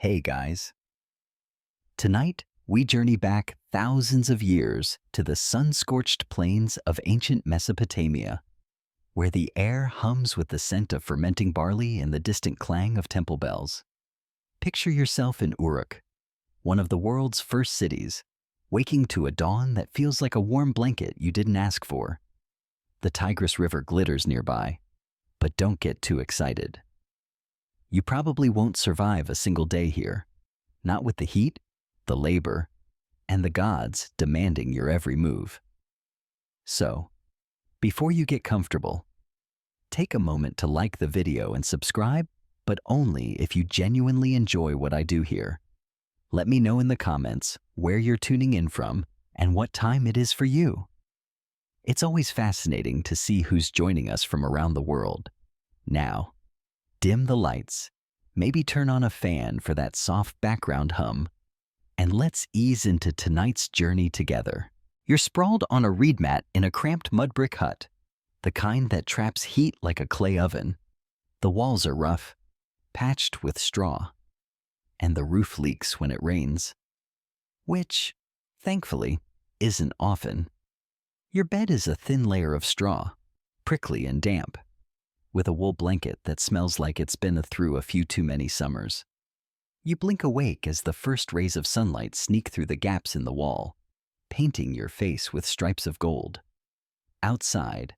Hey guys. Tonight, we journey back thousands of years to the sun-scorched plains of ancient Mesopotamia, where the air hums with the scent of fermenting barley and the distant clang of temple bells. Picture yourself in Uruk, one of the world's first cities, waking to a dawn that feels like a warm blanket you didn't ask for. The Tigris River glitters nearby, but don't get too excited. You probably won't survive a single day here, not with the heat, the labor, and the gods demanding your every move. So, before you get comfortable, take a moment to like the video and subscribe, but only if you genuinely enjoy what I do here. Let me know in the comments where you're tuning in from and what time it is for you. It's always fascinating to see who's joining us from around the world. Now, dim the lights, maybe turn on a fan for that soft background hum, and let's ease into tonight's journey together. You're sprawled on a reed mat in a cramped mud brick hut, the kind that traps heat like a clay oven. The walls are rough, patched with straw, and the roof leaks when it rains, which, thankfully, isn't often. Your bed is a thin layer of straw, prickly and damp, with a wool blanket that smells like it's been through a few too many summers. You blink awake as the first rays of sunlight sneak through the gaps in the wall, painting your face with stripes of gold. Outside,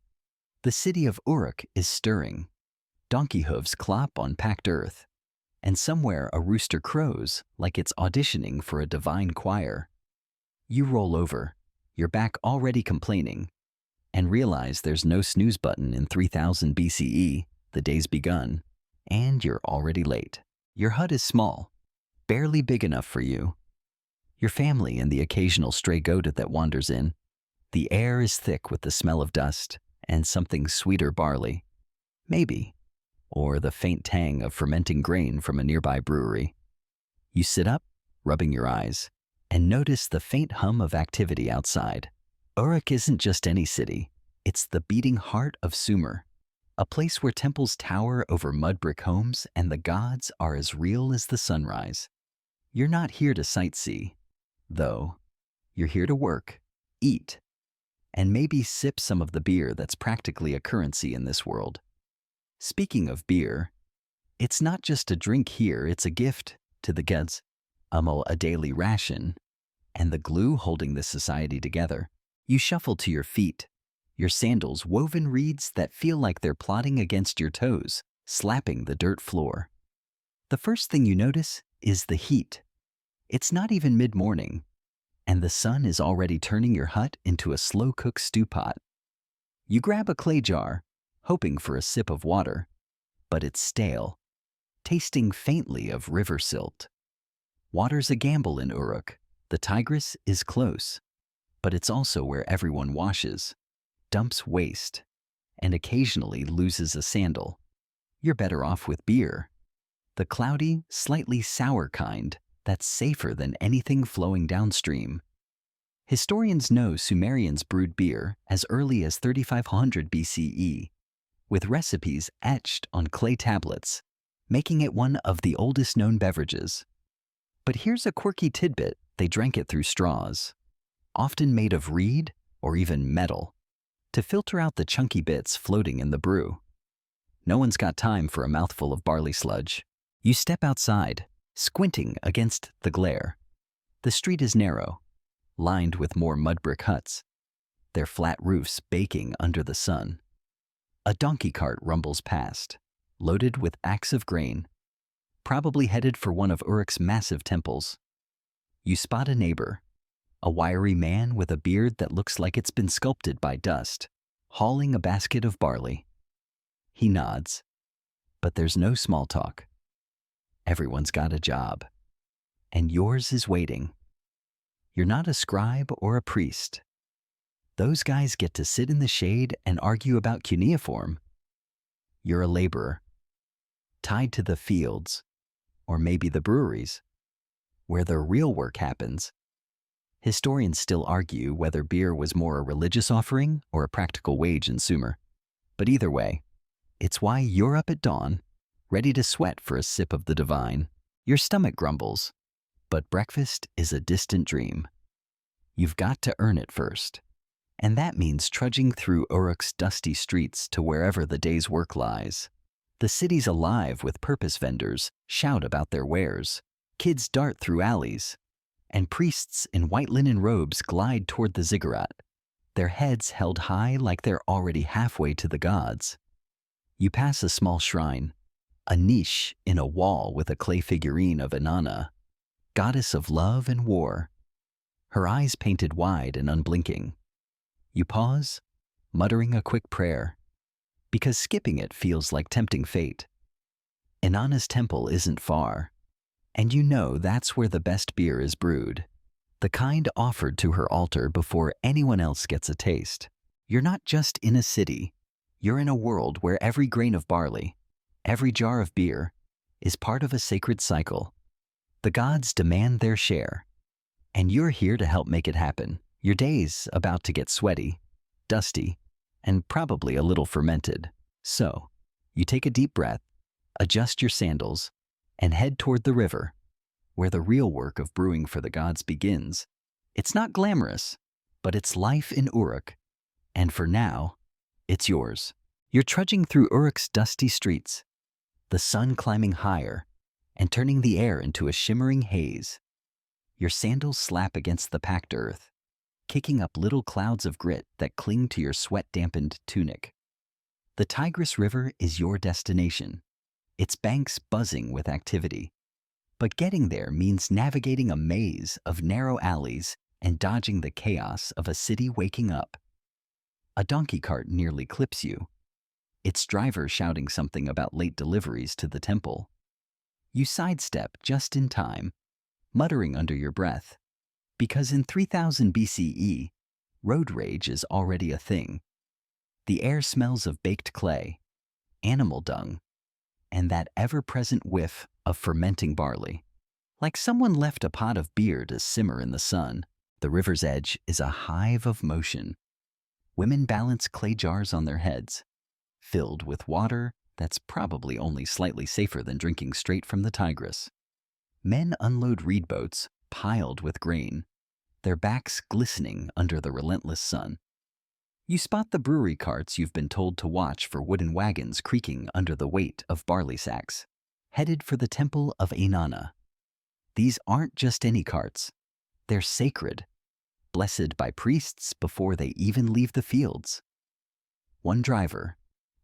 the city of Uruk is stirring. Donkey hooves clop on packed earth, and somewhere a rooster crows like it's auditioning for a divine choir. You roll over, your back already complaining, and realize there's no snooze button in 3000 BCE, the day's begun, and you're already late. Your hut is small, barely big enough for you, your family and the occasional stray goat that wanders in. The air is thick with the smell of dust and something sweeter barley, maybe, or the faint tang of fermenting grain from a nearby brewery. You sit up, rubbing your eyes, and notice the faint hum of activity outside. Uruk isn't just any city, it's the beating heart of Sumer, a place where temples tower over mud brick homes and the gods are as real as the sunrise. You're not here to sightsee, though. You're here to work, eat, and maybe sip some of the beer that's practically a currency in this world. Speaking of beer, it's not just a drink here, it's a gift to the gods, a daily ration, and the glue holding this society together. You shuffle to your feet, your sandals woven reeds that feel like they're plotting against your toes, slapping the dirt floor. The first thing you notice is the heat. It's not even mid-morning, and the sun is already turning your hut into a slow-cooked stew pot. You grab a clay jar, hoping for a sip of water, but it's stale, tasting faintly of river silt. Water's a gamble in Uruk. The Tigris is close, but it's also where everyone washes, dumps waste, and occasionally loses a sandal. You're better off with beer, the cloudy, slightly sour kind that's safer than anything flowing downstream. Historians know Sumerians brewed beer as early as 3500 BCE, with recipes etched on clay tablets, making it one of the oldest known beverages. But here's a quirky tidbit: they drank it through straws, often made of reed or even metal, to filter out the chunky bits floating in the brew. No one's got time for a mouthful of barley sludge. You step outside, squinting against the glare. The street is narrow, lined with more mud brick huts, their flat roofs baking under the sun. A donkey cart rumbles past, loaded with acts of grain, probably headed for one of Uruk's massive temples. You spot a neighbor, a wiry man with a beard that looks like it's been sculpted by dust, hauling a basket of barley. He nods, but there's no small talk. Everyone's got a job, and yours is waiting. You're not a scribe or a priest. Those guys get to sit in the shade and argue about cuneiform. You're a laborer, tied to the fields, or maybe the breweries, where the real work happens. Historians still argue whether beer was more a religious offering or a practical wage in Sumer. But either way, it's why you're up at dawn, ready to sweat for a sip of the divine. Your stomach grumbles, but breakfast is a distant dream. You've got to earn it first. And that means trudging through Uruk's dusty streets to wherever the day's work lies. The city's alive with purpose vendors shout about their wares. Kids dart through alleys, and priests in white linen robes glide toward the ziggurat, their heads held high like they're already halfway to the gods. You pass a small shrine, a niche in a wall with a clay figurine of Inanna, goddess of love and war, her eyes painted wide and unblinking. You pause, muttering a quick prayer, because skipping it feels like tempting fate. Inanna's temple isn't far, and you know that's where the best beer is brewed, the kind offered to her altar before anyone else gets a taste. You're not just in a city, you're in a world where every grain of barley, every jar of beer, is part of a sacred cycle. The gods demand their share, and you're here to help make it happen. Your day's about to get sweaty, dusty, and probably a little fermented. So, you take a deep breath, adjust your sandals, and head toward the river, where the real work of brewing for the gods begins. It's not glamorous, but it's life in Uruk, and for now, it's yours. You're trudging through Uruk's dusty streets, the sun climbing higher and turning the air into a shimmering haze. Your sandals slap against the packed earth, kicking up little clouds of grit that cling to your sweat-dampened tunic. The Tigris River is your destination, its banks buzzing with activity. But getting there means navigating a maze of narrow alleys and dodging the chaos of a city waking up. A donkey cart nearly clips you, its driver shouting something about late deliveries to the temple. You sidestep just in time, muttering under your breath, because in 3000 BCE, road rage is already a thing. The air smells of baked clay, animal dung, and that ever-present whiff of fermenting barley. Like someone left a pot of beer to simmer in the sun, the river's edge is a hive of motion. Women balance clay jars on their heads, filled with water that's probably only slightly safer than drinking straight from the Tigris. Men unload reed boats piled with grain, their backs glistening under the relentless sun. You spot the brewery carts you've been told to watch for, wooden wagons creaking under the weight of barley sacks, headed for the temple of Inanna. These aren't just any carts. They're sacred, blessed by priests before they even leave the fields. One driver,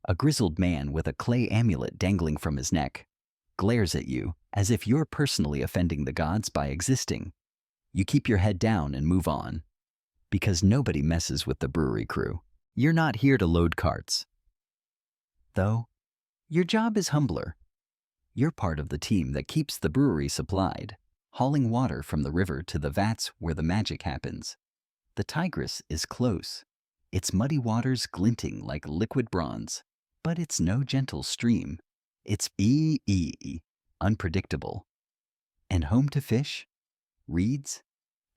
a grizzled man with a clay amulet dangling from his neck, glares at you as if you're personally offending the gods by existing. You keep your head down and move on, because nobody messes with the brewery crew. You're not here to load carts. Though, your job is humbler. You're part of the team that keeps the brewery supplied, hauling water from the river to the vats where the magic happens. The Tigris is close, its muddy waters glinting like liquid bronze. But it's no gentle stream. It's unpredictable. And home to fish, reeds,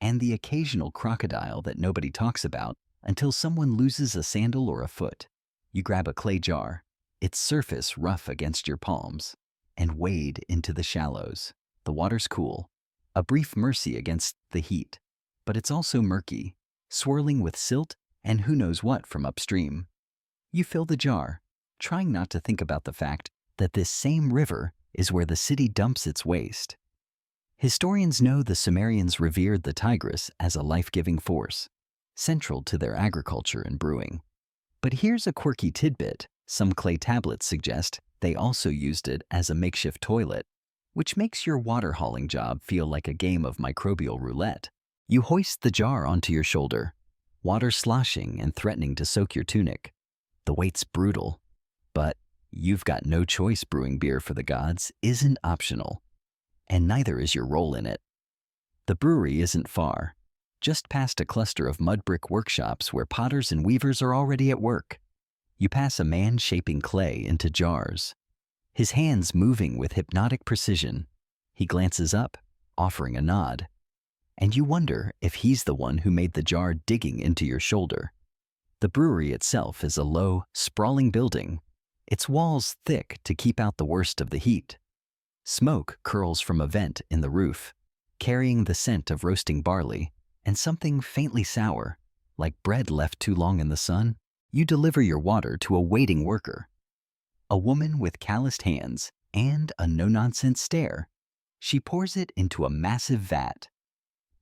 and the occasional crocodile that nobody talks about until someone loses a sandal or a foot. You grab a clay jar, its surface rough against your palms, and wade into the shallows. The water's cool, a brief mercy against the heat, but it's also murky, swirling with silt and who knows what from upstream. You fill the jar, trying not to think about the fact that this same river is where the city dumps its waste. Historians know the Sumerians revered the Tigris as a life-giving force, central to their agriculture and brewing. But here's a quirky tidbit. Some clay tablets suggest they also used it as a makeshift toilet, which makes your water hauling job feel like a game of microbial roulette. You hoist the jar onto your shoulder, water sloshing and threatening to soak your tunic. The weight's brutal, but you've got no choice. Brewing beer for the gods isn't optional, and neither is your role in it. The brewery isn't far, just past a cluster of mud brick workshops where potters and weavers are already at work. You pass a man shaping clay into jars, his hands moving with hypnotic precision. He glances up, offering a nod, and you wonder if he's the one who made the jar digging into your shoulder. The brewery itself is a low, sprawling building, its walls thick to keep out the worst of the heat. Smoke curls from a vent in the roof, carrying the scent of roasting barley and something faintly sour, like bread left too long in the sun. You deliver your water to a waiting worker, a woman with calloused hands and a no-nonsense stare. She pours it into a massive vat,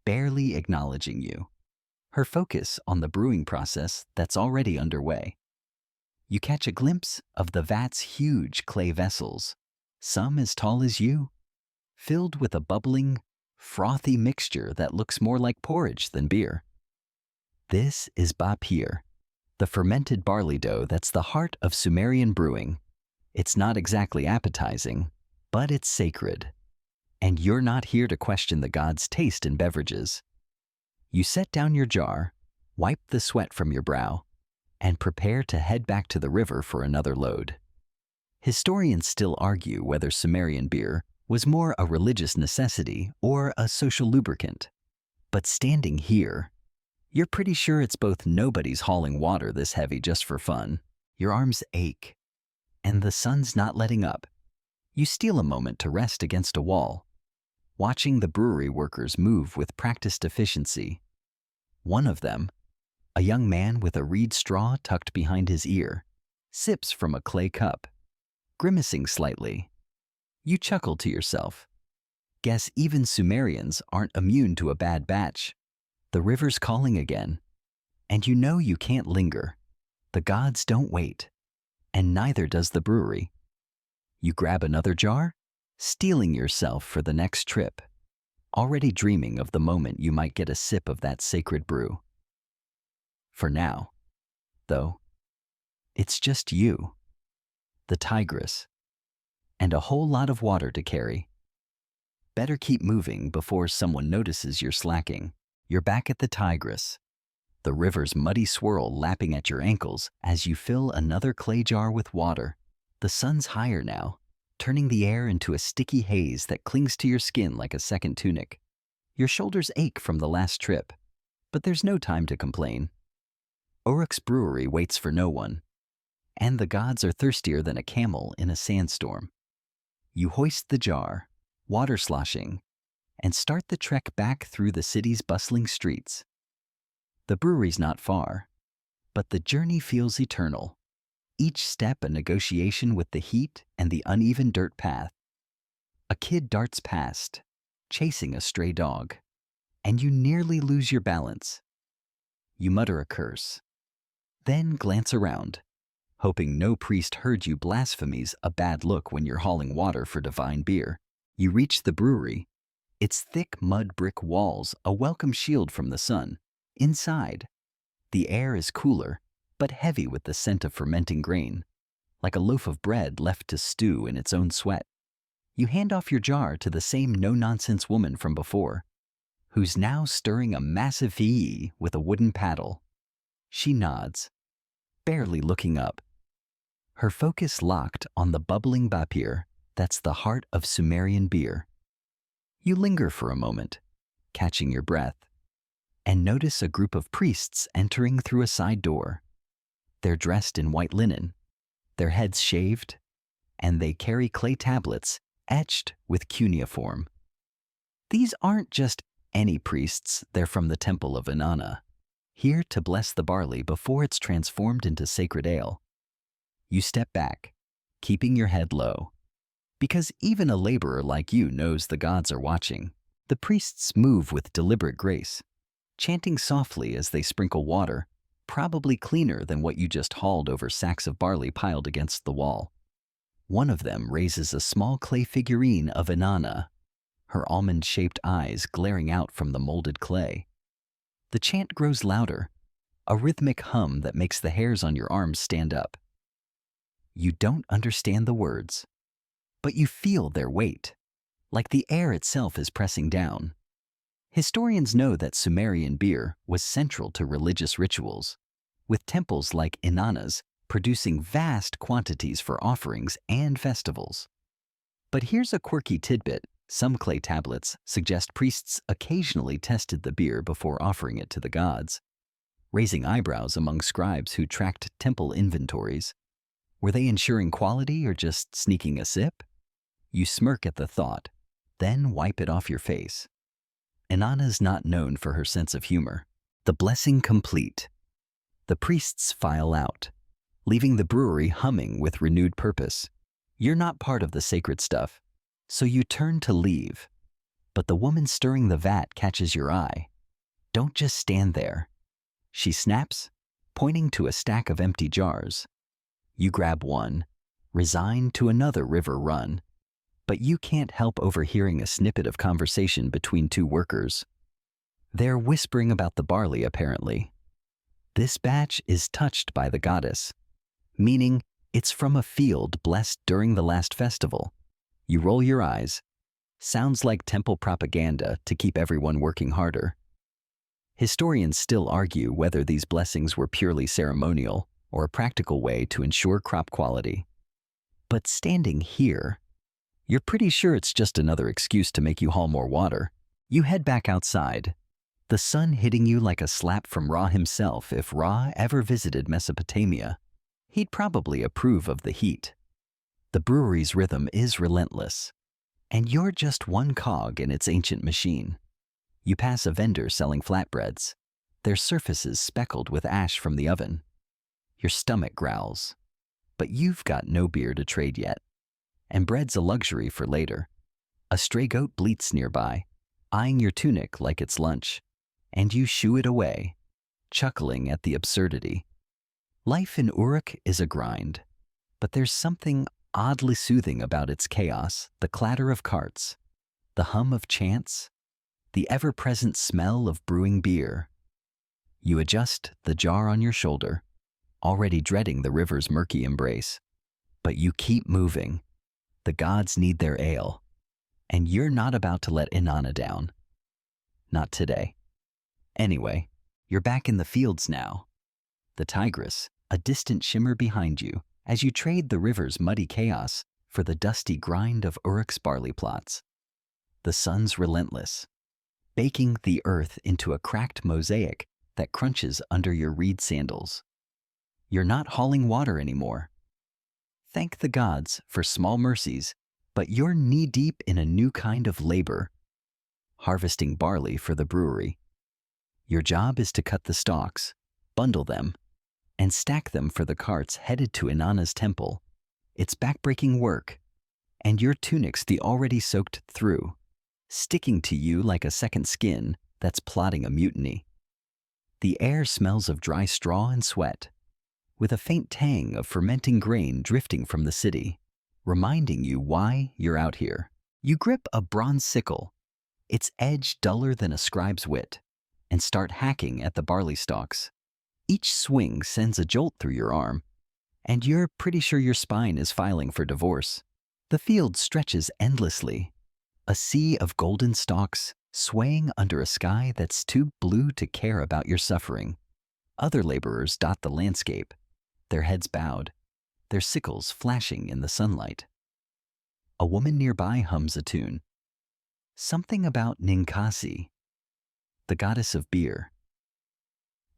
barely acknowledging you, her focus on the brewing process that's already underway. You catch a glimpse of the vat's huge clay vessels, some as tall as you, filled with a bubbling, frothy mixture that looks more like porridge than beer. This is bapir, the fermented barley dough that's the heart of Sumerian brewing. It's not exactly appetizing, but it's sacred. And you're not here to question the gods' taste in beverages. You set down your jar, wipe the sweat from your brow, and prepare to head back to the river for another load. Historians still argue whether Sumerian beer was more a religious necessity or a social lubricant. But standing here, you're pretty sure it's both. Nobody's hauling water this heavy just for fun. Your arms ache, and the sun's not letting up. You steal a moment to rest against a wall, watching the brewery workers move with practiced efficiency. One of them, a young man with a reed straw tucked behind his ear, sips from a clay cup, grimacing slightly. You chuckle to yourself. Guess even Sumerians aren't immune to a bad batch. The river's calling again, and you know you can't linger. The gods don't wait, and neither does the brewery. You grab another jar, steeling yourself for the next trip, already dreaming of the moment you might get a sip of that sacred brew. For now, though, it's just you, the tigress, and a whole lot of water to carry. Better keep moving before someone notices you're slacking. You're back at the tigress, the river's muddy swirl lapping at your ankles as you fill another clay jar with water. The sun's higher now, turning the air into a sticky haze that clings to your skin like a second tunic. Your shoulders ache from the last trip, but there's no time to complain. Uruk's brewery waits for no one, and the gods are thirstier than a camel in a sandstorm. You hoist the jar, water sloshing, and start the trek back through the city's bustling streets. The brewery's not far, but the journey feels eternal. Each step a negotiation with the heat and the uneven dirt path. A kid darts past, chasing a stray dog, and you nearly lose your balance. You mutter a curse, then glance around, hoping no priest heard you blasphemies. A bad look when you're hauling water for divine beer. You reach the brewery, its thick mud brick walls a welcome shield from the sun. Inside, the air is cooler, but heavy with the scent of fermenting grain, like a loaf of bread left to stew in its own sweat. You hand off your jar to the same no-nonsense woman from before, who's now stirring a massive fee with a wooden paddle. She nods, barely looking up, her focus locked on the bubbling bapir that's the heart of Sumerian beer. You linger for a moment, catching your breath, and notice a group of priests entering through a side door. They're dressed in white linen, their heads shaved, and they carry clay tablets etched with cuneiform. These aren't just any priests, they're from the temple of Inanna, here to bless the barley before it's transformed into sacred ale. You step back, keeping your head low, because even a laborer like you knows the gods are watching. The priests move with deliberate grace, chanting softly as they sprinkle water, probably cleaner than what you just hauled over sacks of barley piled against the wall. One of them raises a small clay figurine of Inanna, her almond-shaped eyes glaring out from the molded clay. The chant grows louder, a rhythmic hum that makes the hairs on your arms stand up. You don't understand the words, but you feel their weight, like the air itself is pressing down. Historians know that Sumerian beer was central to religious rituals, with temples like Inanna's producing vast quantities for offerings and festivals. But here's a quirky tidbit. Some clay tablets suggest priests occasionally tested the beer before offering it to the gods, raising eyebrows among scribes who tracked temple inventories. Were they ensuring quality or just sneaking a sip? You smirk at the thought, then wipe it off your face. Inanna's not known for her sense of humor. The blessing complete. The priests file out, leaving the brewery humming with renewed purpose. You're not part of the sacred stuff, so you turn to leave. But the woman stirring the vat catches your eye. Don't just stand there. She snaps, pointing to a stack of empty jars. You grab one, resigned to another river run. But you can't help overhearing a snippet of conversation between two workers. They're whispering about the barley, apparently. This batch is touched by the goddess, meaning it's from a field blessed during the last festival. You roll your eyes. Sounds like temple propaganda to keep everyone working harder. Historians still argue whether these blessings were purely ceremonial or a practical way to ensure crop quality. But standing here, you're pretty sure it's just another excuse to make you haul more water. You head back outside, the sun hitting you like a slap from Ra himself. If Ra ever visited Mesopotamia, he'd probably approve of the heat. The brewery's rhythm is relentless, and you're just one cog in its ancient machine. You pass a vendor selling flatbreads, their surfaces speckled with ash from the oven. Your stomach growls, but you've got no beer to trade yet. And bread's a luxury for later. A stray goat bleats nearby, eyeing your tunic like it's lunch, and you shoo it away, chuckling at the absurdity. Life in Uruk is a grind, but there's something oddly soothing about its chaos, the clatter of carts, the hum of chants, the ever-present smell of brewing beer. You adjust the jar on your shoulder, already dreading the river's murky embrace, but you keep moving. The gods need their ale, and you're not about to let Inanna down. Not today. Anyway, you're back in the fields now. The Tigris, a distant shimmer behind you, as you trade the river's muddy chaos for the dusty grind of Uruk's barley plots. The sun's relentless, baking the earth into a cracked mosaic that crunches under your reed sandals. You're not hauling water anymore. Thank the gods for small mercies, but you're knee-deep in a new kind of labor, harvesting barley for the brewery. Your job is to cut the stalks, bundle them, and stack them for the carts headed to Inanna's temple. It's backbreaking work, and your tunic's the already soaked through, sticking to you like a second skin that's plotting a mutiny. The air smells of dry straw and sweat, with a faint tang of fermenting grain drifting from the city, reminding you why you're out here. You grip a bronze sickle, its edge duller than a scribe's wit, and start hacking at the barley stalks. Each swing sends a jolt through your arm, and you're pretty sure your spine is filing for divorce. The field stretches endlessly, a sea of golden stalks swaying under a sky that's too blue to care about your suffering. Other laborers dot the landscape, their heads bowed, their sickles flashing in the sunlight. A woman nearby hums a tune. Something about Ninkasi, the goddess of beer.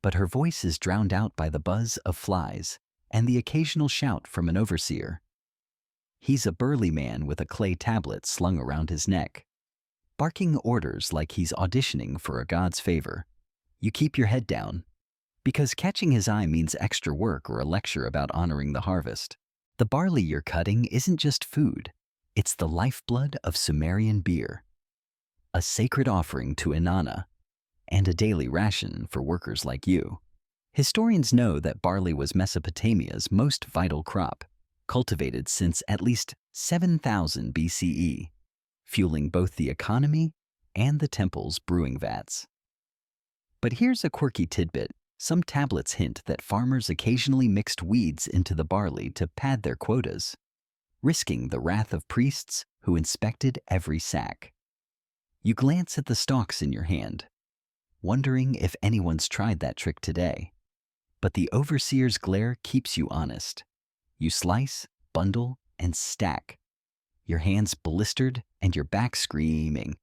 But her voice is drowned out by the buzz of flies and the occasional shout from an overseer. He's a burly man with a clay tablet slung around his neck, barking orders like he's auditioning for a god's favor. You keep your head down, because catching his eye means extra work or a lecture about honoring the harvest. The barley you're cutting isn't just food, it's the lifeblood of Sumerian beer, a sacred offering to Inanna, and a daily ration for workers like you. Historians know that barley was Mesopotamia's most vital crop, cultivated since at least 7000 BCE, fueling both the economy and the temple's brewing vats. But here's a quirky tidbit. Some tablets hint that farmers occasionally mixed weeds into the barley to pad their quotas, risking the wrath of priests who inspected every sack. You glance at the stalks in your hand, wondering if anyone's tried that trick today. But the overseer's glare keeps you honest. You slice, bundle, and stack, your hands blistered and your back screaming.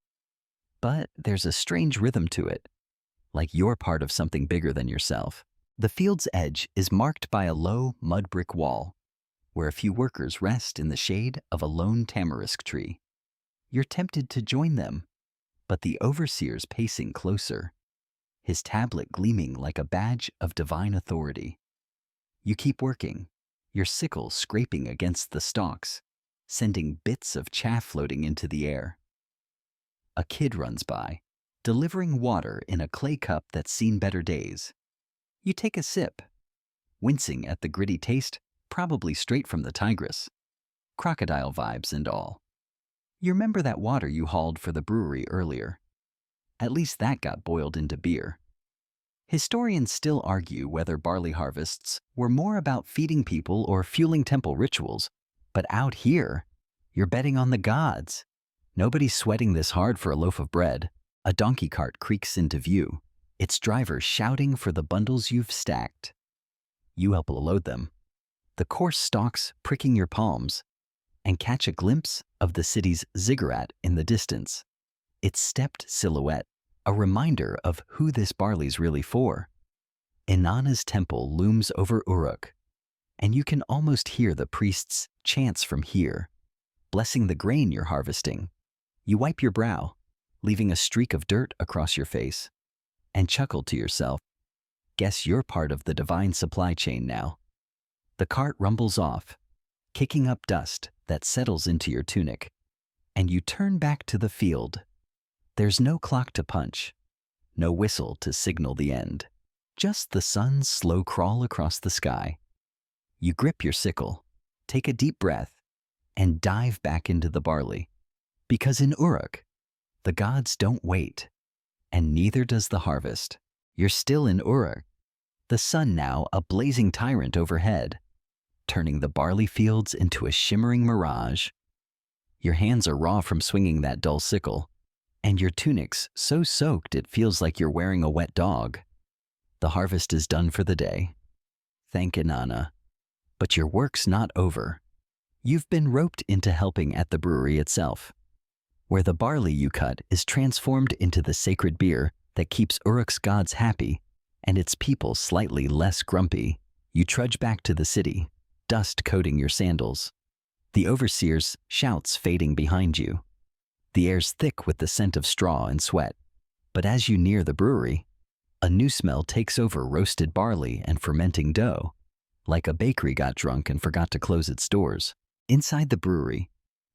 But there's a strange rhythm to it, like you're part of something bigger than yourself. The field's edge is marked by a low mud brick wall, where a few workers rest in the shade of a lone tamarisk tree. You're tempted to join them, but the overseer's pacing closer, his tablet gleaming like a badge of divine authority. You keep working, your sickle scraping against the stalks, sending bits of chaff floating into the air. A kid runs by, delivering water in a clay cup that's seen better days. You take a sip, wincing at the gritty taste, probably straight from the Tigris. Crocodile vibes and all. You remember that water you hauled for the brewery earlier. At least that got boiled into beer. Historians still argue whether barley harvests were more about feeding people or fueling temple rituals, but out here, you're betting on the gods. Nobody's sweating this hard for a loaf of bread. A donkey cart creaks into view, its driver shouting for the bundles you've stacked. You help load them, the coarse stalks pricking your palms, and catch a glimpse of the city's ziggurat in the distance. Its stepped silhouette, a reminder of who this barley's really for. Inanna's temple looms over Uruk, and you can almost hear the priest's chants from here, blessing the grain you're harvesting. You wipe your brow, leaving a streak of dirt across your face, and chuckle to yourself. Guess you're part of the divine supply chain now. The cart rumbles off, kicking up dust that settles into your tunic, and you turn back to the field. There's no clock to punch, no whistle to signal the end, just the sun's slow crawl across the sky. You grip your sickle, take a deep breath, and dive back into the barley. Because in Uruk, the gods don't wait, and neither does the harvest. You're still in Uruk, the sun now a blazing tyrant overhead, turning the barley fields into a shimmering mirage. Your hands are raw from swinging that dull sickle, and your tunic's so soaked it feels like you're wearing a wet dog. The harvest is done for the day. Thank Inanna. But your work's not over. You've been roped into helping at the brewery itself, where the barley you cut is transformed into the sacred beer that keeps Uruk's gods happy and its people slightly less grumpy. You trudge back to the city, dust coating your sandals, the overseer's shouts fading behind you. The air's thick with the scent of straw and sweat. But as you near the brewery, a new smell takes over roasted barley and fermenting dough, like a bakery got drunk and forgot to close its doors. Inside the brewery,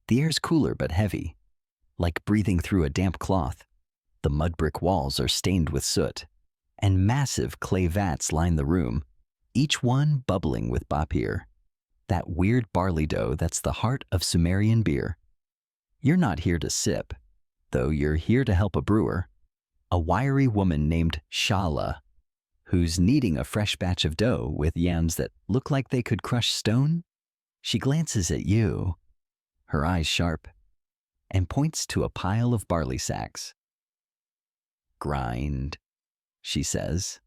the air's cooler but heavy, like breathing through a damp cloth. The mud brick walls are stained with soot, and massive clay vats line the room, each one bubbling with bapir, that weird barley dough that's the heart of Sumerian beer. You're not here to sip, though you're here to help a brewer, a wiry woman named Shala, who's kneading a fresh batch of dough with yams that look like they could crush stone. She glances at you, her eyes sharp, and points to a pile of barley sacks. "Grind," she says,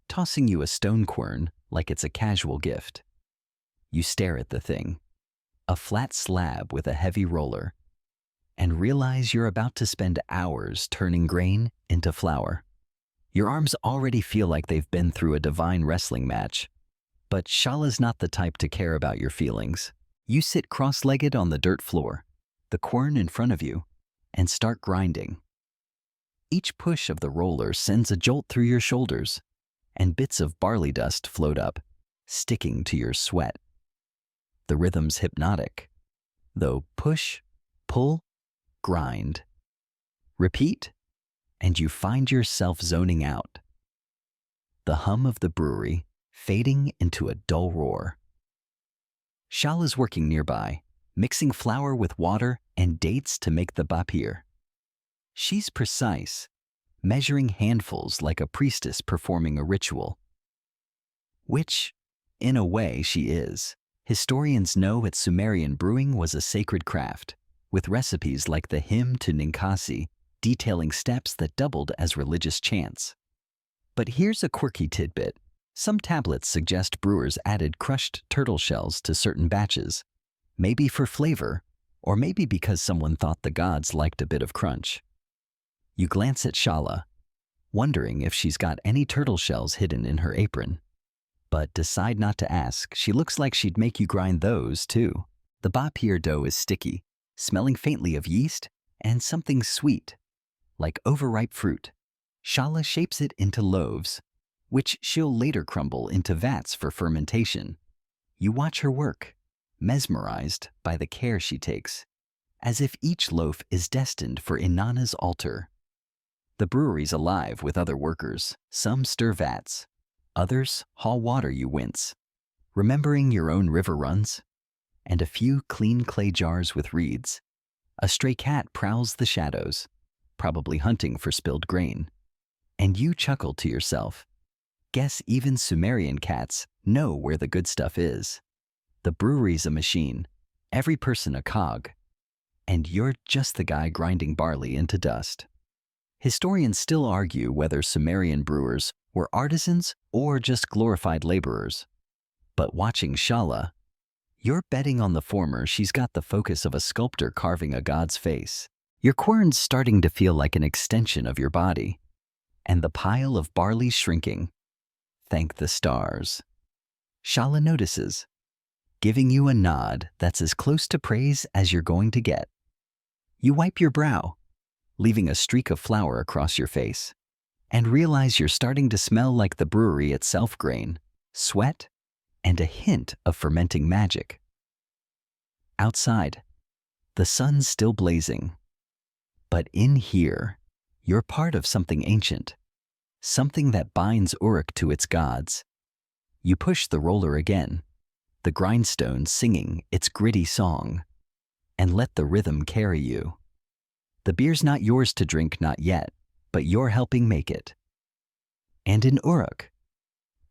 tossing you a stone quern like it's a casual gift. You stare at the thing, a flat slab with a heavy roller, and realize you're about to spend hours turning grain into flour. Your arms already feel like they've been through a divine wrestling match. But Shala's not the type to care about your feelings. You sit cross-legged on the dirt floor, the quern in front of you, and start grinding. Each push of the roller sends a jolt through your shoulders, and bits of barley dust float up, sticking to your sweat. The rhythm's hypnotic, though push, pull, grind. Repeat, and you find yourself zoning out. The hum of the brewery fading into a dull roar. Shala's working nearby, mixing flour with water and dates to make the bapir. She's precise, measuring handfuls like a priestess performing a ritual. Which, in a way, she is. Historians know that Sumerian brewing was a sacred craft, with recipes like the hymn to Ninkasi detailing steps that doubled as religious chants. But here's a quirky tidbit. Some tablets suggest brewers added crushed turtle shells to certain batches, maybe for flavor, or maybe because someone thought the gods liked a bit of crunch. You glance at Shala, wondering if she's got any turtle shells hidden in her apron. but decide not to ask. She looks like she'd make you grind those, too. The bapir dough is sticky, smelling faintly of yeast and something sweet, like overripe fruit. Shala shapes it into loaves, which she'll later crumble into vats for fermentation. You watch her work, mesmerized by the care she takes, as if each loaf is destined for Inanna's altar. The brewery's alive with other workers. Some stir vats, others haul water. You wince, remembering your own river runs, and a few clean clay jars with reeds. A stray cat prowls the shadows, probably hunting for spilled grain. And you chuckle to yourself. Guess even Sumerian cats know where the good stuff is. The brewery's a machine, every person a cog, and you're just the guy grinding barley into dust. Historians still argue whether Sumerian brewers were artisans or just glorified laborers. But watching Shala, you're betting on the former. She's got the focus of a sculptor carving a god's face. Your quern's starting to feel like an extension of your body, and the pile of barley's shrinking. Thank the stars. Shala notices, giving you a nod that's as close to praise as you're going to get. You wipe your brow, leaving a streak of flour across your face, and realize you're starting to smell like the brewery itself: grain, sweat, and a hint of fermenting magic. Outside, the sun's still blazing, but in here, you're part of something ancient, something that binds Uruk to its gods. You push the roller again, the grindstone singing its gritty song, and let the rhythm carry you. The beer's not yours to drink, not yet, but you're helping make it. And in Uruk,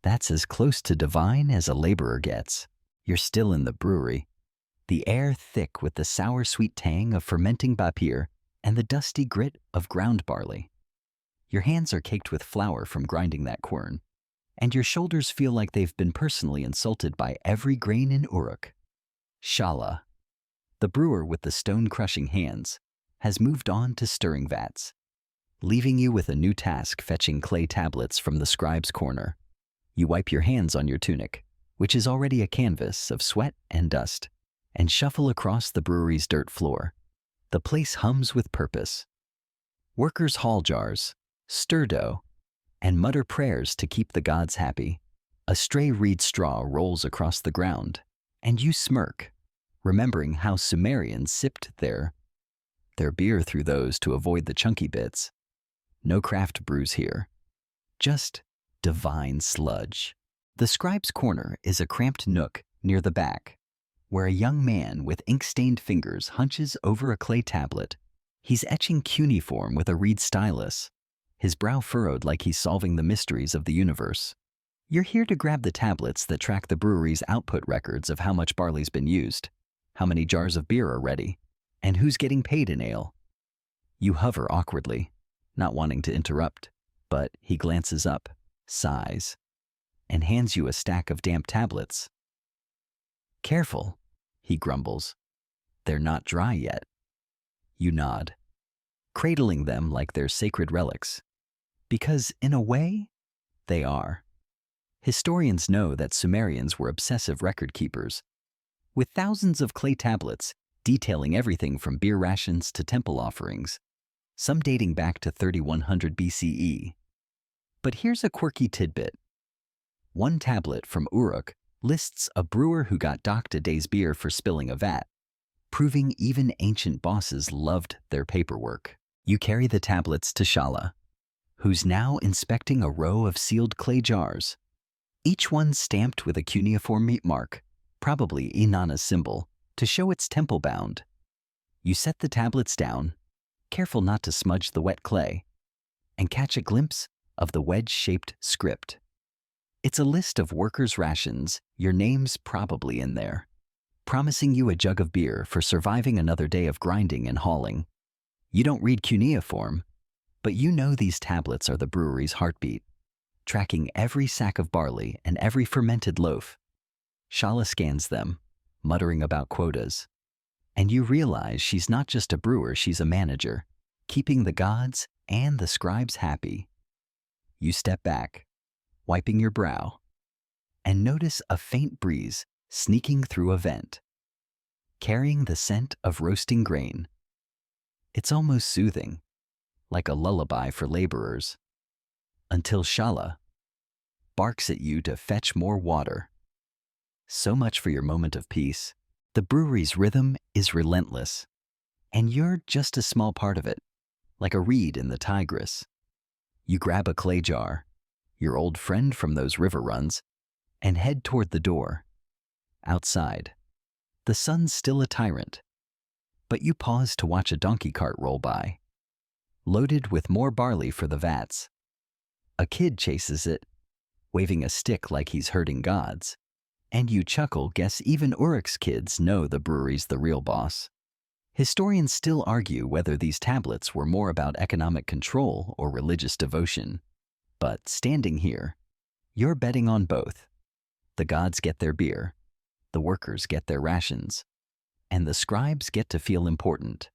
that's as close to divine as a laborer gets. You're still in the brewery, the air thick with the sour-sweet tang of fermenting bapir and the dusty grit of ground barley. Your hands are caked with flour from grinding that quern, and your shoulders feel like they've been personally insulted by every grain in Uruk. Shala, the brewer with the stone-crushing hands, has moved on to stirring vats, leaving you with a new task: fetching clay tablets from the scribe's corner. You wipe your hands on your tunic, which is already a canvas of sweat and dust, and shuffle across the brewery's dirt floor. The place hums with purpose. Workers haul jars, stir dough, and mutter prayers to keep the gods happy. A stray reed straw rolls across the ground, and you smirk, remembering how Sumerians sipped their beer through those to avoid the chunky bits. No craft brews here, just divine sludge. The scribe's corner is a cramped nook near the back, where a young man with ink-stained fingers hunches over a clay tablet. He's etching cuneiform with a reed stylus, his brow furrowed like he's solving the mysteries of the universe. You're here to grab the tablets that track the brewery's output records of how much barley's been used, how many jars of beer are ready, and who's getting paid in ale. You hover awkwardly, not wanting to interrupt, but he glances up, sighs, and hands you a stack of damp tablets. Careful, he grumbles. They're not dry yet. You nod, cradling them like they're sacred relics, because in a way, they are. Historians know that Sumerians were obsessive record keepers, with thousands of clay tablets detailing everything from beer rations to temple offerings, some dating back to 3100 BCE. But here's a quirky tidbit. One tablet from Uruk lists a brewer who got docked a day's beer for spilling a vat, proving even ancient bosses loved their paperwork. You carry the tablets to Shala, who's now inspecting a row of sealed clay jars, each one stamped with a cuneiform meat mark, probably Inanna's symbol, to show it's temple-bound. You set the tablets down, careful not to smudge the wet clay, and catch a glimpse of the wedge-shaped script. It's a list of workers' rations, your name's probably in there, promising you a jug of beer for surviving another day of grinding and hauling. You don't read cuneiform, but you know these tablets are the brewery's heartbeat, tracking every sack of barley and every fermented loaf. Shala scans them, muttering about quotas, and you realize she's not just a brewer, she's a manager, keeping the gods and the scribes happy. You step back, wiping your brow, and notice a faint breeze sneaking through a vent, carrying the scent of roasting grain. It's almost soothing, like a lullaby for laborers, until Shala barks at you to fetch more water. So much for your moment of peace. The brewery's rhythm is relentless, and you're just a small part of it, like a reed in the Tigris. You grab a clay jar, your old friend from those river runs, and head toward the door. Outside, the sun's still a tyrant, but you pause to watch a donkey cart roll by, loaded with more barley for the vats. A kid chases it, waving a stick like he's herding gods, and you chuckle, guess even Uruk's kids know the brewery's the real boss. Historians still argue whether these tablets were more about economic control or religious devotion, but standing here, you're betting on both. The gods get their beer, the workers get their rations, and the scribes get to feel important.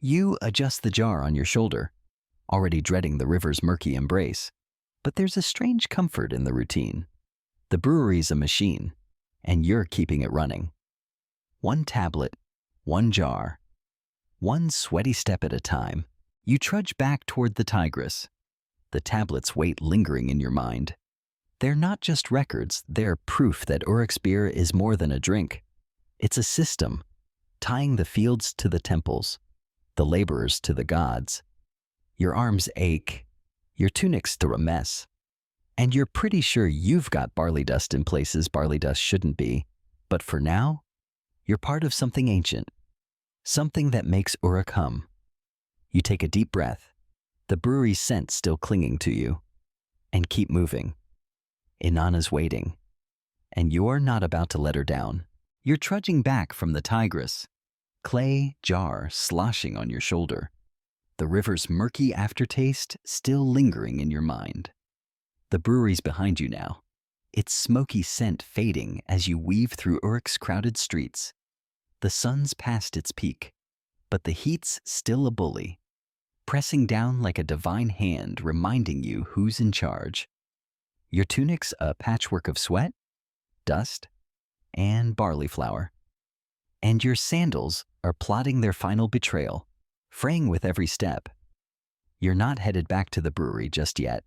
You adjust the jar on your shoulder, already dreading the river's murky embrace, but there's a strange comfort in the routine. The brewery's a machine, and you're keeping it running. One tablet, one jar, one sweaty step at a time, you trudge back toward the Tigris, the tablet's weight lingering in your mind. They're not just records, they're proof that Uruk's beer is more than a drink. It's a system, tying the fields to the temples, the laborers to the gods. Your arms ache, your tunic's still a mess, and you're pretty sure you've got barley dust in places barley dust shouldn't be. But for now, you're part of something ancient, something that makes Uruk hum. You take a deep breath, the brewery's scent still clinging to you, and keep moving. Inanna's waiting, and you're not about to let her down. You're trudging back from the Tigris, clay jar sloshing on your shoulder, the river's murky aftertaste still lingering in your mind. The brewery's behind you now, its smoky scent fading as you weave through Uruk's crowded streets. The sun's past its peak, but the heat's still a bully, pressing down like a divine hand reminding you who's in charge. Your tunic's a patchwork of sweat, dust, and barley flour. And your sandals are plotting their final betrayal, fraying with every step. You're not headed back to the brewery just yet.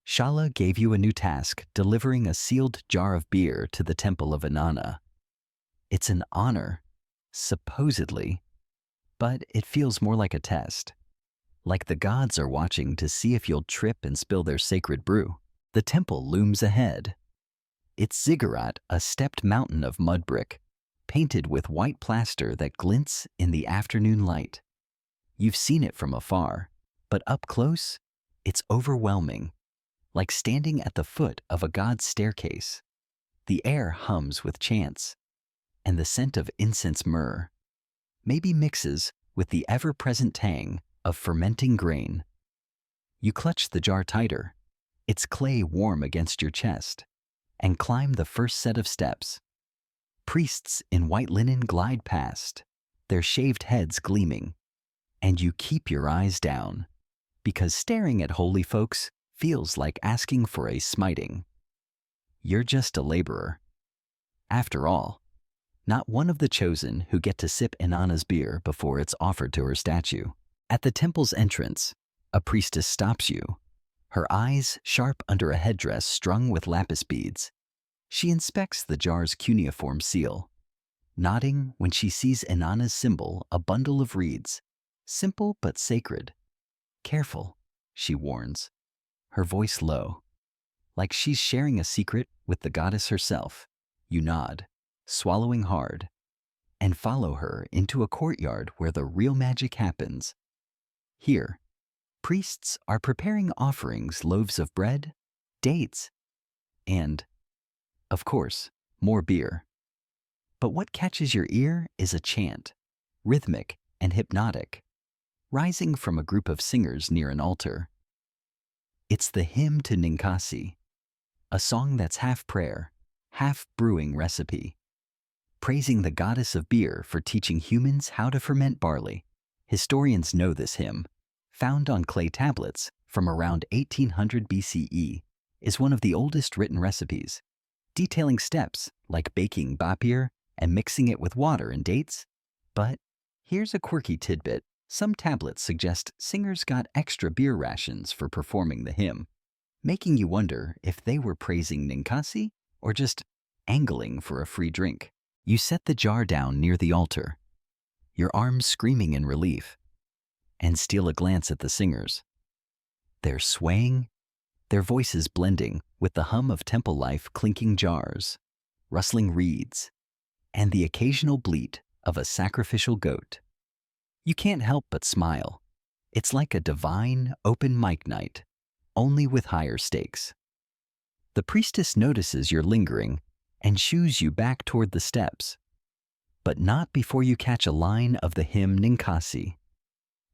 Shala gave you a new task, delivering a sealed jar of beer to the temple of Inanna. It's an honor, supposedly, but it feels more like a test. Like the gods are watching to see if you'll trip and spill their sacred brew. The temple looms ahead. Its ziggurat, a stepped mountain of mud brick, painted with white plaster that glints in the afternoon light. You've seen it from afar, but up close, it's overwhelming, like standing at the foot of a god's staircase. The air hums with chants, and the scent of incense myrrh maybe mixes with the ever-present tang of fermenting grain. You clutch the jar tighter, its clay warm against your chest, and climb the first set of steps. Priests in white linen glide past, their shaved heads gleaming, and you keep your eyes down, because staring at holy folks feels like asking for a smiting. You're just a laborer. After all, not one of the chosen who get to sip Inanna's beer before it's offered to her statue. At the temple's entrance, a priestess stops you, her eyes sharp under a headdress strung with lapis beads. She inspects the jar's cuneiform seal, nodding when she sees Inanna's symbol, a bundle of reeds, simple but sacred. Careful, she warns, her voice low, like she's sharing a secret with the goddess herself. You nod, swallowing hard, and follow her into a courtyard where the real magic happens. Here, priests are preparing offerings, loaves of bread, dates, and, of course, more beer. But what catches your ear is a chant, rhythmic and hypnotic, rising from a group of singers near an altar. It's the hymn to Ninkasi, a song that's half prayer, half brewing recipe, praising the goddess of beer for teaching humans how to ferment barley. Historians know this hymn, found on clay tablets from around 1800 BCE, is one of the oldest written recipes. detailing steps like baking bapir and mixing it with water and dates. But here's a quirky tidbit. Some tablets suggest singers got extra beer rations for performing the hymn, making you wonder if they were praising Ninkasi or just angling for a free drink. You set the jar down near the altar, your arms screaming in relief, and steal a glance at the singers. They're swaying, their voices blending with the hum of temple life, clinking jars, rustling reeds, and the occasional bleat of a sacrificial goat. You can't help but smile. It's like a divine open mic night, only with higher stakes. The priestess notices you're lingering and shoos you back toward the steps, but not before you catch a line of the hymn Ninkasi.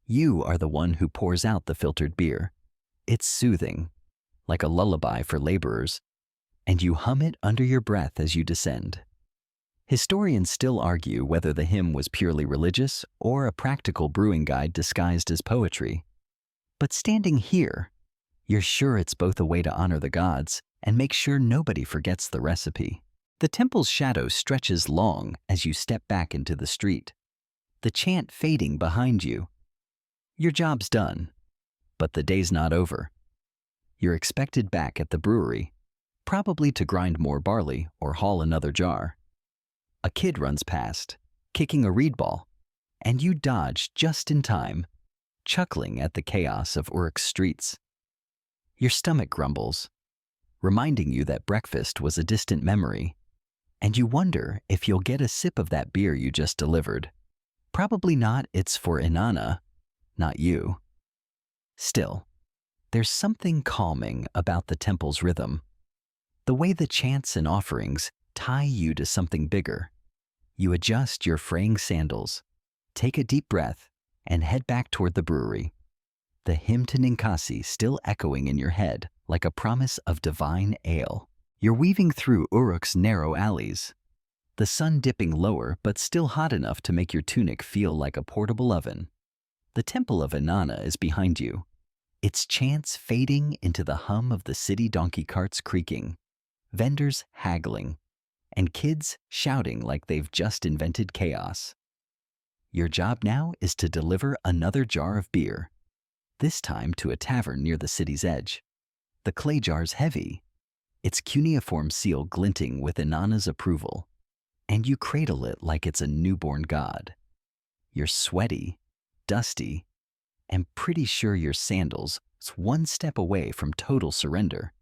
You are the one who pours out the filtered beer. It's soothing, like a lullaby for laborers, and you hum it under your breath as you descend. Historians still argue whether the hymn was purely religious or a practical brewing guide disguised as poetry. But standing here, you're sure it's both a way to honor the gods and make sure nobody forgets the recipe. The temple's shadow stretches long as you step back into the street, the chant fading behind you. Your job's done, but the day's not over. You're expected back at the brewery, probably to grind more barley or haul another jar. A kid runs past, kicking a reed ball, and you dodge just in time, chuckling at the chaos of Uruk's streets. Your stomach grumbles, reminding you that breakfast was a distant memory, and you wonder if you'll get a sip of that beer you just delivered. Probably not. It's for Inanna, not you. Still, there's something calming about the temple's rhythm. The way the chants and offerings tie you to something bigger. You adjust your fraying sandals, take a deep breath, and head back toward the brewery. The hymn to Ninkasi still echoing in your head like a promise of divine ale. You're weaving through Uruk's narrow alleys, the sun dipping lower but still hot enough to make your tunic feel like a portable oven. The temple of Inanna is behind you, its chants fading into the hum of the city donkey carts creaking, vendors haggling, and kids shouting like they've just invented chaos. Your job now is to deliver another jar of beer, this time to a tavern near the city's edge. The clay jar's heavy, its cuneiform seal glinting with Inanna's approval, and you cradle it like it's a newborn god. You're sweaty, dusty, and pretty sure your sandals is one step away from total surrender.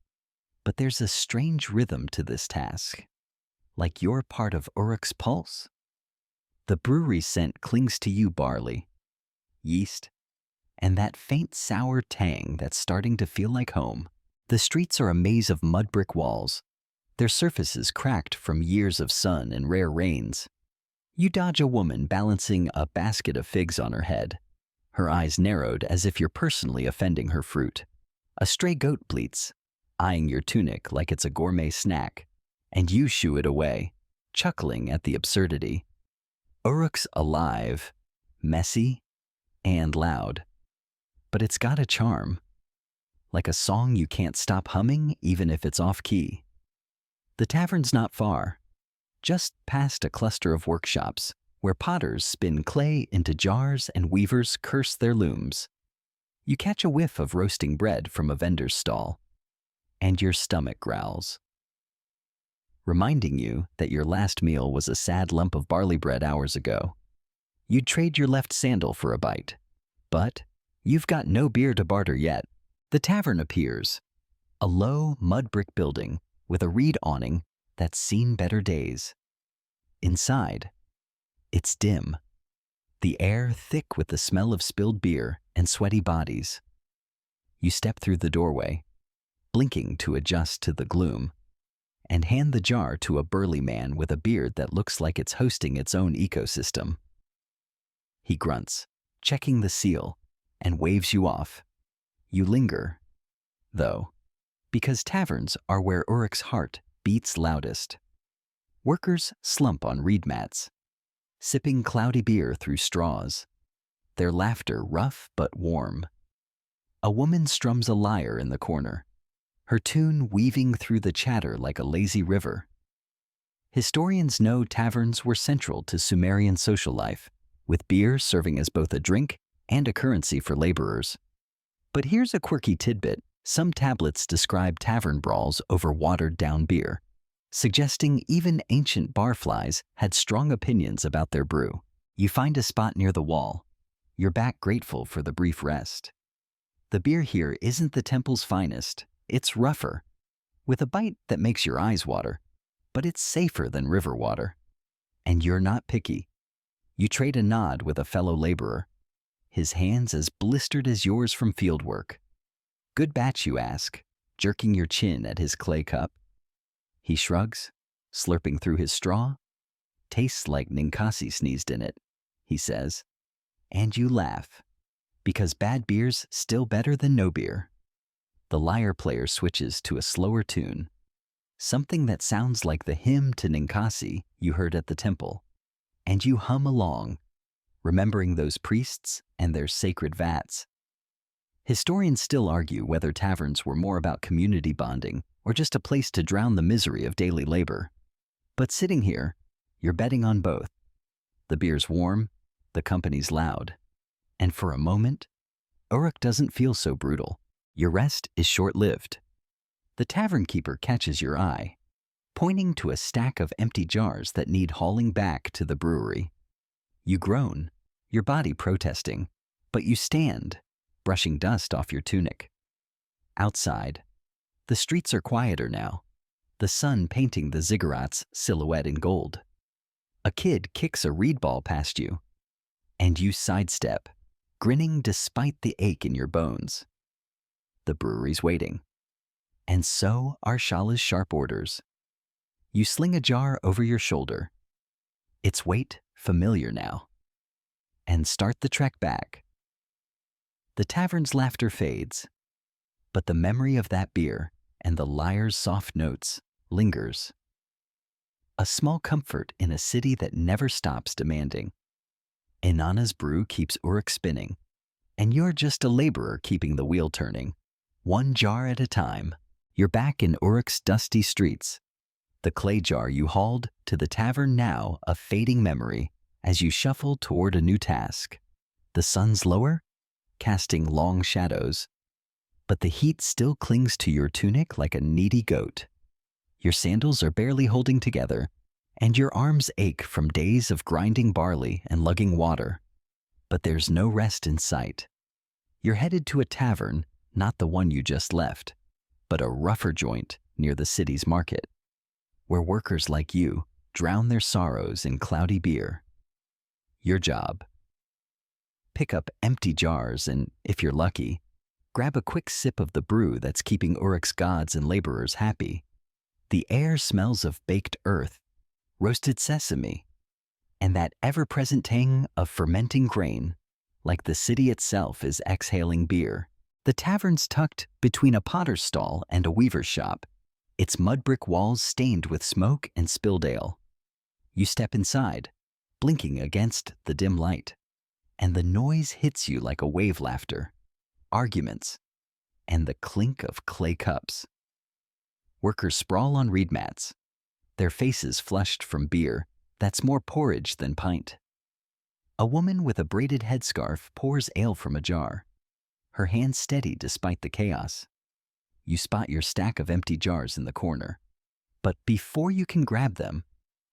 But there's a strange rhythm to this task, like you're part of Uruk's pulse. The brewery scent clings to you, barley, yeast, and that faint sour tang that's starting to feel like home. The streets are a maze of mud brick walls, their surfaces cracked from years of sun and rare rains. You dodge a woman balancing a basket of figs on her head, her eyes narrowed as if you're personally offending her fruit. A stray goat bleats, eyeing your tunic like it's a gourmet snack, and you shoo it away, chuckling at the absurdity. Uruk's alive, messy, and loud, but it's got a charm, like a song you can't stop humming even if it's off-key. The tavern's not far, just past a cluster of workshops where potters spin clay into jars and weavers curse their looms. You catch a whiff of roasting bread from a vendor's stall, and your stomach growls, reminding you that your last meal was a sad lump of barley bread hours ago. You'd trade your left sandal for a bite, but you've got no beer to barter yet. The tavern appears, a low mud brick building with a reed awning that's seen better days. Inside, it's dim, the air thick with the smell of spilled beer and sweaty bodies. You step through the doorway, blinking to adjust to the gloom, and hand the jar to a burly man with a beard that looks like it's hosting its own ecosystem. He grunts, checking the seal, and waves you off. You linger, though, because taverns are where Uruk's heart beats loudest. Workers slump on reed mats, sipping cloudy beer through straws, their laughter rough but warm. A woman strums a lyre in the corner, her tune weaving through the chatter like a lazy river. Historians know taverns were central to Sumerian social life, with beer serving as both a drink and a currency for laborers. But here's a quirky tidbit. Some tablets describe tavern brawls over watered-down beer, suggesting even ancient barflies had strong opinions about their brew. You find a spot near the wall, your back grateful for the brief rest. The beer here isn't the temple's finest, it's rougher, with a bite that makes your eyes water, but it's safer than river water. And you're not picky. You trade a nod with a fellow laborer, his hands as blistered as yours from fieldwork. Good batch, you ask, jerking your chin at his clay cup. He shrugs, slurping through his straw. Tastes like Ninkasi sneezed in it, he says. And you laugh, because bad beer's still better than no beer. The lyre player switches to a slower tune, something that sounds like the hymn to Ninkasi you heard at the temple. And you hum along, remembering those priests and their sacred vats. Historians still argue whether taverns were more about community bonding or just a place to drown the misery of daily labor. But sitting here, you're betting on both. The beer's warm, the company's loud. And for a moment, Uruk doesn't feel so brutal. Your rest is short-lived. The tavern keeper catches your eye, pointing to a stack of empty jars that need hauling back to the brewery. You groan, your body protesting, but you stand, brushing dust off your tunic. Outside, the streets are quieter now, the sun painting the ziggurats' silhouette in gold. A kid kicks a reed ball past you, and you sidestep, grinning despite the ache in your bones. The brewery's waiting. And so are Shala's sharp orders. You sling a jar over your shoulder, its weight familiar now, and start the trek back. The tavern's laughter fades, but the memory of that beer and the lyre's soft notes lingers. A small comfort in a city that never stops demanding. Inanna's brew keeps Uruk spinning, and you're just a laborer keeping the wheel turning. One jar at a time, you're back in Uruk's dusty streets. The clay jar you hauled to the tavern now a fading memory as you shuffle toward a new task. The sun's lower, casting long shadows, but the heat still clings to your tunic like a needy goat. Your sandals are barely holding together, and your arms ache from days of grinding barley and lugging water. But there's no rest in sight. You're headed to a tavern, not the one you just left, but a rougher joint near the city's market, where workers like you drown their sorrows in cloudy beer. Your job: pick up empty jars and, if you're lucky, grab a quick sip of the brew that's keeping Uruk's gods and laborers happy. The air smells of baked earth, roasted sesame, and that ever-present tang of fermenting grain, like the city itself is exhaling beer. The tavern's tucked between a potter's stall and a weaver's shop, its mud brick walls stained with smoke and spilled ale. You step inside, blinking against the dim light, and the noise hits you like a wave laughter, arguments, and the clink of clay cups. Workers sprawl on reed mats, their faces flushed from beer that's more porridge than pint. A woman with a braided headscarf pours ale from a jar, her hands steady despite the chaos. You spot your stack of empty jars in the corner, but before you can grab them,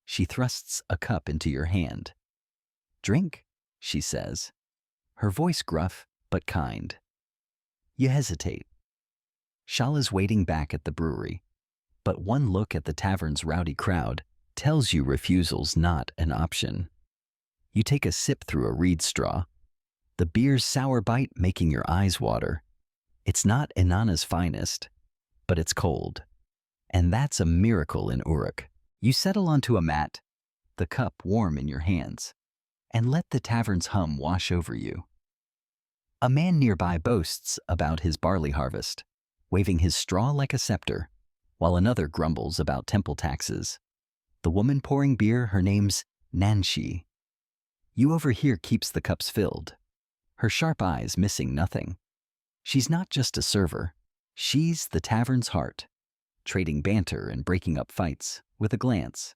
she thrusts a cup into your hand. "Drink," she says, her voice gruff but kind. You hesitate. Shala's waiting back at the brewery, but one look at the tavern's rowdy crowd tells you refusal's not an option. You take a sip through a reed straw, the beer's sour bite making your eyes water. It's not Inanna's finest, but it's cold, and that's a miracle in Uruk. You settle onto a mat, the cup warm in your hands, and let the tavern's hum wash over you. A man nearby boasts about his barley harvest, waving his straw like a scepter, while another grumbles about temple taxes. The woman pouring beer, her name's Nanshi. You overhear keeps the cups filled, her sharp eyes missing nothing. She's not just a server, She's the tavern's heart, trading banter and breaking up fights with a glance.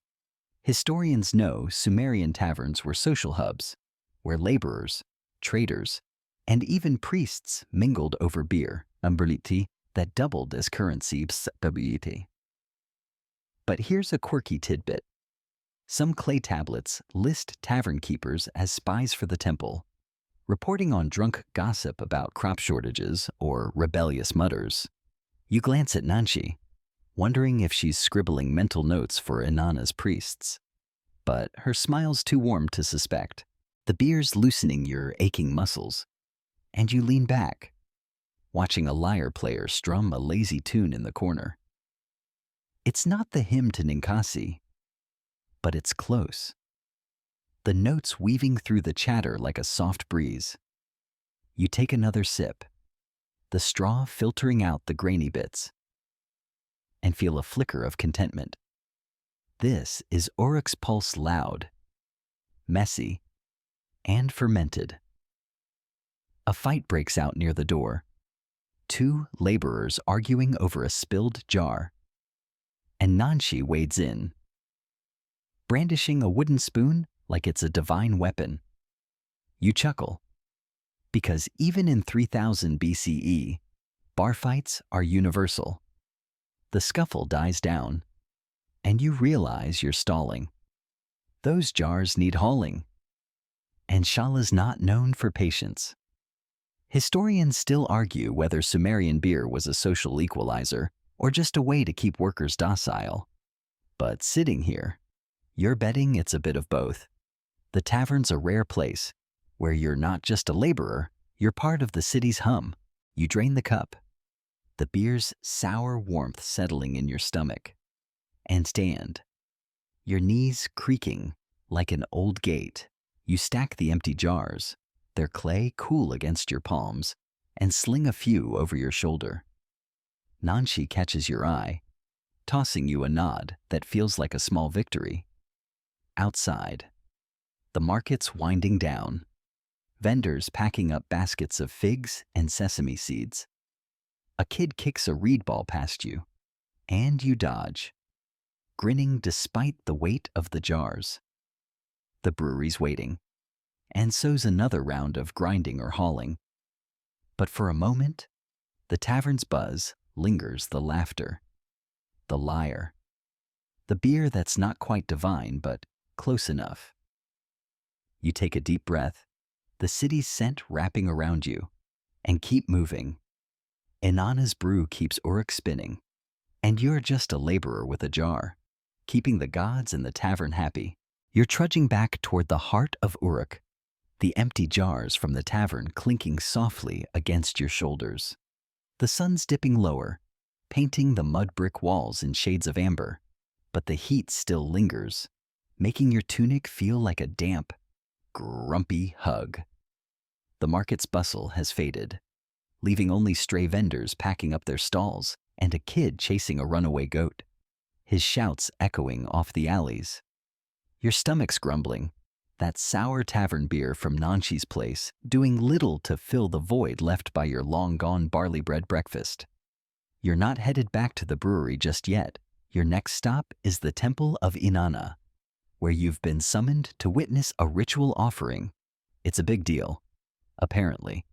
Historians know Sumerian taverns were social hubs where laborers, traders, and even priests mingled over beer, umberliti, that doubled as currency. But here's a quirky tidbit. Some clay tablets list tavern keepers as spies for the temple, reporting on drunk gossip about crop shortages or rebellious mutters. You glance at Nanshi, wondering if she's scribbling mental notes for Inanna's priests. But her smile's too warm to suspect. The beer's loosening your aching muscles, and you lean back, watching a lyre player strum a lazy tune in the corner. It's not the hymn to Ninkasi, but it's close. The notes weaving through the chatter like a soft breeze. You take another sip, the straw filtering out the grainy bits, and feel a flicker of contentment. This is Uruk's pulse, loud, messy, and fermented. A fight breaks out near the door. Two laborers arguing over a spilled jar. And Nanshi wades in, brandishing a wooden spoon like it's a divine weapon. You chuckle, because even in 3000 BCE, bar fights are universal. The scuffle dies down, and you realize you're stalling. Those jars need hauling, and Shala's not known for patience. Historians still argue whether Sumerian beer was a social equalizer or just a way to keep workers docile. But sitting here, you're betting it's a bit of both. The tavern's a rare place where you're not just a laborer, you're part of the city's hum. You drain the cup, the beer's sour warmth settling in your stomach, and stand, your knees creaking like an old gate. You stack the empty jars, their clay cool against your palms, and sling a few over your shoulder. Nanshi catches your eye, tossing you a nod that feels like a small victory. Outside, the market's winding down, vendors packing up baskets of figs and sesame seeds. A kid kicks a reed ball past you, and you dodge, grinning despite the weight of the jars. The brewery's waiting, and so's another round of grinding or hauling. But for a moment, the tavern's buzz lingers, the laughter, the lyre, the beer that's not quite divine but close enough. You take a deep breath, the city's scent wrapping around you, and keep moving. Inanna's brew keeps Uruk spinning, and you're just a laborer with a jar, keeping the gods and the tavern happy. You're trudging back toward the heart of Uruk, the empty jars from the tavern clinking softly against your shoulders. The sun's dipping lower, painting the mud brick walls in shades of amber, but the heat still lingers, making your tunic feel like a damp, grumpy hug. The market's bustle has faded, leaving only stray vendors packing up their stalls and a kid chasing a runaway goat, his shouts echoing off the alleys. Your stomach's grumbling, that sour tavern beer from Nanshi's place doing little to fill the void left by your long-gone barley bread breakfast. You're not headed back to the brewery just yet. Your next stop is the Temple of Inanna, where you've been summoned to witness a ritual offering. It's a big deal, apparently.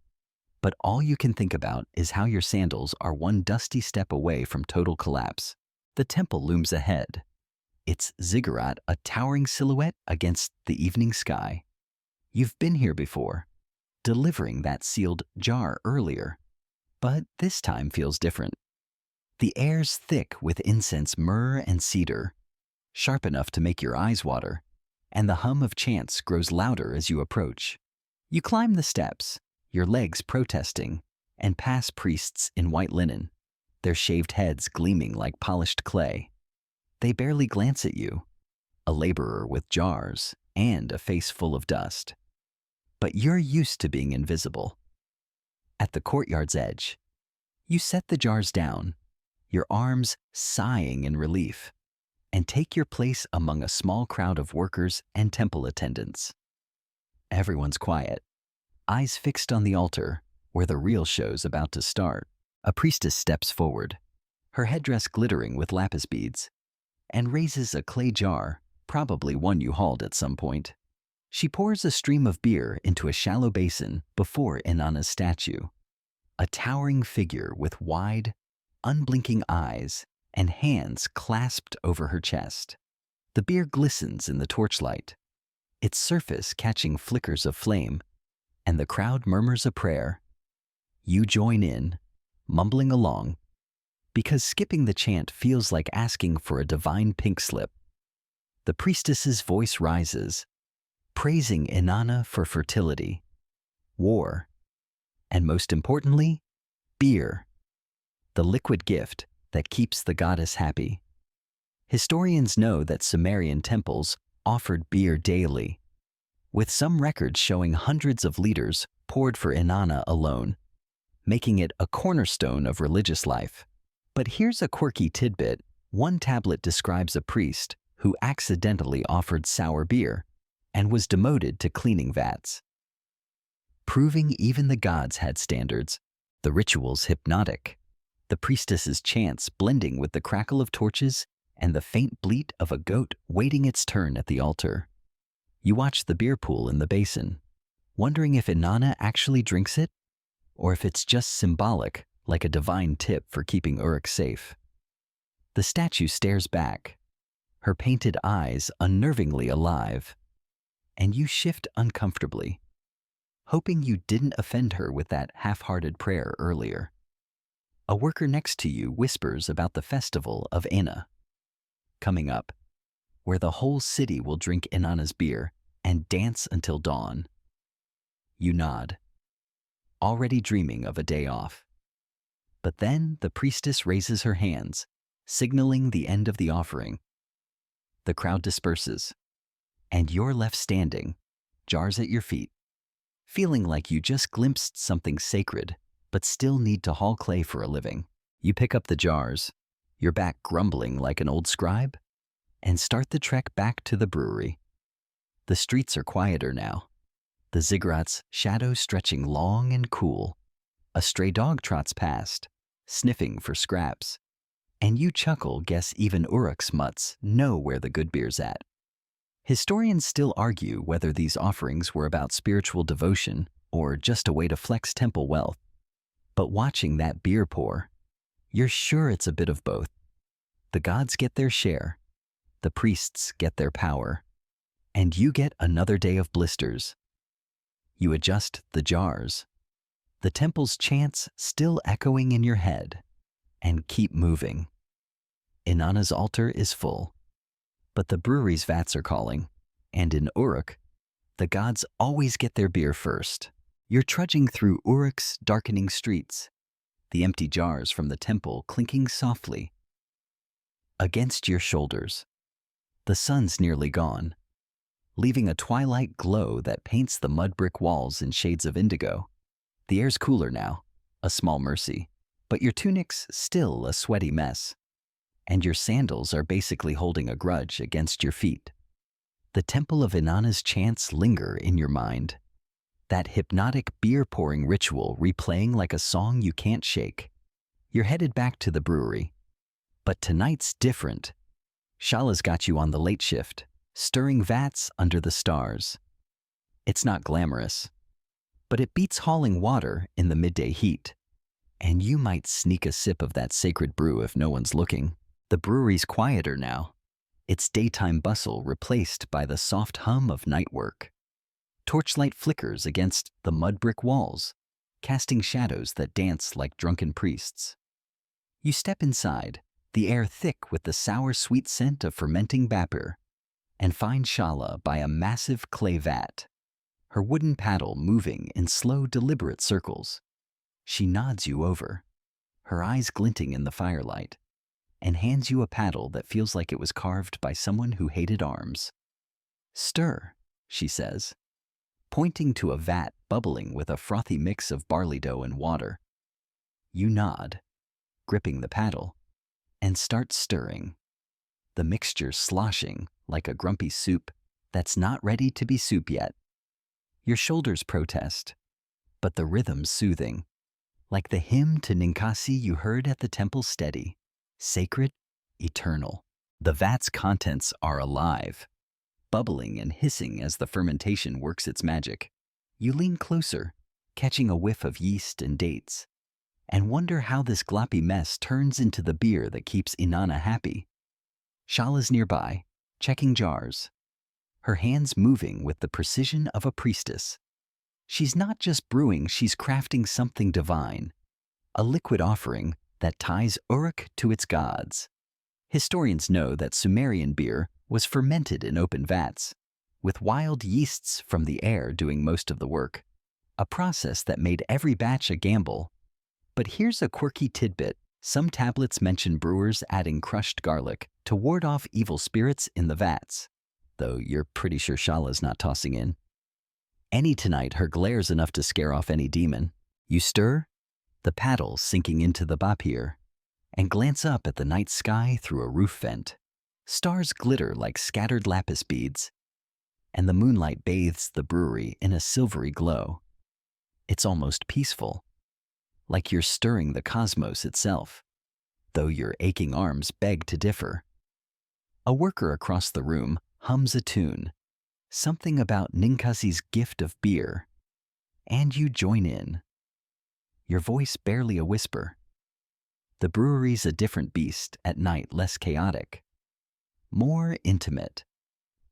But all you can think about is how your sandals are one dusty step away from total collapse. The temple looms ahead, its ziggurat a towering silhouette against the evening sky. You've been here before, delivering that sealed jar earlier, but this time feels different. The air's thick with incense, myrrh, and cedar, sharp enough to make your eyes water, and the hum of chants grows louder as you approach. You climb the steps, your legs protesting, and pass priests in white linen, their shaved heads gleaming like polished clay. They barely glance at you, a laborer with jars and a face full of dust. But you're used to being invisible. At the courtyard's edge, you set the jars down, your arms sighing in relief, and take your place among a small crowd of workers and temple attendants. Everyone's quiet, eyes fixed on the altar where the real show's about to start. A priestess steps forward, her headdress glittering with lapis beads, and raises a clay jar, probably one you hauled at some point. She pours a stream of beer into a shallow basin before Inanna's statue, a towering figure with wide, unblinking eyes and hands clasped over her chest. The beer glistens in the torchlight, its surface catching flickers of flame, and the crowd murmurs a prayer. You join in, mumbling along, because skipping the chant feels like asking for a divine pink slip. The priestess's voice rises, praising Inanna for fertility, war, and most importantly, beer, the liquid gift that keeps the goddess happy. Historians know that Sumerian temples offered beer daily, with some records showing hundreds of liters poured for Inanna alone, making it a cornerstone of religious life. But here's a quirky tidbit. One tablet describes a priest who accidentally offered sour beer and was demoted to cleaning vats. Proving even the gods had standards, the ritual's hypnotic, the priestess's chants blending with the crackle of torches and the faint bleat of a goat waiting its turn at the altar. You watch the beer pool in the basin, wondering if Inanna actually drinks it, or if it's just symbolic, like a divine tip for keeping Uruk safe. The statue stares back, her painted eyes unnervingly alive, and you shift uncomfortably, hoping you didn't offend her with that half-hearted prayer earlier. A worker next to you whispers about the festival of Ena, coming up, where the whole city will drink Inanna's beer and dance until dawn. You nod, already dreaming of a day off. But then the priestess raises her hands, signaling the end of the offering. The crowd disperses, and you're left standing, jars at your feet, feeling like you just glimpsed something sacred, but still need to haul clay for a living. You pick up the jars, your back grumbling like an old scribe, and start the trek back to the brewery. The streets are quieter now, the ziggurat's shadow stretching long and cool. A stray dog trots past, sniffing for scraps, and you chuckle, guess even Uruk's mutts know where the good beer's at. Historians still argue whether these offerings were about spiritual devotion or just a way to flex temple wealth. But watching that beer pour, you're sure it's a bit of both. The gods get their share, the priests get their power, and you get another day of blisters. You adjust the jars, the temple's chants still echoing in your head, and keep moving. Inanna's altar is full, but the brewery's vats are calling, and in Uruk, the gods always get their beer first. You're trudging through Uruk's darkening streets, the empty jars from the temple clinking softly against your shoulders. The sun's nearly gone, leaving a twilight glow that paints the mud brick walls in shades of indigo. The air's cooler now, a small mercy, but your tunic's still a sweaty mess, and your sandals are basically holding a grudge against your feet. The temple of Inanna's chants linger in your mind, that hypnotic beer-pouring ritual replaying like a song you can't shake. You're headed back to the brewery, but tonight's different. Shala's got you on the late shift, stirring vats under the stars. It's not glamorous, but it beats hauling water in the midday heat, and you might sneak a sip of that sacred brew if no one's looking. The brewery's quieter now, its daytime bustle replaced by the soft hum of night work. Torchlight flickers against the mud brick walls, casting shadows that dance like drunken priests. You step inside, the air thick with the sour sweet scent of fermenting vapor, and find Shala by a massive clay vat, her wooden paddle moving in slow, deliberate circles. She nods you over, her eyes glinting in the firelight, and hands you a paddle that feels like it was carved by someone who hated arms. Stir, she says, pointing to a vat bubbling with a frothy mix of barley dough and water. You nod, gripping the paddle, and start stirring, the mixture sloshing like a grumpy soup that's not ready to be soup yet. Your shoulders protest, but the rhythm's soothing, like the hymn to Ninkasi you heard at the temple steady, sacred, eternal. The vat's contents are alive, bubbling and hissing as the fermentation works its magic. You lean closer, catching a whiff of yeast and dates, and wonder how this gloppy mess turns into the beer that keeps Inanna happy. Shala's nearby, checking jars, her hands moving with the precision of a priestess. She's not just brewing, she's crafting something divine, a liquid offering that ties Uruk to its gods. Historians know that Sumerian beer was fermented in open vats, with wild yeasts from the air doing most of the work, a process that made every batch a gamble. But here's a quirky tidbit. Some tablets mention brewers adding crushed garlic to ward off evil spirits in the vats, though you're pretty sure Shala's not tossing in. Any tonight, her glare's enough to scare off any demon. You stir, the paddle sinking into the bapir, and glance up at the night sky through a roof vent. Stars glitter like scattered lapis beads, and the moonlight bathes the brewery in a silvery glow. It's almost peaceful, like you're stirring the cosmos itself, though your aching arms beg to differ. A worker across the room hums a tune, something about Ninkasi's gift of beer, and you join in. Your voice barely a whisper. The brewery's a different beast at night, less chaotic, more intimate,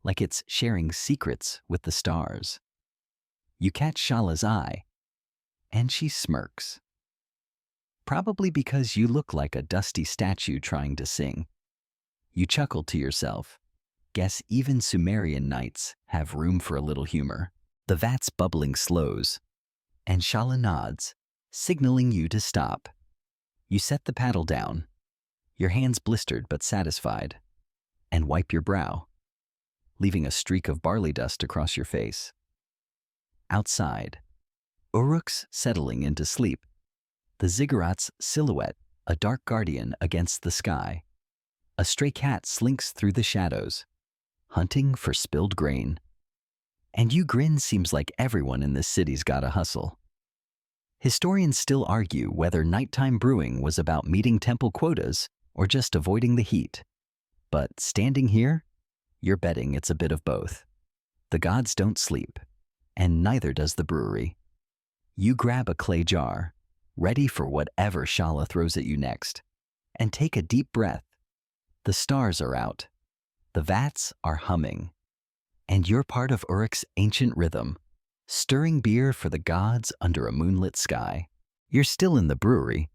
like it's sharing secrets with the stars. You catch Shala's eye, and she smirks. Probably because you look like a dusty statue trying to sing. You chuckle to yourself. Guess even Sumerian nights have room for a little humor. The vat's bubbling slows, and Shala nods, signaling you to stop. You set the paddle down, your hands blistered but satisfied, and wipe your brow, leaving a streak of barley dust across your face. Outside, Uruk's settling into sleep, the ziggurat's silhouette a dark guardian against the sky. A stray cat slinks through the shadows, hunting for spilled grain. And you grin. Seems like everyone in this city's got a hustle. Historians still argue whether nighttime brewing was about meeting temple quotas or just avoiding the heat. But standing here, you're betting it's a bit of both. The gods don't sleep, and neither does the brewery. You grab a clay jar, ready for whatever Shala throws at you next, and take a deep breath. The stars are out, the vats are humming, and you're part of Uruk's ancient rhythm, stirring beer for the gods under a moonlit sky. You're still in the brewery,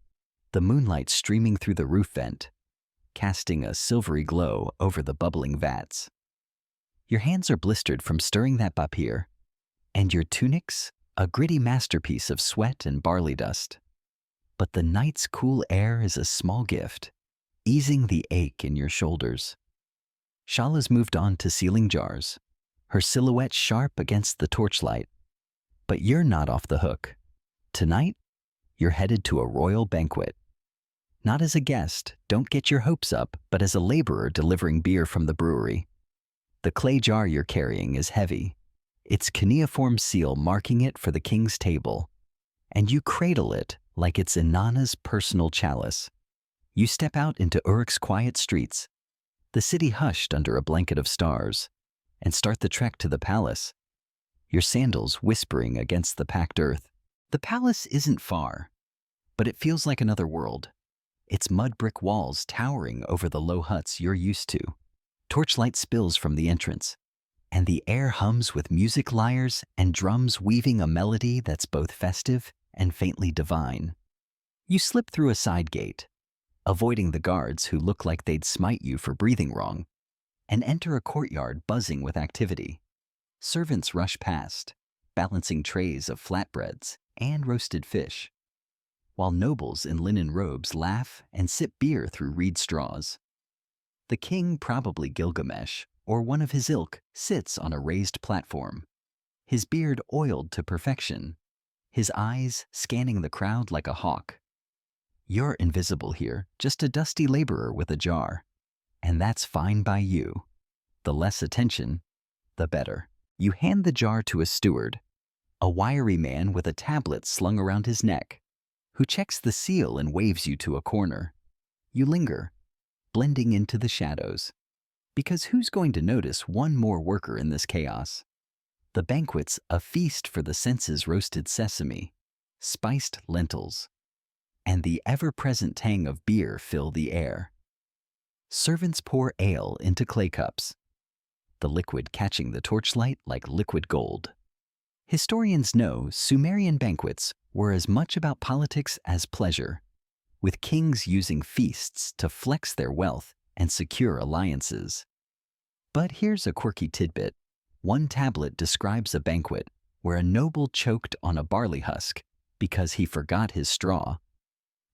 the moonlight streaming through the roof vent, casting a silvery glow over the bubbling vats. Your hands are blistered from stirring that bapir, and your tunic's a gritty masterpiece of sweat and barley dust. But the night's cool air is a small gift, easing the ache in your shoulders. Shala's moved on to sealing jars, her silhouette sharp against the torchlight. But you're not off the hook. Tonight, you're headed to a royal banquet. Not as a guest, don't get your hopes up, but as a laborer delivering beer from the brewery. The clay jar you're carrying is heavy, its cuneiform seal marking it for the king's table, and you cradle it like it's Inanna's personal chalice. You step out into Uruk's quiet streets, the city hushed under a blanket of stars, and start the trek to the palace, your sandals whispering against the packed earth. The palace isn't far, but it feels like another world, its mud brick walls towering over the low huts you're used to. Torchlight spills from the entrance, and the air hums with music lyres and drums weaving a melody that's both festive and faintly divine. You slip through a side gate, avoiding the guards who look like they'd smite you for breathing wrong, and enter a courtyard buzzing with activity. Servants rush past, balancing trays of flatbreads and roasted fish, while nobles in linen robes laugh and sip beer through reed straws. The king, probably Gilgamesh, or one of his ilk, sits on a raised platform, his beard oiled to perfection, his eyes scanning the crowd like a hawk. You're invisible here, just a dusty laborer with a jar, and that's fine by you. The less attention, the better. You hand the jar to a steward, a wiry man with a tablet slung around his neck, who checks the seal and waves you to a corner. You linger, blending into the shadows. Because who's going to notice one more worker in this chaos? The banquet's a feast for the senses: roasted sesame, spiced lentils, and the ever-present tang of beer fill the air. Servants pour ale into clay cups, the liquid catching the torchlight like liquid gold. Historians know Sumerian banquets were as much about politics as pleasure, with kings using feasts to flex their wealth and secure alliances. But here's a quirky tidbit. One tablet describes a banquet where a noble choked on a barley husk because he forgot his straw,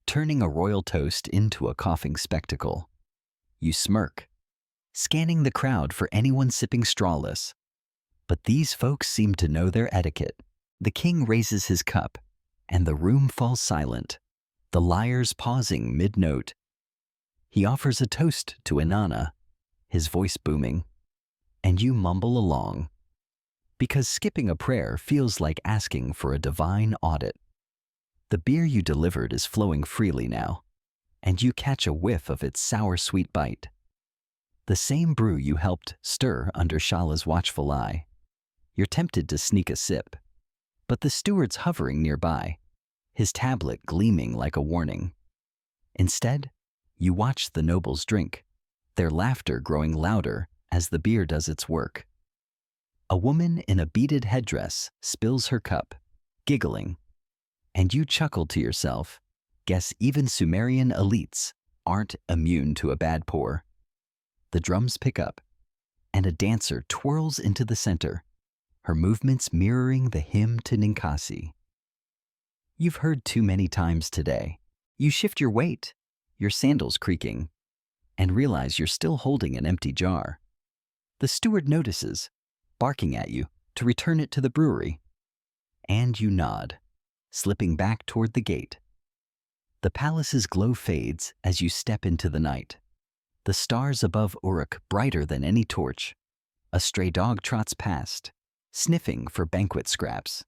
turning a royal toast into a coughing spectacle. You smirk, scanning the crowd for anyone sipping strawless. But these folks seem to know their etiquette. The king raises his cup, and the room falls silent, the lyres pausing mid-note. He offers a toast to Inanna, his voice booming, and you mumble along, because skipping a prayer feels like asking for a divine audit. The beer you delivered is flowing freely now, and you catch a whiff of its sour-sweet bite. The same brew you helped stir under Shala's watchful eye. You're tempted to sneak a sip, but the steward's hovering nearby, his tablet gleaming like a warning. Instead, you watch the nobles drink, their laughter growing louder as the beer does its work. A woman in a beaded headdress spills her cup, giggling, and you chuckle to yourself. Guess even Sumerian elites aren't immune to a bad pour. The drums pick up, and a dancer twirls into the center, her movements mirroring the hymn to Ninkasi. You've heard too many times today. You shift your weight, your sandals creaking, and realize you're still holding an empty jar. The steward notices, barking at you to return it to the brewery. And you nod, slipping back toward the gate. The palace's glow fades as you step into the night. The stars above Uruk brighter than any torch. A stray dog trots past, sniffing for banquet scraps.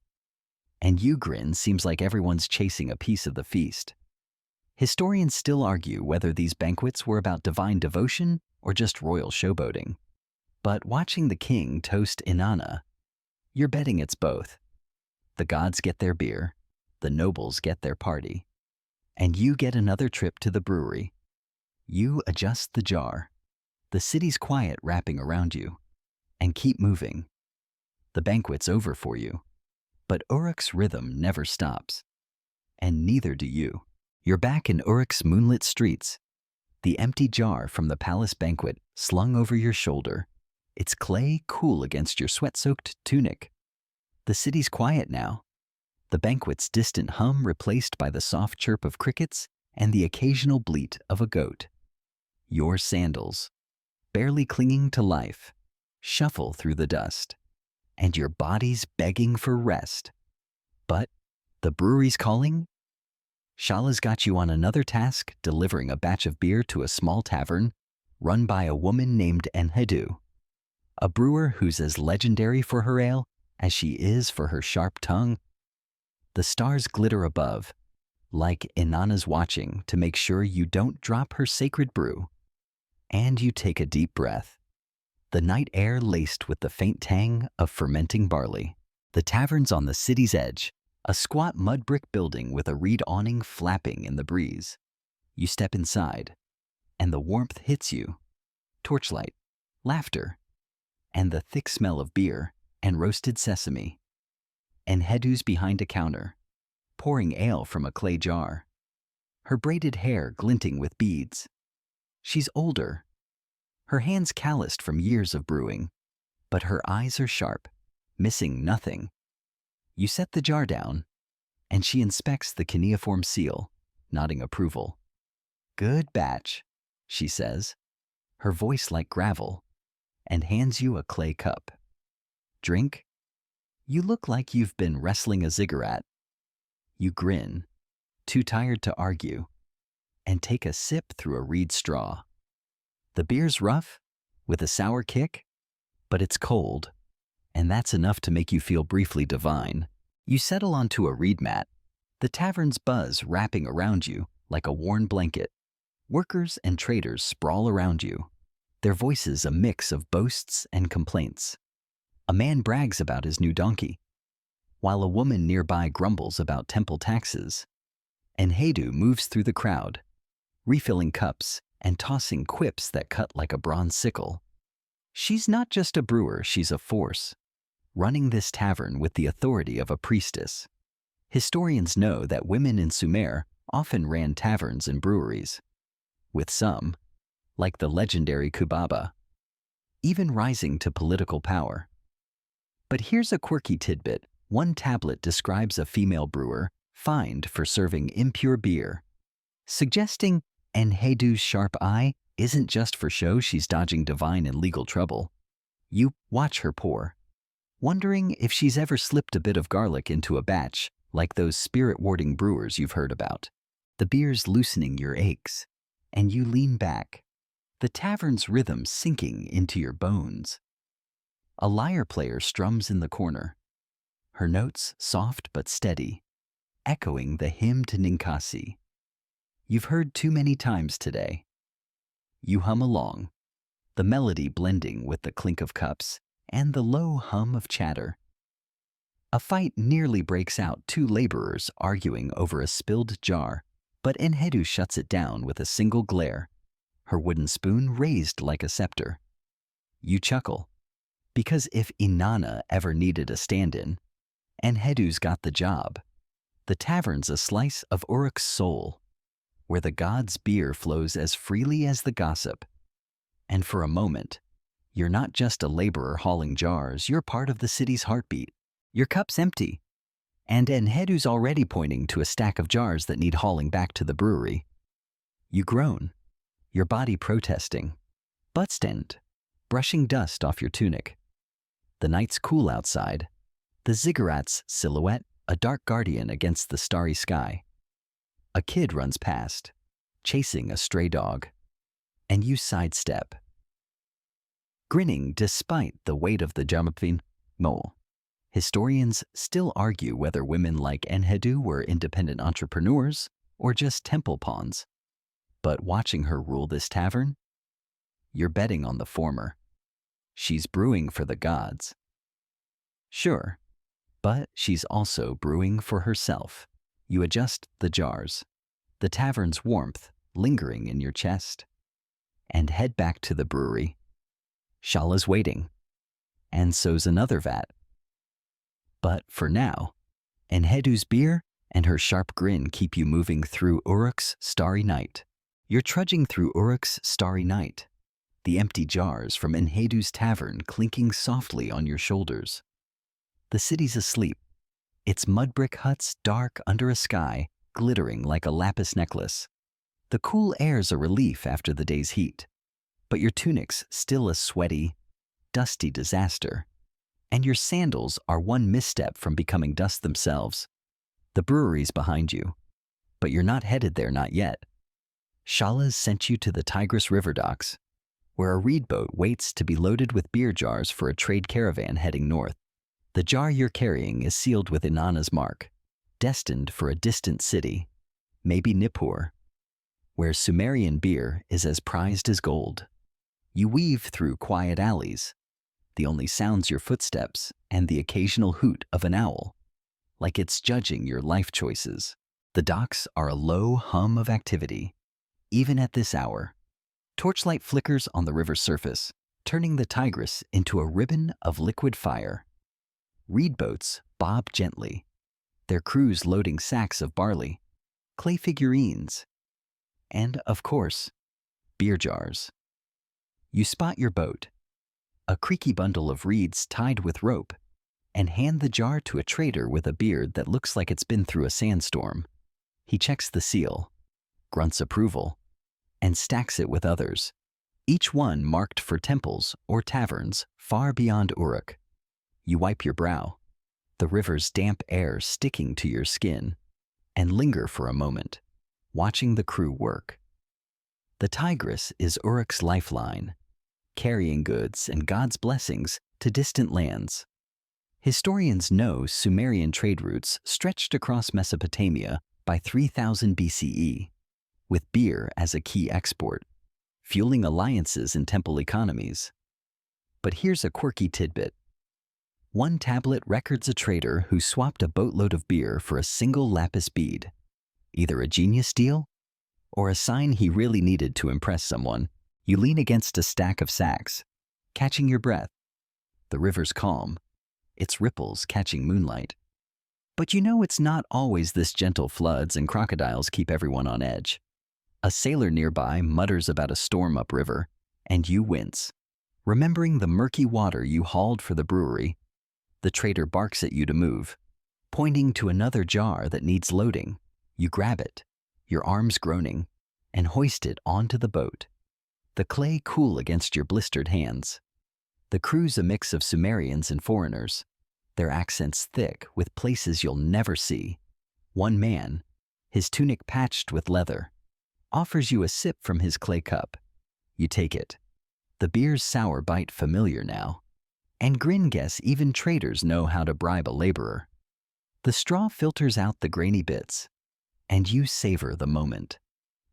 And you grin. Seems like everyone's chasing a piece of the feast. Historians still argue whether these banquets were about divine devotion or just royal showboating. But watching the king toast Inanna, you're betting it's both. The gods get their beer, the nobles get their party, and you get another trip to the brewery. You adjust the jar, the city's quiet wrapping around you, and keep moving. The banquet's over for you, but Uruk's rhythm never stops, and neither do you. You're back in Uruk's moonlit streets, the empty jar from the palace banquet slung over your shoulder, its clay cool against your sweat-soaked tunic. The city's quiet now, the banquet's distant hum replaced by the soft chirp of crickets and the occasional bleat of a goat. Your sandals, barely clinging to life, shuffle through the dust, and your body's begging for rest. But the brewery's calling? Shala's got you on another task, delivering a batch of beer to a small tavern run by a woman named Enhedu, a brewer who's as legendary for her ale as she is for her sharp tongue. The stars glitter above, like Inanna's watching to make sure you don't drop her sacred brew. And you take a deep breath, the night air laced with the faint tang of fermenting barley. The tavern's on the city's edge, a squat mud brick building with a reed awning flapping in the breeze. You step inside, and the warmth hits you. Torchlight, laughter, and the thick smell of beer and roasted sesame. Enhedu's behind a counter, pouring ale from a clay jar, her braided hair glinting with beads. She's older, her hands calloused from years of brewing, but her eyes are sharp, missing nothing. You set the jar down, and she inspects the cuneiform seal, nodding approval. "Good batch," she says, her voice like gravel, and hands you a clay cup. "Drink?" You look like you've been wrestling a ziggurat. You grin, too tired to argue, and take a sip through a reed straw. The beer's rough, with a sour kick, but it's cold, and that's enough to make you feel briefly divine. You settle onto a reed mat, The tavern's buzz wrapping around you like a worn blanket. Workers and traders sprawl around you, their voices a mix of boasts and complaints. A man brags about his new donkey, while a woman nearby grumbles about temple taxes. Enhedu moves through the crowd, refilling cups and tossing quips that cut like a bronze sickle. She's not just a brewer, she's a force, running this tavern with the authority of a priestess. Historians know that women in Sumer often ran taverns and breweries, with some, like the legendary Kubaba, even rising to political power. But here's a quirky tidbit. One tablet describes a female brewer fined for serving impure beer, suggesting Enhedu's sharp eye isn't just for show, she's dodging divine and legal trouble. You watch her pour, wondering if she's ever slipped a bit of garlic into a batch like those spirit-warding brewers you've heard about. The beer's loosening your aches, and you lean back, the tavern's rhythm sinking into your bones. A lyre player strums in the corner, her notes soft but steady, echoing the hymn to Ninkasi you've heard too many times today. You hum along, the melody blending with the clink of cups and the low hum of chatter. A fight nearly breaks out, two laborers arguing over a spilled jar, but Enhedu shuts it down with a single glare, her wooden spoon raised like a scepter. You chuckle, because if Inanna ever needed a stand-in, Enhedu's got the job. The tavern's a slice of Uruk's soul, where the god's beer flows as freely as the gossip. And for a moment, you're not just a laborer hauling jars, you're part of the city's heartbeat. Your cup's empty, and Enhedu's already pointing to a stack of jars that need hauling back to the brewery. You groan, your body protesting, butt stand, brushing dust off your tunic. The night's cool outside, the ziggurat's silhouette a dark guardian against the starry sky. A kid runs past, chasing a stray dog, and you sidestep, grinning despite the weight of the Jamapin mole. Historians still argue whether women like Enhedu were independent entrepreneurs or just temple pawns. But watching her rule this tavern, you're betting on the former. She's brewing for the gods. Sure, but she's also brewing for herself. You adjust the jars, the tavern's warmth lingering in your chest, and head back to the brewery. Shala's waiting, and so's another vat. But for now, Enhedu's beer and her sharp grin keep you moving through Uruk's starry night. You're trudging through Uruk's starry night, the empty jars from Enhedu's tavern clinking softly on your shoulders. The city's asleep, its mud brick huts dark under a sky glittering like a lapis necklace. The cool air's a relief after the day's heat, but your tunic's still a sweaty, dusty disaster, and your sandals are one misstep from becoming dust themselves. The brewery's behind you, but you're not headed there, not yet. Shala's sent you to the Tigris River docks, where a reed boat waits to be loaded with beer jars for a trade caravan heading north. The jar you're carrying is sealed with Inanna's mark, destined for a distant city, maybe Nippur, where Sumerian beer is as prized as gold. You weave through quiet alleys, the only sounds your footsteps and the occasional hoot of an owl, like it's judging your life choices. The docks are a low hum of activity, even at this hour. Torchlight flickers on the river's surface, turning the Tigris into a ribbon of liquid fire. Reed boats bob gently, their crews loading sacks of barley, clay figurines, and, of course, beer jars. You spot your boat, a creaky bundle of reeds tied with rope, and hand the jar to a trader with a beard that looks like it's been through a sandstorm. He checks the seal, grunts approval, and stacks it with others, each one marked for temples or taverns far beyond Uruk. You wipe your brow, the river's damp air sticking to your skin, and linger for a moment, watching the crew work. The Tigris is Uruk's lifeline, carrying goods and God's blessings to distant lands. Historians know Sumerian trade routes stretched across Mesopotamia by 3000 BCE, with beer as a key export, fueling alliances in temple economies. But here's a quirky tidbit. One tablet records a trader who swapped a boatload of beer for a single lapis bead, either a genius deal or a sign he really needed to impress someone. You lean against a stack of sacks, catching your breath. The river's calm, its ripples catching moonlight. But you know it's not always this gentle. Floods and crocodiles keep everyone on edge. A sailor nearby mutters about a storm upriver, and you wince. Remembering the murky water you hauled for the brewery, the trader barks at you to move, pointing to another jar that needs loading. You grab it, your arms groaning, and hoist it onto the boat. The clay cool against your blistered hands. The crew's a mix of Sumerians and foreigners, their accents thick with places you'll never see. One man, his tunic patched with leather, offers you a sip from his clay cup. You take it. The beer's sour bite familiar now. And grin guess even traders know how to bribe a laborer. The straw filters out the grainy bits, and you savor the moment.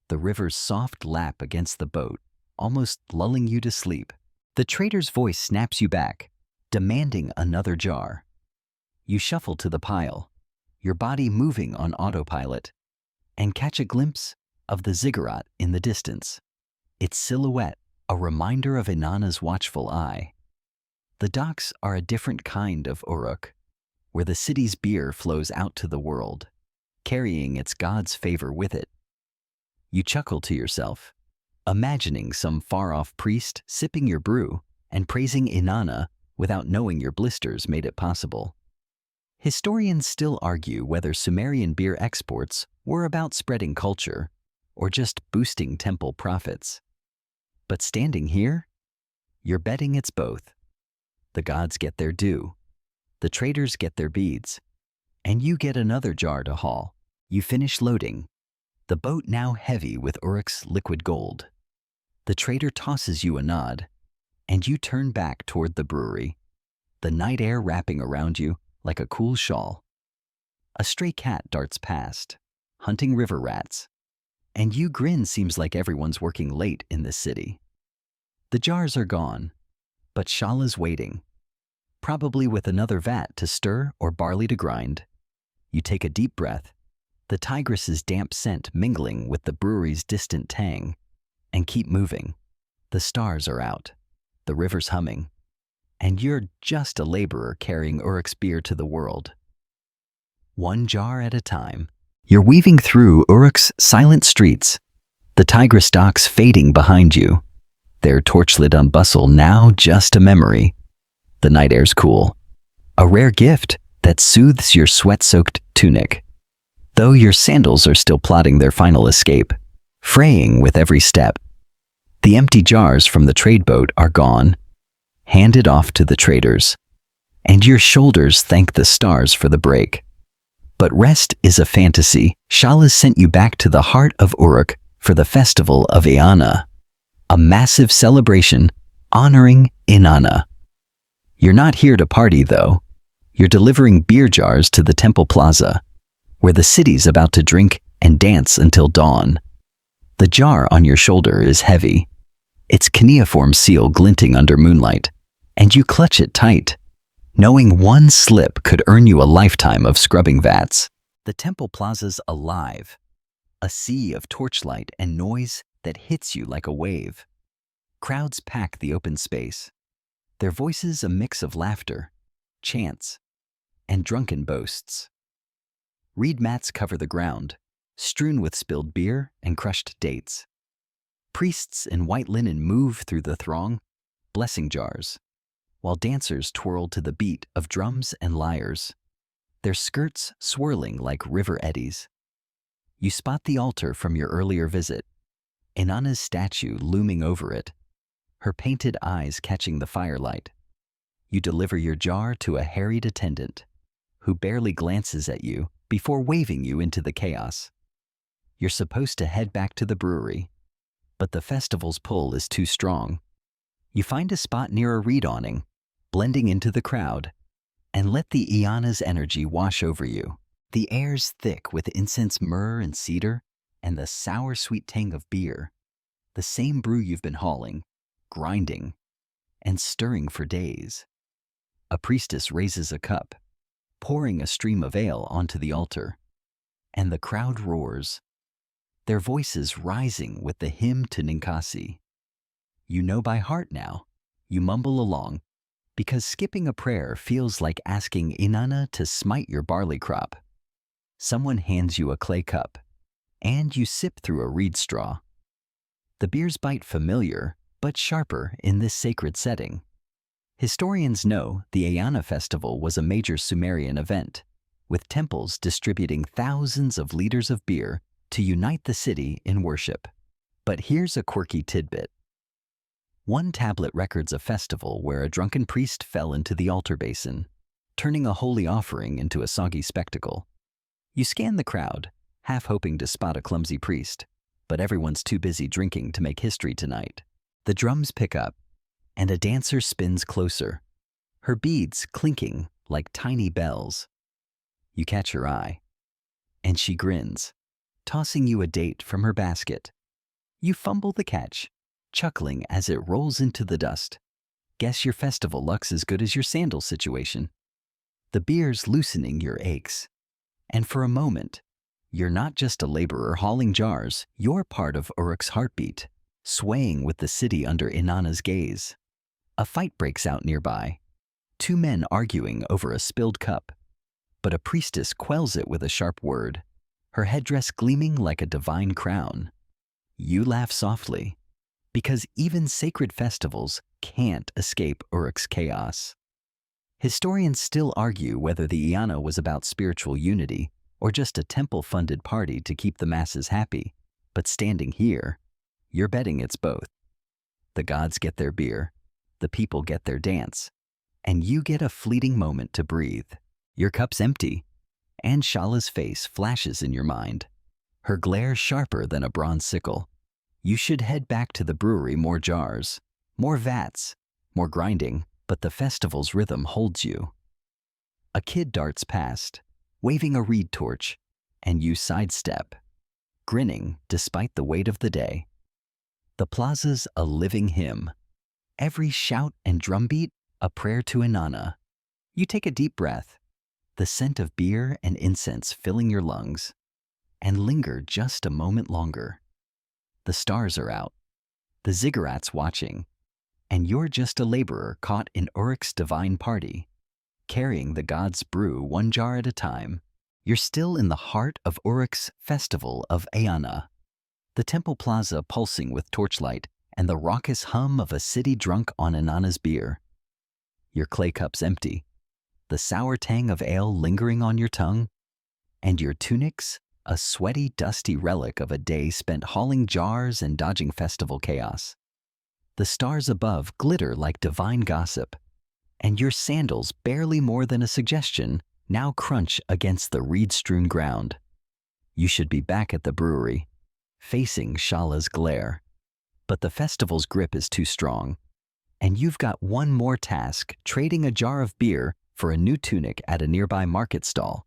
The river's soft lap against the boat, almost lulling you to sleep. The trader's voice snaps you back, demanding another jar. You shuffle to the pile, your body moving on autopilot, and catch a glimpse of the ziggurat in the distance. Its silhouette, a reminder of Inanna's watchful eye. The docks are a different kind of Uruk, where the city's beer flows out to the world, carrying its god's favor with it. You chuckle to yourself, imagining some far-off priest sipping your brew and praising Inanna without knowing your blisters made it possible. Historians still argue whether Sumerian beer exports were about spreading culture or just boosting temple profits. But standing here, you're betting it's both. The gods get their due, the traders get their beads, and you get another jar to haul. You finish loading, the boat now heavy with Uruk's liquid gold. The trader tosses you a nod, and you turn back toward the brewery, the night air wrapping around you like a cool shawl. A stray cat darts past, hunting river rats, and you grin. Seems like everyone's working late in this city. The jars are gone, but Shala's waiting, probably with another vat to stir or barley to grind. You take a deep breath, the tigress's damp scent mingling with the brewery's distant tang, and keep moving. The stars are out, the river's humming, and you're just a laborer carrying Uruk's beer to the world. One jar at a time, you're weaving through Uruk's silent streets, the tigress docks fading behind you, their torchlit bustle now just a memory. The night air's cool, a rare gift that soothes your sweat-soaked tunic, though your sandals are still plotting their final escape, fraying with every step. The empty jars from the trade boat are gone, handed off to the traders, and your shoulders thank the stars for the break. But rest is a fantasy. Shala's sent you back to the heart of Uruk for the festival of Eanna, a massive celebration honoring Inanna. You're not here to party, though. You're delivering beer jars to the temple plaza, where the city's about to drink and dance until dawn. The jar on your shoulder is heavy, its cuneiform seal glinting under moonlight, and you clutch it tight, knowing one slip could earn you a lifetime of scrubbing vats. The temple plaza's alive, a sea of torchlight and noise that hits you like a wave. Crowds pack the open space, their voices a mix of laughter, chants, and drunken boasts. Reed mats cover the ground, strewn with spilled beer and crushed dates. Priests in white linen move through the throng, blessing jars, while dancers twirl to the beat of drums and lyres, their skirts swirling like river eddies. You spot the altar from your earlier visit, Inanna's statue looming over it, her painted eyes catching the firelight. You deliver your jar to a harried attendant, who barely glances at you before waving you into the chaos. You're supposed to head back to the brewery, but the festival's pull is too strong. You find a spot near a reed awning, blending into the crowd, and let the Iana's energy wash over you. The air's thick with incense, myrrh, and cedar, and the sour sweet tang of beer, the same brew you've been hauling, grinding, and stirring for days. A priestess raises a cup, pouring a stream of ale onto the altar, and the crowd roars, their voices rising with the hymn to Ninkasi. You know by heart now, you mumble along, because skipping a prayer feels like asking Inanna to smite your barley crop. Someone hands you a clay cup, and you sip through a reed straw. The beer's bite familiar, but sharper in this sacred setting. Historians know the Ayana festival was a major Sumerian event, with temples distributing thousands of liters of beer to unite the city in worship. But here's a quirky tidbit. One tablet records a festival where a drunken priest fell into the altar basin, turning a holy offering into a soggy spectacle. You scan the crowd, half hoping to spot a clumsy priest, but everyone's too busy drinking to make history tonight. The drums pick up, and a dancer spins closer, her beads clinking like tiny bells. You catch her eye, and she grins, tossing you a date from her basket. You fumble the catch, chuckling as it rolls into the dust. Guess your festival luck's as good as your sandal situation. The beer's loosening your aches, and for a moment, you're not just a laborer hauling jars, you're part of Uruk's heartbeat, swaying with the city under Inanna's gaze. A fight breaks out nearby, two men arguing over a spilled cup, but a priestess quells it with a sharp word, her headdress gleaming like a divine crown. You laugh softly, because even sacred festivals can't escape Uruk's chaos. Historians still argue whether the Iana was about spiritual unity or just a temple-funded party to keep the masses happy, but standing here, you're betting it's both. The gods get their beer, the people get their dance, and you get a fleeting moment to breathe. Your cup's empty, and Shala's face flashes in your mind, her glare sharper than a bronze sickle. You should head back to the brewery, more jars, more vats, more grinding, but the festival's rhythm holds you. A kid darts past, waving a reed torch, and you sidestep, grinning despite the weight of the day. The plaza's a living hymn, every shout and drumbeat a prayer to Inanna. You take a deep breath, the scent of beer and incense filling your lungs, and linger just a moment longer. The stars are out, the ziggurats watching, and you're just a laborer caught in Uruk's divine party, carrying the god's brew one jar at a time. You're still in the heart of Uruk's festival of Ayana, the temple plaza pulsing with torchlight and the raucous hum of a city drunk on Inanna's beer. Your clay cup's empty, the sour tang of ale lingering on your tongue, and your tunic's a sweaty, dusty relic of a day spent hauling jars and dodging festival chaos. The stars above glitter like divine gossip, and your sandals, barely more than a suggestion, now crunch against the reed-strewn ground. You should be back at the brewery, facing Shala's glare, but the festival's grip is too strong, and you've got one more task, trading a jar of beer for a new tunic at a nearby market stall.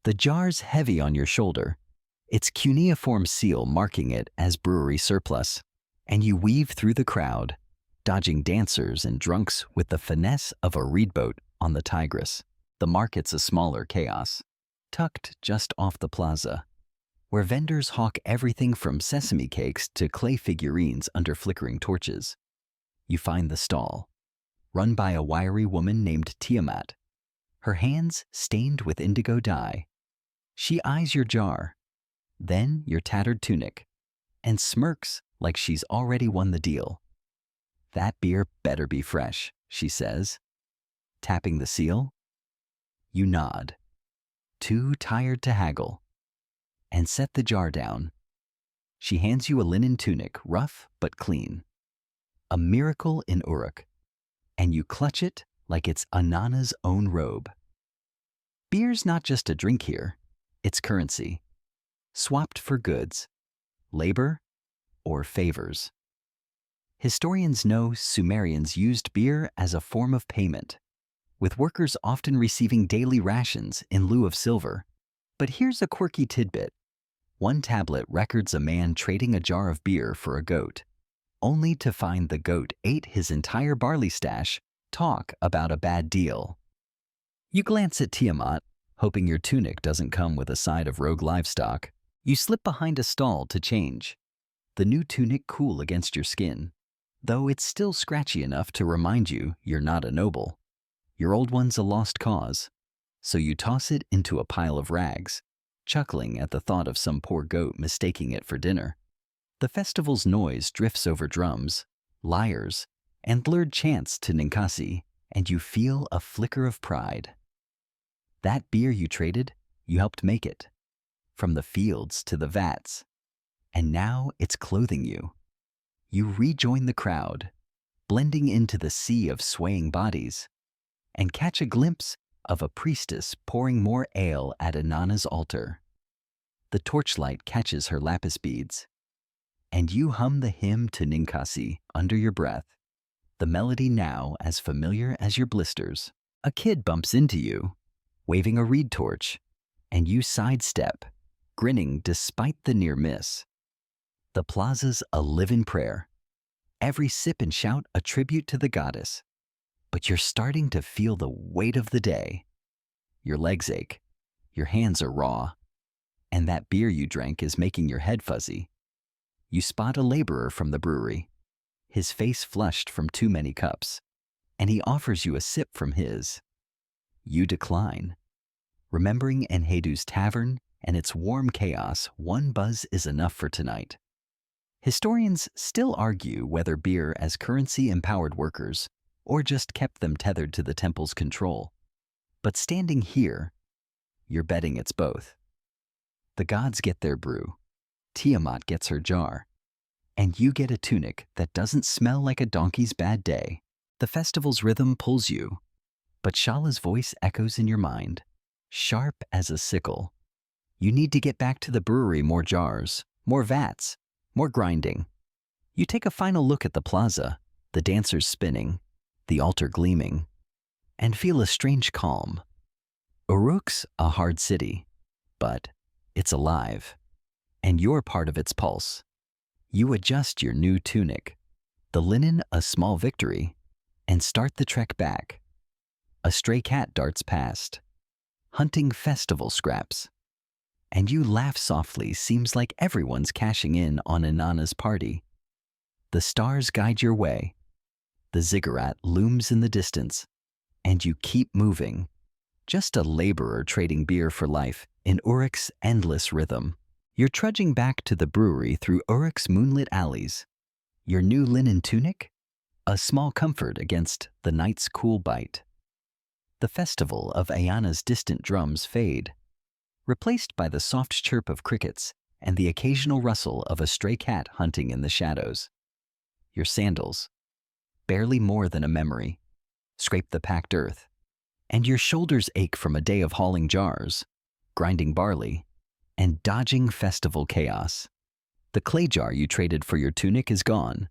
The jar's heavy on your shoulder, its cuneiform seal marking it as brewery surplus, and you weave through the crowd, dodging dancers and drunks with the finesse of a reed boat on the Tigris. The market's a smaller chaos, tucked just off the plaza, where vendors hawk everything from sesame cakes to clay figurines under flickering torches. You find the stall, run by a wiry woman named Tiamat, her hands stained with indigo dye. She eyes your jar, then your tattered tunic, and smirks like she's already won the deal. "That beer better be fresh," she says, tapping the seal. You nod, too tired to haggle, and set the jar down. She hands you a linen tunic, rough but clean, a miracle in Uruk, and you clutch it like it's Inanna's own robe. Beer's not just a drink here, it's currency, swapped for goods, labor, or favors. Historians know Sumerians used beer as a form of payment, with workers often receiving daily rations in lieu of silver. But here's a quirky tidbit. One tablet records a man trading a jar of beer for a goat, only to find the goat ate his entire barley stash. Talk about a bad deal. You glance at Tiamat, hoping your tunic doesn't come with a side of rogue livestock. You slip behind a stall to change, the new tunic cool against your skin, though it's still scratchy enough to remind you you're not a noble. Your old one's a lost cause, so you toss it into a pile of rags, chuckling at the thought of some poor goat mistaking it for dinner. The festival's noise drifts over drums, lyres, and lured chants to Ninkasi, and you feel a flicker of pride. That beer you traded, you helped make it, from the fields to the vats, and now it's clothing you. You rejoin the crowd, blending into the sea of swaying bodies, and catch a glimpse of a priestess pouring more ale at Inanna's altar. The torchlight catches her lapis beads, and you hum the hymn to Ninkasi under your breath, the melody now as familiar as your blisters. A kid bumps into you, waving a reed torch, and you sidestep, grinning despite the near miss. The plaza's a living prayer, every sip and shout a tribute to the goddess. But you're starting to feel the weight of the day. Your legs ache, your hands are raw, and that beer you drank is making your head fuzzy. You spot a laborer from the brewery, his face flushed from too many cups, and he offers you a sip from his. You decline. Remembering Enhedu's tavern and its warm chaos, one buzz is enough for tonight. Historians still argue whether beer as currency empowered workers or just kept them tethered to the temple's control. But standing here, you're betting it's both. The gods get their brew, Tiamat gets her jar, and you get a tunic that doesn't smell like a donkey's bad day. The festival's rhythm pulls you, but Shala's voice echoes in your mind, sharp as a sickle. You need to get back to the brewery, more jars, more vats, more grinding. You take a final look at the plaza, the dancers spinning, the altar gleaming, and feel a strange calm. Uruk's a hard city, but it's alive, and you're part of its pulse. You adjust your new tunic, the linen a small victory, and start the trek back. A stray cat darts past, hunting festival scraps, and you laugh softly. Seems like everyone's cashing in on Inanna's party. The stars guide your way. The ziggurat looms in the distance, and you keep moving, just a laborer trading beer for life in Uruk's endless rhythm. You're trudging back to the brewery through Uruk's moonlit alleys. Your new linen tunic? A small comfort against the night's cool bite. The festival of Ayana's distant drums fade, replaced by the soft chirp of crickets and the occasional rustle of a stray cat hunting in the shadows. Your sandals, barely more than a memory, scrape the packed earth, and your shoulders ache from a day of hauling jars, grinding barley, and dodging festival chaos. The clay jar you traded for your tunic is gone,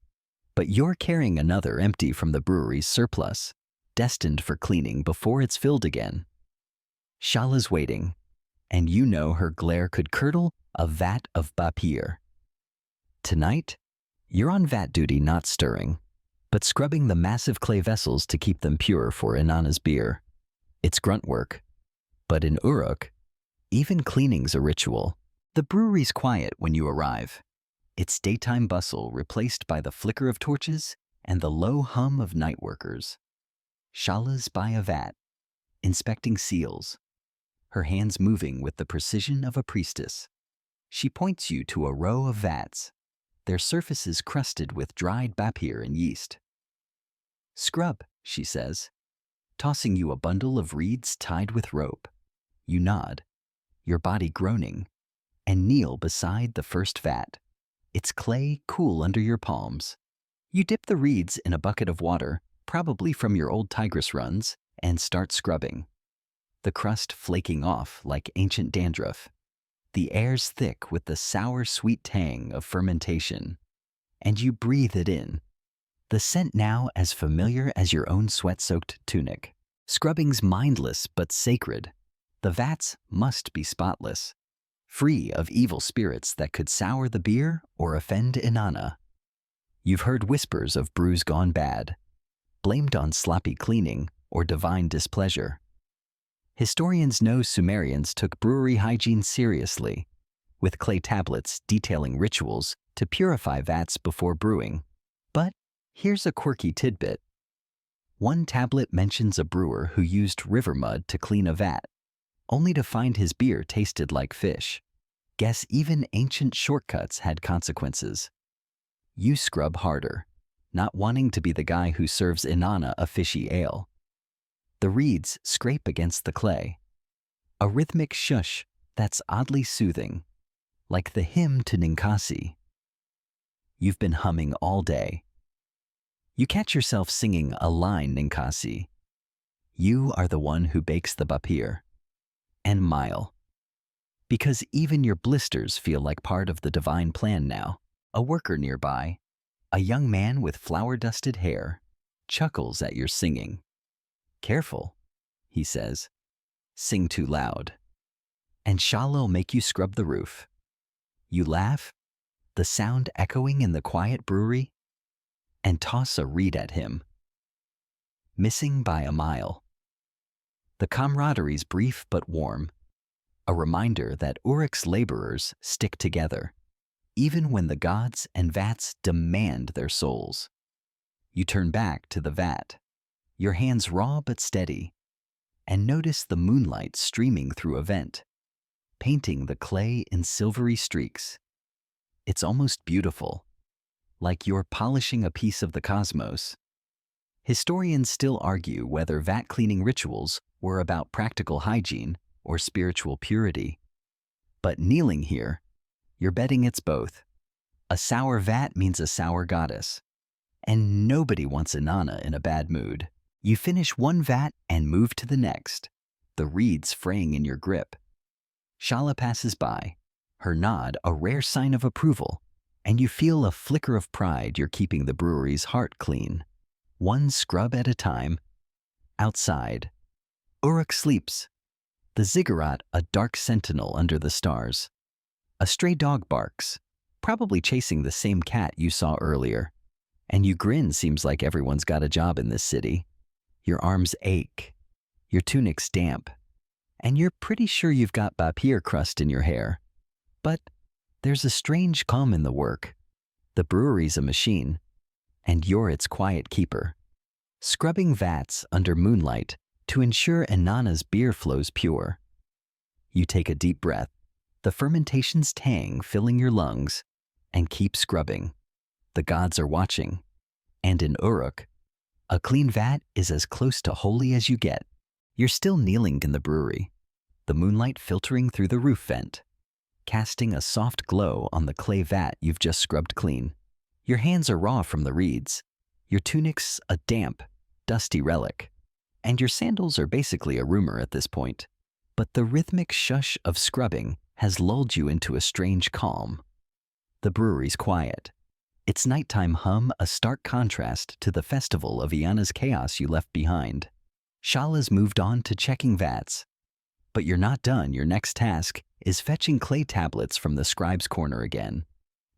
but you're carrying another empty from the brewery's surplus, destined for cleaning before it's filled again. Shala's waiting, and you know her glare could curdle a vat of bapir. Tonight, you're on vat duty, not stirring, but scrubbing the massive clay vessels to keep them pure for Inanna's beer. It's grunt work, but in Uruk, even cleaning's a ritual. The brewery's quiet when you arrive, its daytime bustle replaced by the flicker of torches and the low hum of night workers. Shala's by a vat, inspecting seals, her hands moving with the precision of a priestess. She points you to a row of vats, their surfaces crusted with dried bapir and yeast. "Scrub," she says, tossing you a bundle of reeds tied with rope. You nod, your body groaning, and kneel beside the first vat, its clay cool under your palms. You dip the reeds in a bucket of water, probably from your old tigress runs, and start scrubbing. The crust flaking off like ancient dandruff. The air's thick with the sour, sweet tang of fermentation, and you breathe it in, the scent now as familiar as your own sweat-soaked tunic. Scrubbing's mindless but sacred. The vats must be spotless, free of evil spirits that could sour the beer or offend Inanna. You've heard whispers of brews gone bad, blamed on sloppy cleaning or divine displeasure. Historians know Sumerians took brewery hygiene seriously, with clay tablets detailing rituals to purify vats before brewing. But here's a quirky tidbit. One tablet mentions a brewer who used river mud to clean a vat, only to find his beer tasted like fish. Guess even ancient shortcuts had consequences. You scrub harder, not wanting to be the guy who serves Inanna a fishy ale. The reeds scrape against the clay, a rhythmic shush that's oddly soothing, like the hymn to Ninkasi. You've been humming all day. You catch yourself singing a line Ninkasi. You are the one who bakes the bapir. And mile. Because even your blisters feel like part of the divine plan now. A worker nearby, a young man with flour-dusted hair, chuckles at your singing. Careful, he says. Sing too loud. And Shala'll make you scrub the roof. You laugh, the sound echoing in the quiet brewery, and toss a reed at him. Missing by a mile. The camaraderie's brief but warm, a reminder that Uruk's laborers stick together, even when the gods and vats demand their souls. You turn back to the vat, your hands raw but steady, and notice the moonlight streaming through a vent, painting the clay in silvery streaks. It's almost beautiful, like you're polishing a piece of the cosmos. Historians still argue whether vat cleaning rituals were about practical hygiene or spiritual purity. But kneeling here, you're betting it's both. A sour vat means a sour goddess, and nobody wants Inanna in a bad mood. You finish one vat and move to the next, the reeds fraying in your grip. Shala passes by, her nod a rare sign of approval, and you feel a flicker of pride you're keeping the brewery's heart clean. One scrub at a time. Outside, Uruk sleeps, the ziggurat a dark sentinel under the stars. A stray dog barks, probably chasing the same cat you saw earlier. And you grin. Seems like everyone's got a job in this city. Your arms ache, your tunic's damp, and you're pretty sure you've got bapir crust in your hair. But there's a strange calm in the work. The brewery's a machine, and you're its quiet keeper, scrubbing vats under moonlight to ensure Inanna's beer flows pure. You take a deep breath, the fermentation's tang filling your lungs, and keep scrubbing. The gods are watching, and in Uruk, a clean vat is as close to holy as you get. You're still kneeling in the brewery, the moonlight filtering through the roof vent, casting a soft glow on the clay vat you've just scrubbed clean. Your hands are raw from the reeds, your tunic's a damp, dusty relic, and your sandals are basically a rumor at this point. But the rhythmic shush of scrubbing has lulled you into a strange calm. The brewery's quiet, its nighttime hum a stark contrast to the festival of Iana's chaos you left behind. Shala's moved on to checking vats. But you're not done. Your next task is fetching clay tablets from the scribe's corner again,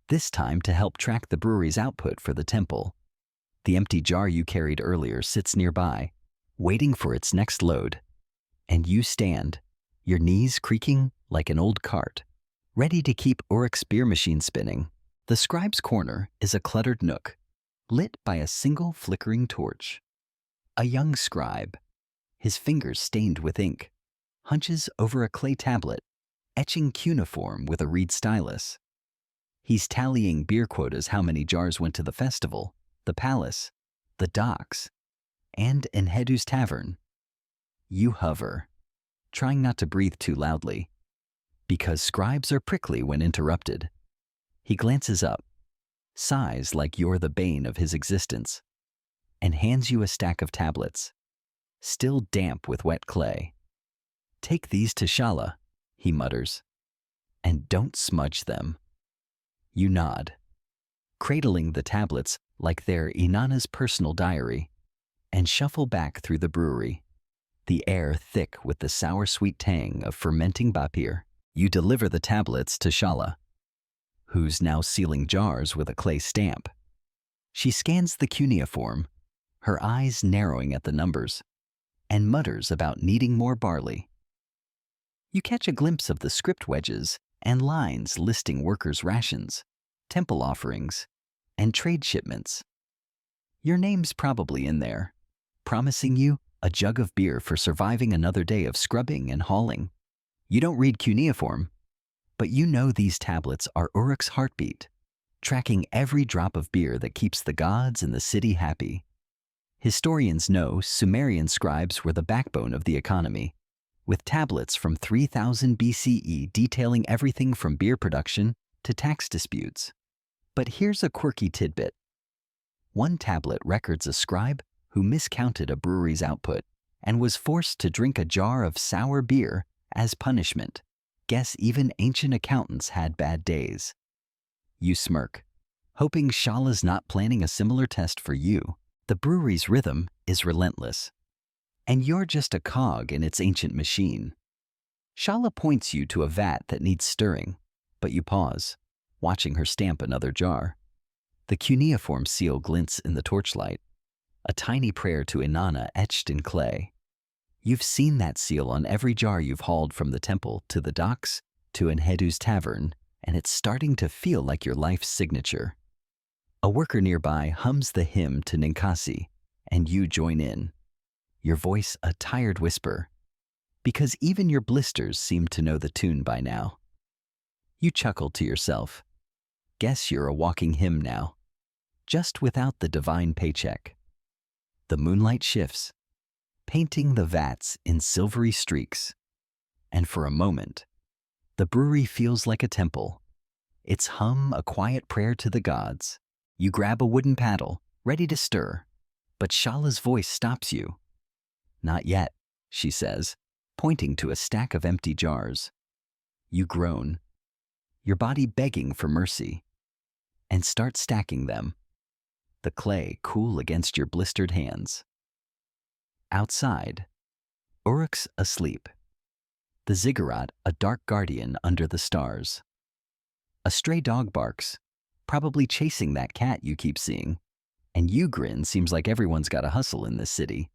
this time to help track the brewery's output for the temple. The empty jar you carried earlier sits nearby, waiting for its next load. And you stand, your knees creaking like an old cart, ready to keep Uruk's beer machine spinning. The scribe's corner is a cluttered nook, lit by a single flickering torch. A young scribe, his fingers stained with ink, hunches over a clay tablet, etching cuneiform with a reed stylus. He's tallying beer quotas, how many jars went to the festival, the palace, the docks, and Enhedu's tavern. You hover, trying not to breathe too loudly, because scribes are prickly when interrupted. He glances up, sighs like you're the bane of his existence, and hands you a stack of tablets, still damp with wet clay. Take these to Shala, he mutters, and don't smudge them. You nod, cradling the tablets like they're Inanna's personal diary, and shuffle back through the brewery. the air thick with the sour-sweet tang of fermenting bapir. You deliver the tablets to Shala, who's now sealing jars with a clay stamp. She scans the cuneiform, her eyes narrowing at the numbers, and mutters about needing more barley. You catch a glimpse of the script wedges and lines listing workers' rations, temple offerings, and trade shipments. Your name's probably in there, promising you a jug of beer for surviving another day of scrubbing and hauling. You don't read cuneiform, but you know these tablets are Uruk's heartbeat, tracking every drop of beer that keeps the gods and the city happy. Historians know Sumerian scribes were the backbone of the economy, with tablets from 3000 BCE detailing everything from beer production to tax disputes. But here's a quirky tidbit. One tablet records a scribe who miscounted a brewery's output and was forced to drink a jar of sour beer as punishment. Guess even ancient accountants had bad days. You smirk, hoping Shala's not planning a similar test for you. The brewery's rhythm is relentless, and you're just a cog in its ancient machine. Shala points you to a vat that needs stirring, but you pause, watching her stamp another jar. The cuneiform seal glints in the torchlight, a tiny prayer to Inanna etched in clay. You've seen that seal on every jar you've hauled from the temple to the docks to Enhedu's tavern, and it's starting to feel like your life's signature. A worker nearby hums the hymn to Ninkasi, and you join in, your voice a tired whisper, because even your blisters seem to know the tune by now. You chuckle to yourself. Guess you're a walking hymn now, just without the divine paycheck. The moonlight shifts, painting the vats in silvery streaks, and for a moment, the brewery feels like a temple, its hum a quiet prayer to the gods. You grab a wooden paddle, ready to stir, but Shala's voice stops you. Not yet, she says, pointing to a stack of empty jars. You groan, your body begging for mercy, and start stacking them, the clay cool against your blistered hands. Outside, Uruk's asleep, the ziggurat a dark guardian under the stars. A stray dog barks, probably chasing that cat you keep seeing, and you grin. Seems like everyone's got a hustle in this city.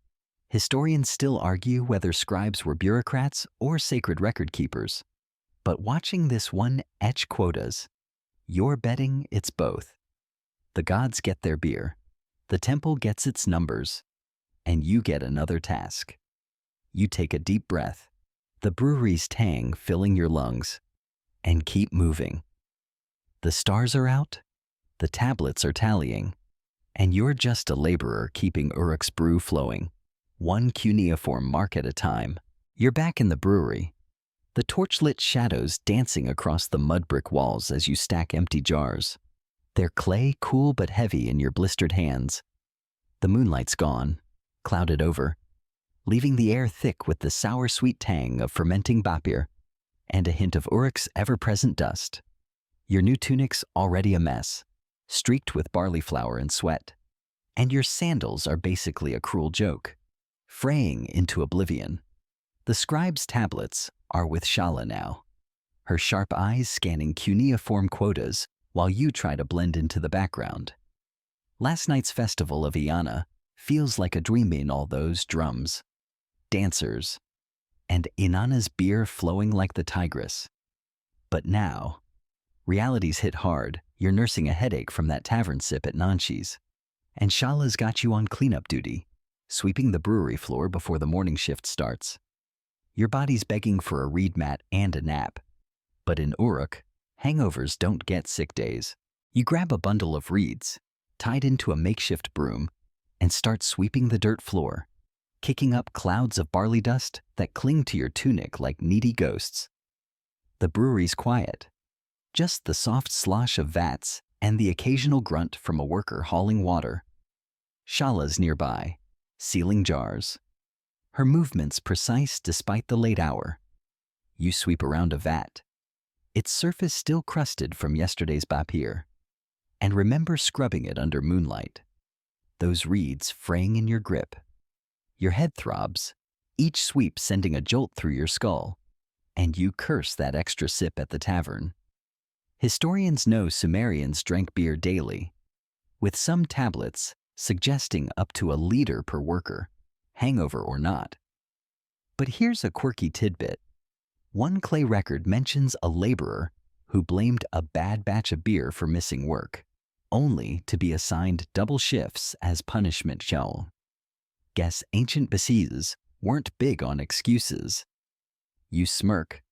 Historians still argue whether scribes were bureaucrats or sacred record keepers. But watching this one etch quotas, you're betting it's both. The gods get their beer, the temple gets its numbers, and you get another task. You take a deep breath, the brewery's tang filling your lungs, and keep moving. The stars are out, the tablets are tallying, and you're just a laborer keeping Uruk's brew flowing, one cuneiform mark at a time. You're back in the brewery, the torchlit shadows dancing across the mud brick walls as you stack empty jars. Their clay cool but heavy in your blistered hands. The moonlight's gone, clouded over, leaving the air thick with the sour-sweet tang of fermenting bapir and a hint of Uruk's ever-present dust. Your new tunic's already a mess, streaked with barley flour and sweat, and your sandals are basically a cruel joke, fraying into oblivion. The scribe's tablets are with Shala now, her sharp eyes scanning cuneiform quotas while you try to blend into the background. Last night's festival of Iana feels like a dream in all those drums, dancers, and Inanna's beer flowing like the Tigris. But now, reality's hit hard. You're nursing a headache from that tavern sip at Nanshi's, and Shala's got you on cleanup duty, sweeping the brewery floor before the morning shift starts. Your body's begging for a reed mat and a nap, but in Uruk, hangovers don't get sick days. You grab a bundle of reeds, tied into a makeshift broom, and start sweeping the dirt floor, kicking up clouds of barley dust that cling to your tunic like needy ghosts. The brewery's quiet, just the soft slosh of vats and the occasional grunt from a worker hauling water. Shala's nearby, sealing jars, her movements precise despite the late hour. You sweep around a vat, its surface still crusted from yesterday's bapir, and remember scrubbing it under moonlight, those reeds fraying in your grip. Your head throbs, each sweep sending a jolt through your skull, and you curse that extra sip at the tavern. Historians know Sumerians drank beer daily, with some tablets suggesting up to a liter per worker, hangover or not. But here's a quirky tidbit. One clay record mentions a laborer who blamed a bad batch of beer for missing work, only to be assigned double shifts as punishment. Guess ancient Bases weren't big on excuses. You smirk,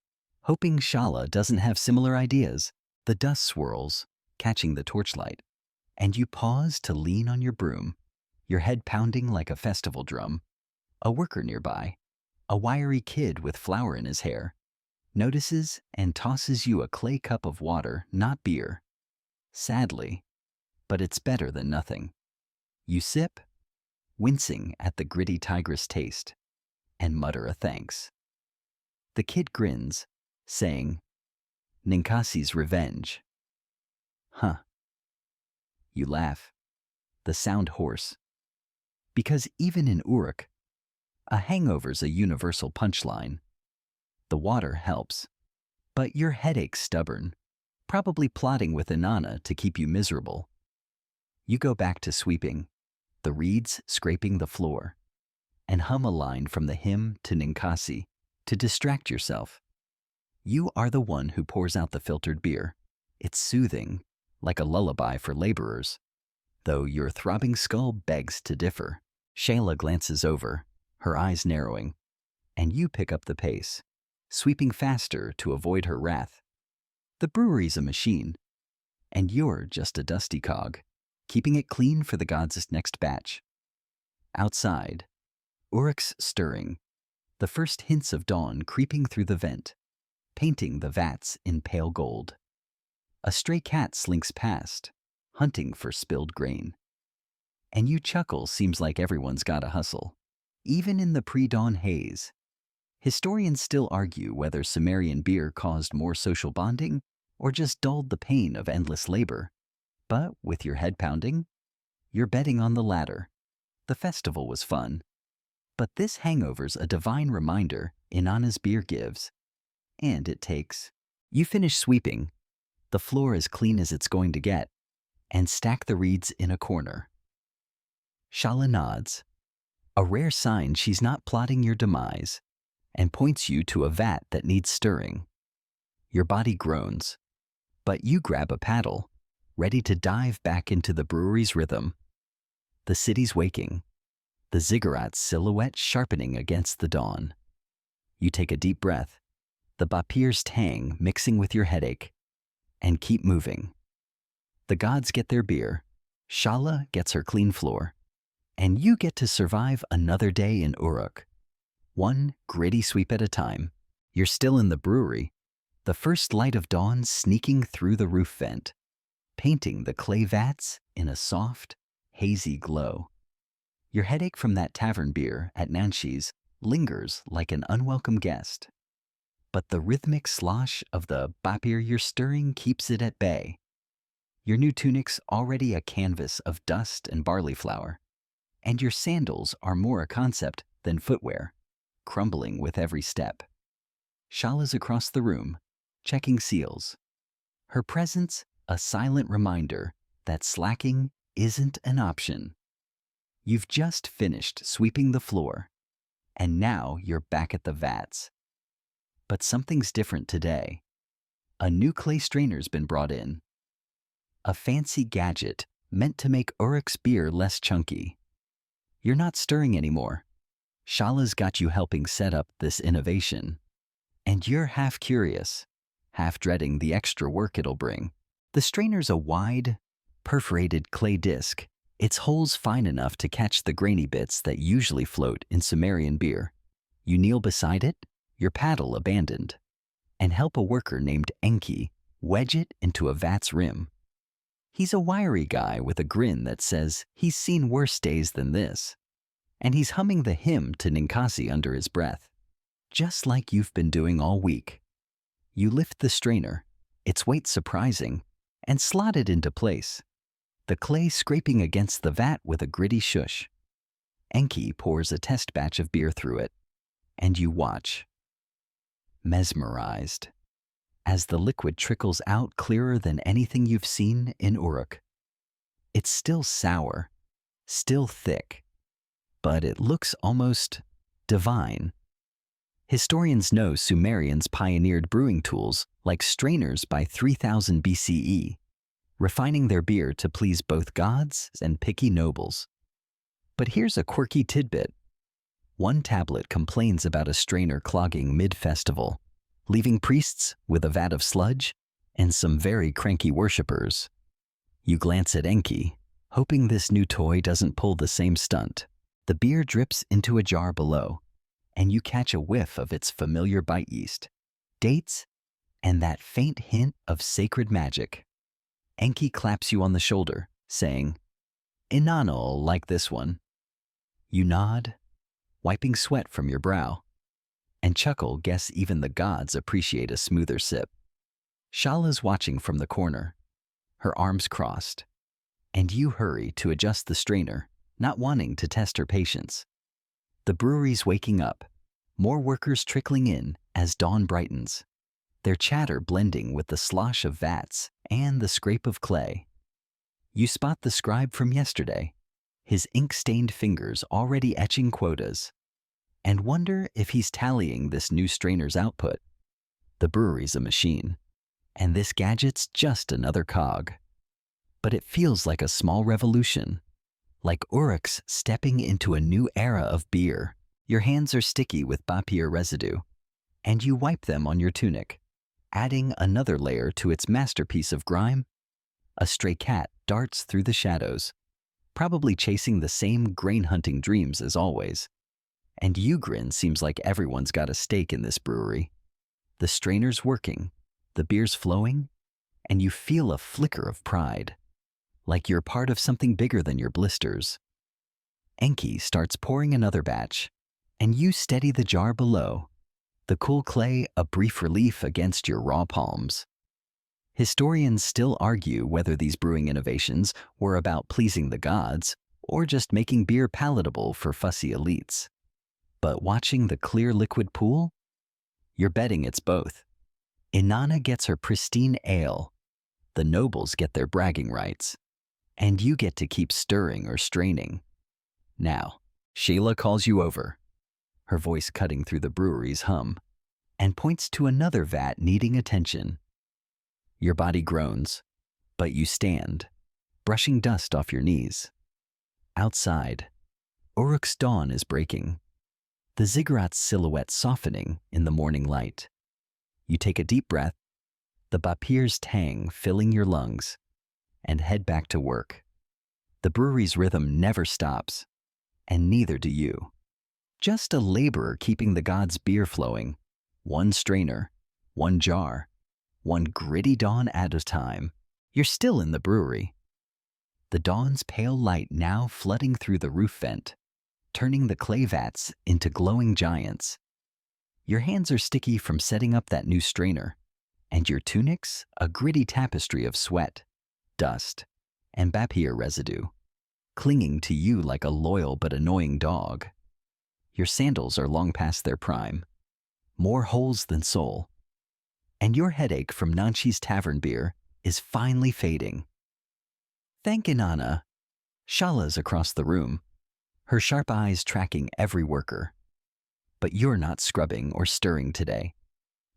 hoping Shala doesn't have similar ideas. The dust swirls, catching the torchlight, and you pause to lean on your broom, your head pounding like a festival drum. A worker nearby, a wiry kid with flour in his hair, notices and tosses you a clay cup of water, not beer. Sadly, but it's better than nothing. You sip, wincing at the gritty tigress taste, and mutter a thanks. The kid grins, saying, Ninkasi's revenge. Huh. You laugh, the sound hoarse. Because even in Uruk, a hangover's a universal punchline. The water helps, but your headache's stubborn, probably plotting with Inanna to keep you miserable. You go back to sweeping, the reeds scraping the floor, and hum a line from the hymn to Ninkasi to distract yourself. You are the one who pours out the filtered beer. It's soothing, like a lullaby for laborers, though your throbbing skull begs to differ. Shayla glances over, her eyes narrowing, and you pick up the pace, sweeping faster to avoid her wrath. The brewery's a machine, and you're just a dusty cog, keeping it clean for the gods' next batch. Outside, Uruk's stirring, the first hints of dawn creeping through the vent, painting the vats in pale gold. A stray cat slinks past, hunting for spilled grain. And you chuckle, seems like everyone's got a hustle. Even in the pre-dawn haze, historians still argue whether Sumerian beer caused more social bonding or just dulled the pain of endless labor. But with your head pounding, you're betting on the latter. The festival was fun, but this hangover's a divine reminder Inanna's beer gives. And it takes. You finish sweeping, the floor as clean as it's going to get, and stack the reeds in a corner. Shala nods, a rare sign she's not plotting your demise, and points you to a vat that needs stirring. Your body groans, but you grab a paddle, ready to dive back into the brewery's rhythm. The city's waking, the ziggurat's silhouette sharpening against the dawn. You take a deep breath, the bapir's tang mixing with your headache, and keep moving. The gods get their beer, Shala gets her clean floor, and you get to survive another day in Uruk. One gritty sweep at a time. You're still in the brewery, the first light of dawn sneaking through the roof vent, painting the clay vats in a soft, hazy glow. Your headache from that tavern beer at Nanshi's lingers like an unwelcome guest. But the rhythmic slosh of the bapir you're stirring keeps it at bay. Your new tunic's already a canvas of dust and barley flour, and your sandals are more a concept than footwear, crumbling with every step. Shala's across the room, checking seals. Her presence a silent reminder that slacking isn't an option. You've just finished sweeping the floor, and now you're back at the vats. But something's different today. A new clay strainer's been brought in. A fancy gadget meant to make Uruk's beer less chunky. You're not stirring anymore. Shala's got you helping set up this innovation. And you're half curious, half dreading the extra work it'll bring. The strainer's a wide, perforated clay disc, its holes fine enough to catch the grainy bits that usually float in Sumerian beer. You kneel beside it, your paddle abandoned, and help a worker named Enki wedge it into a vat's rim. He's a wiry guy with a grin that says he's seen worse days than this, and he's humming the hymn to Ninkasi under his breath, just like you've been doing all week. You lift the strainer, its weight surprising, and slot it into place, the clay scraping against the vat with a gritty shush. Enki pours a test batch of beer through it, and you watch, mesmerized, as the liquid trickles out clearer than anything you've seen in Uruk. It's still sour, still thick, but it looks almost divine. Historians know Sumerians pioneered brewing tools like strainers by 3000 BCE, refining their beer to please both gods and picky nobles. But here's a quirky tidbit. One tablet complains about a strainer clogging mid-festival, leaving priests with a vat of sludge and some very cranky worshippers. You glance at Enki, hoping this new toy doesn't pull the same stunt. The beer drips into a jar below, and you catch a whiff of its familiar bite yeast, dates, and that faint hint of sacred magic. Enki claps you on the shoulder, saying, "Inanna'll like this one." You nod, wiping sweat from your brow, and chuckle, guess even the gods appreciate a smoother sip. Shala's watching from the corner, her arms crossed, and you hurry to adjust the strainer, not wanting to test her patience. The brewery's waking up, more workers trickling in as dawn brightens, their chatter blending with the slosh of vats and the scrape of clay. You spot the scribe from yesterday, his ink-stained fingers already etching quotas, and wonder if he's tallying this new strainer's output. The brewery's a machine, and this gadget's just another cog. But it feels like a small revolution, like Uruk's stepping into a new era of beer. Your hands are sticky with Bapir residue, and you wipe them on your tunic, adding another layer to its masterpiece of grime. A stray cat darts through the shadows, probably chasing the same grain-hunting dreams as always. And Ugrin seems like everyone's got a stake in this brewery. The strainer's working, the beer's flowing, and you feel a flicker of pride, like you're part of something bigger than your blisters. Enki starts pouring another batch, and you steady the jar below, the cool clay a brief relief against your raw palms. Historians still argue whether these brewing innovations were about pleasing the gods or just making beer palatable for fussy elites. But watching the clear liquid pool, you're betting it's both. Inanna gets her pristine ale, the nobles get their bragging rights, and you get to keep stirring or straining. Now, Sheila calls you over, her voice cutting through the brewery's hum, and points to another vat needing attention. Your body groans, but you stand, brushing dust off your knees. Outside, Uruk's dawn is breaking, the ziggurat's silhouette softening in the morning light. You take a deep breath, the Bapir's tang filling your lungs, and head back to work. The brewery's rhythm never stops, and neither do you. Just a laborer keeping the gods' beer flowing, one strainer, one jar, one gritty dawn at a time. You're still in the brewery. The dawn's pale light now flooding through the roof vent, turning the clay vats into glowing giants. Your hands are sticky from setting up that new strainer, and your tunic's a gritty tapestry of sweat, dust, and Bapir residue, clinging to you like a loyal but annoying dog. Your sandals are long past their prime, more holes than sole, and your headache from Nanshi's tavern beer is finally fading. Thank Inanna. Shala's across the room, her sharp eyes tracking every worker. But you're not scrubbing or stirring today.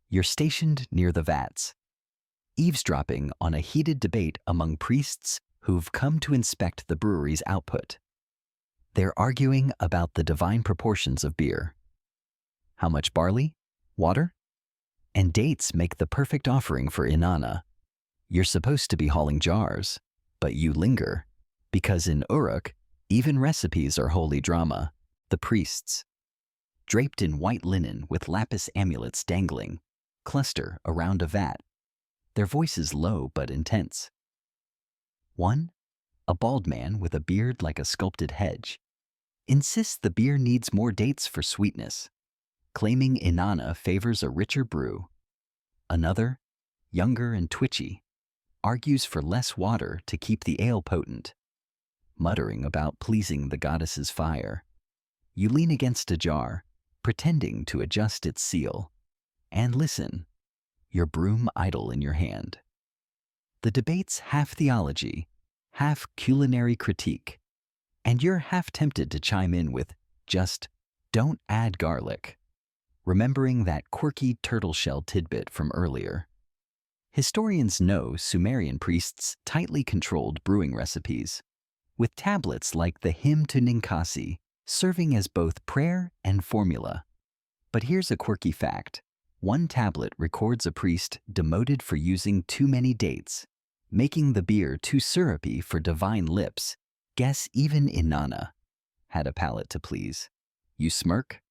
You're stationed near the vats, eavesdropping on a heated debate among priests who've come to inspect the brewery's output. They're arguing about the divine proportions of beer. How much barley, water, and dates make the perfect offering for Inanna. You're supposed to be hauling jars, but you linger, because in Uruk, even recipes are holy drama. The priests, draped in white linen with lapis amulets dangling, cluster around a vat, their voices low but intense. One, a bald man with a beard like a sculpted hedge, insists the beer needs more dates for sweetness, claiming Inanna favors a richer brew. Another, younger and twitchy, argues for less water to keep the ale potent, muttering about pleasing the goddess's fire. You lean against a jar, pretending to adjust its seal. And listen, your broom idle in your hand. The debate's half theology, half culinary critique, and you're half tempted to chime in with just don't add garlic, remembering that quirky turtle shell tidbit from earlier. Historians know Sumerian priests tightly controlled brewing recipes, with tablets like the Hymn to Ninkasi serving as both prayer and formula. But here's a quirky fact. One tablet records a priest demoted for using too many dates, making the beer too syrupy for divine lips. Guess even Inanna had a palate to please. You smirk,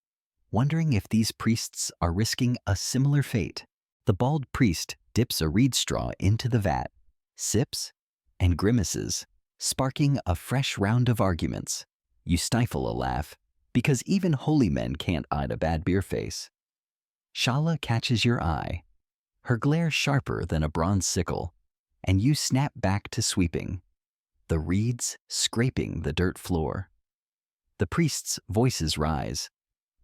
wondering if these priests are risking a similar fate. The bald priest dips a reed straw into the vat, sips, and grimaces, sparking a fresh round of arguments. You stifle a laugh, because even holy men can't hide a bad beer face. Shala catches your eye, her glare sharper than a bronze sickle, and you snap back to sweeping, the reeds scraping the dirt floor. The priest's voices rise,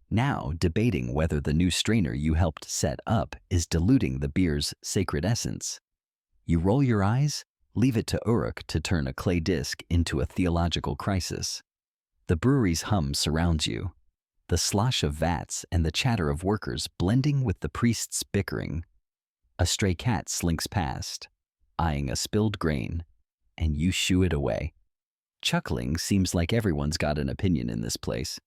now debating whether the new strainer you helped set up is diluting the beer's sacred essence. You roll your eyes, leave it to Uruk to turn a clay disc into a theological crisis. The brewery's hum surrounds you, the slosh of vats and the chatter of workers blending with the priest's bickering. A stray cat slinks past, eyeing a spilled grain, and you shoo it away. Chuckling seems like everyone's got an opinion in this place.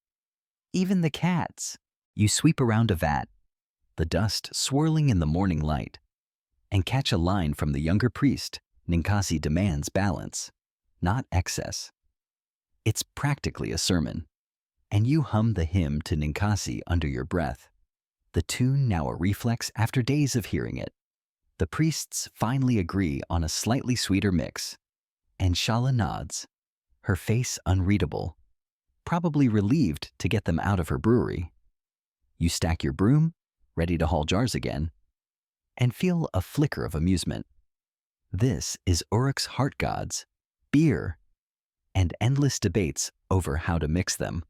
Even the cats. You sweep around a vat, the dust swirling in the morning light, and catch a line from the younger priest. Ninkasi demands balance, not excess. It's practically a sermon, and you hum the hymn to Ninkasi under your breath, the tune now a reflex after days of hearing it. The priests finally agree on a slightly sweeter mix, and Shala nods, her face unreadable, probably relieved to get them out of her brewery. You stack your broom, ready to haul jars again, and feel a flicker of amusement. This is Uruk's heart gods, beer, and endless debates over how to mix them.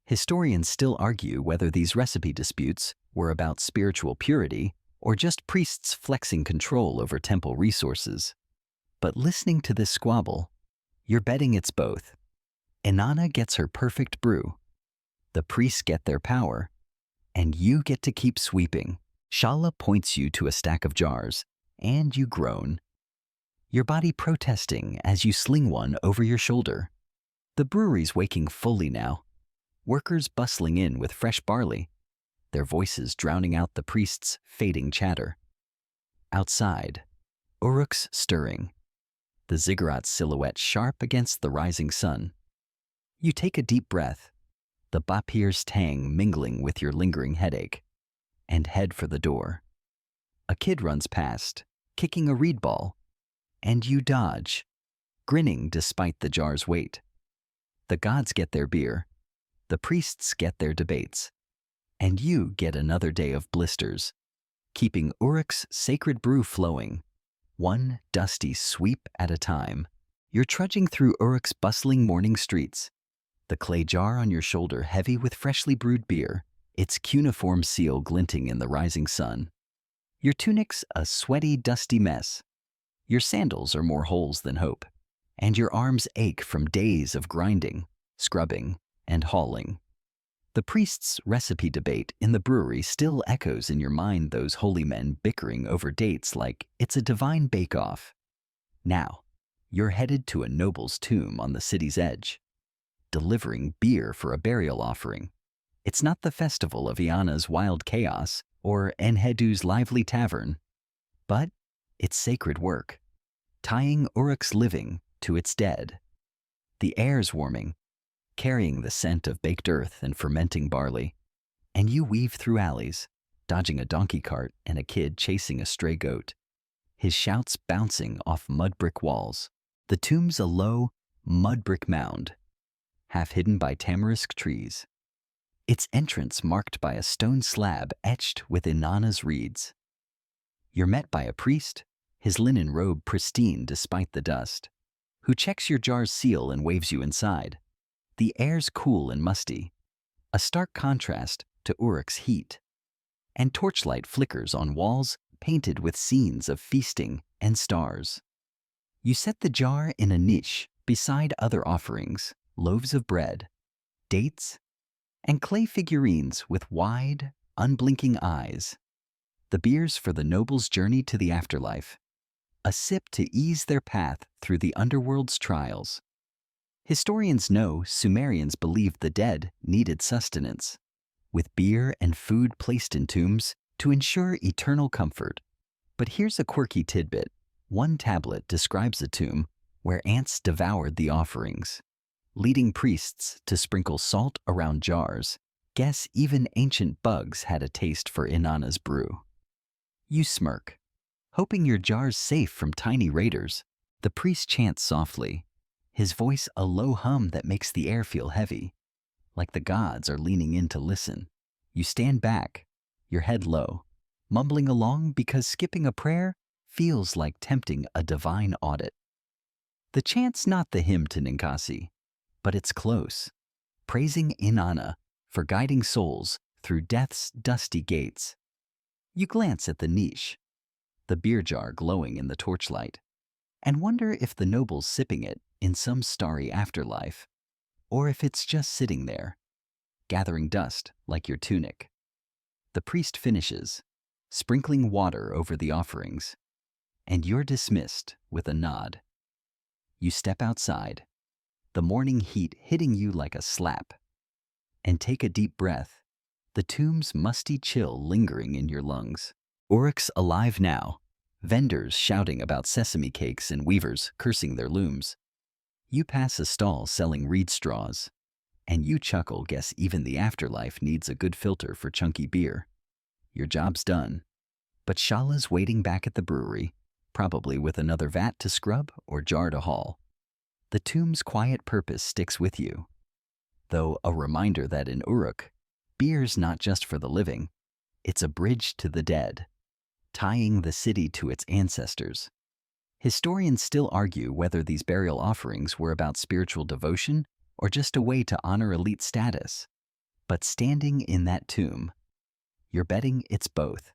Historians still argue whether these recipe disputes were about spiritual purity or just priests flexing control over temple resources. But listening to this squabble, you're betting it's both. Inanna gets her perfect brew, the priests get their power, and you get to keep sweeping. Shala points you to a stack of jars, and you groan, your body protesting as you sling one over your shoulder. The brewery's waking fully now, workers bustling in with fresh barley, their voices drowning out the priest's fading chatter. Outside, Uruk's stirring, the ziggurat's silhouette sharp against the rising sun. You take a deep breath, the bapir's tang mingling with your lingering headache, and head for the door. A kid runs past, kicking a reed ball, and you dodge, grinning despite the jar's weight. The gods get their beer, the priests get their debates, and you get another day of blisters, keeping Uruk's sacred brew flowing, one dusty sweep at a time. You're trudging through Uruk's bustling morning streets, the clay jar on your shoulder heavy with freshly brewed beer, its cuneiform seal glinting in the rising sun. Your tunic's a sweaty, dusty mess. Your sandals are more holes than hope, and your arms ache from days of grinding, scrubbing, and hauling. The priest's recipe debate in the brewery still echoes in your mind, those holy men bickering over dates like it's a divine bake-off. Now, you're headed to a noble's tomb on the city's edge, delivering beer for a burial offering. It's not the festival of Iana's wild chaos or Enhedu's lively tavern, but it's sacred work, tying Uruk's living to its dead. The air's warming, carrying the scent of baked earth and fermenting barley, and you weave through alleys, dodging a donkey cart and a kid chasing a stray goat, his shouts bouncing off mud brick walls. The tomb's a low, mud brick mound, half hidden by tamarisk trees, its entrance marked by a stone slab etched with Inanna's reeds. You're met by a priest, his linen robe pristine despite the dust, who checks your jar's seal and waves you inside. The air's cool and musty, a stark contrast to Uruk's heat. And torchlight flickers on walls painted with scenes of feasting and stars. You set the jar in a niche beside other offerings, loaves of bread, dates, and clay figurines with wide, unblinking eyes. The beers for the nobles' journey to the afterlife, a sip to ease their path through the underworld's trials. Historians know Sumerians believed the dead needed sustenance, with beer and food placed in tombs to ensure eternal comfort. But here's a quirky tidbit. One tablet describes a tomb where ants devoured the offerings, leading priests to sprinkle salt around jars. Guess even ancient bugs had a taste for Inanna's brew. You smirk, hoping your jar's safe from tiny raiders. The priest chants softly, his voice a low hum that makes the air feel heavy, like the gods are leaning in to listen. You stand back, your head low, mumbling along because skipping a prayer feels like tempting a divine audit. The chant's not the hymn to Ninkasi, but it's close, praising Inanna for guiding souls through death's dusty gates. You glance at the niche, the beer jar glowing in the torchlight, and wonder if the noble's sipping it in some starry afterlife, or if it's just sitting there, gathering dust like your tunic. The priest finishes, sprinkling water over the offerings, and you're dismissed with a nod. You step outside, the morning heat hitting you like a slap, and take a deep breath, the tomb's musty chill lingering in your lungs. Uruk's alive now, vendors shouting about sesame cakes and weavers cursing their looms. You pass a stall selling reed straws, and you chuckle, guess even the afterlife needs a good filter for chunky beer. Your job's done, but Shala's waiting back at the brewery, probably with another vat to scrub or jar to haul. The tomb's quiet purpose sticks with you, though a reminder that in Uruk, beer's not just for the living, it's a bridge to the dead, tying the city to its ancestors. Historians still argue whether these burial offerings were about spiritual devotion or just a way to honor elite status. But standing in that tomb, you're betting it's both.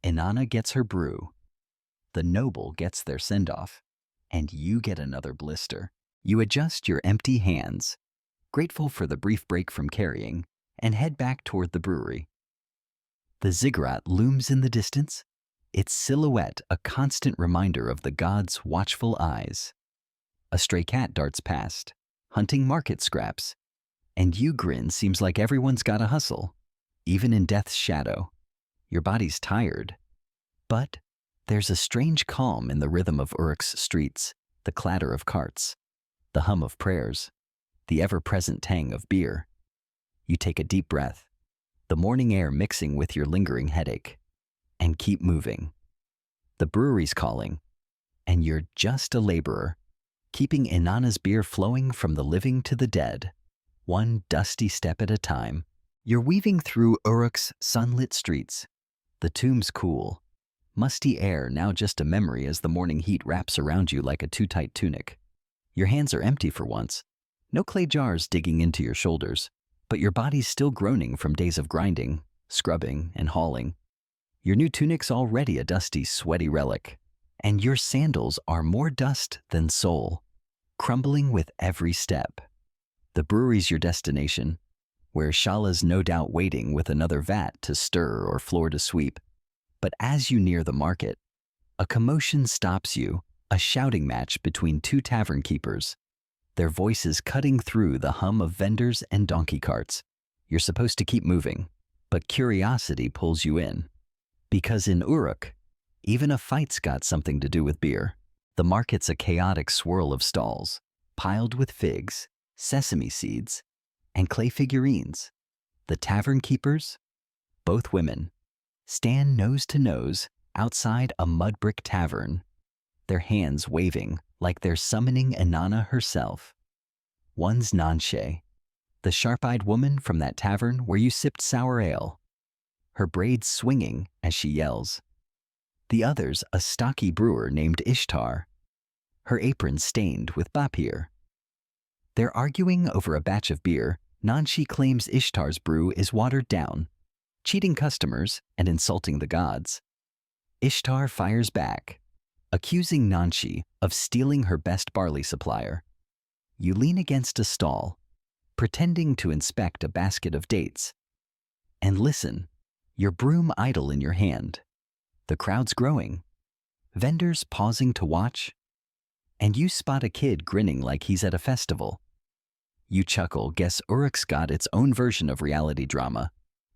Inanna gets her brew, the noble gets their send-off, and you get another blister. You adjust your empty hands, grateful for the brief break from carrying, and head back toward the brewery. The ziggurat looms in the distance, its silhouette a constant reminder of the gods' watchful eyes. A stray cat darts past, hunting market scraps, and you grin. Seems like everyone's got a hustle, even in death's shadow. Your body's tired, but there's a strange calm in the rhythm of Uruk's streets, the clatter of carts, the hum of prayers, the ever-present tang of beer. You take a deep breath, the morning air mixing with your lingering headache, and keep moving. The brewery's calling, and you're just a laborer, keeping Inanna's beer flowing from the living to the dead, one dusty step at a time. You're weaving through Uruk's sunlit streets. The tomb's cool, musty air now just a memory as the morning heat wraps around you like a too-tight tunic. Your hands are empty for once, no clay jars digging into your shoulders, but your body's still groaning from days of grinding, scrubbing, and hauling. Your new tunic's already a dusty, sweaty relic, and your sandals are more dust than soul, crumbling with every step. The brewery's your destination, where Shala's no doubt waiting with another vat to stir or floor to sweep. But as you near the market, a commotion stops you, a shouting match between two tavern keepers, their voices cutting through the hum of vendors and donkey carts. You're supposed to keep moving, but curiosity pulls you in. Because in Uruk, even a fight's got something to do with beer. The market's a chaotic swirl of stalls, piled with figs, sesame seeds, and clay figurines. The tavern keepers, both women, stand nose to nose outside a mud brick tavern, their hands waving like they're summoning Inanna herself. One's Nanshe, the sharp-eyed woman from that tavern where you sipped sour ale, her braids swinging as she yells. The other's a stocky brewer named Ishtar, her apron stained with bapir. They're arguing over a batch of beer Nanshi claims Ishtar's brew is watered down, cheating customers and insulting the gods. Ishtar fires back, accusing Nanshi of stealing her best barley supplier. You lean against a stall, pretending to inspect a basket of dates. And listen, your broom idle in your hand. The crowd's growing, vendors pausing to watch, and you spot a kid grinning like he's at a festival. You chuckle, guess Uruk's got its own version of reality drama.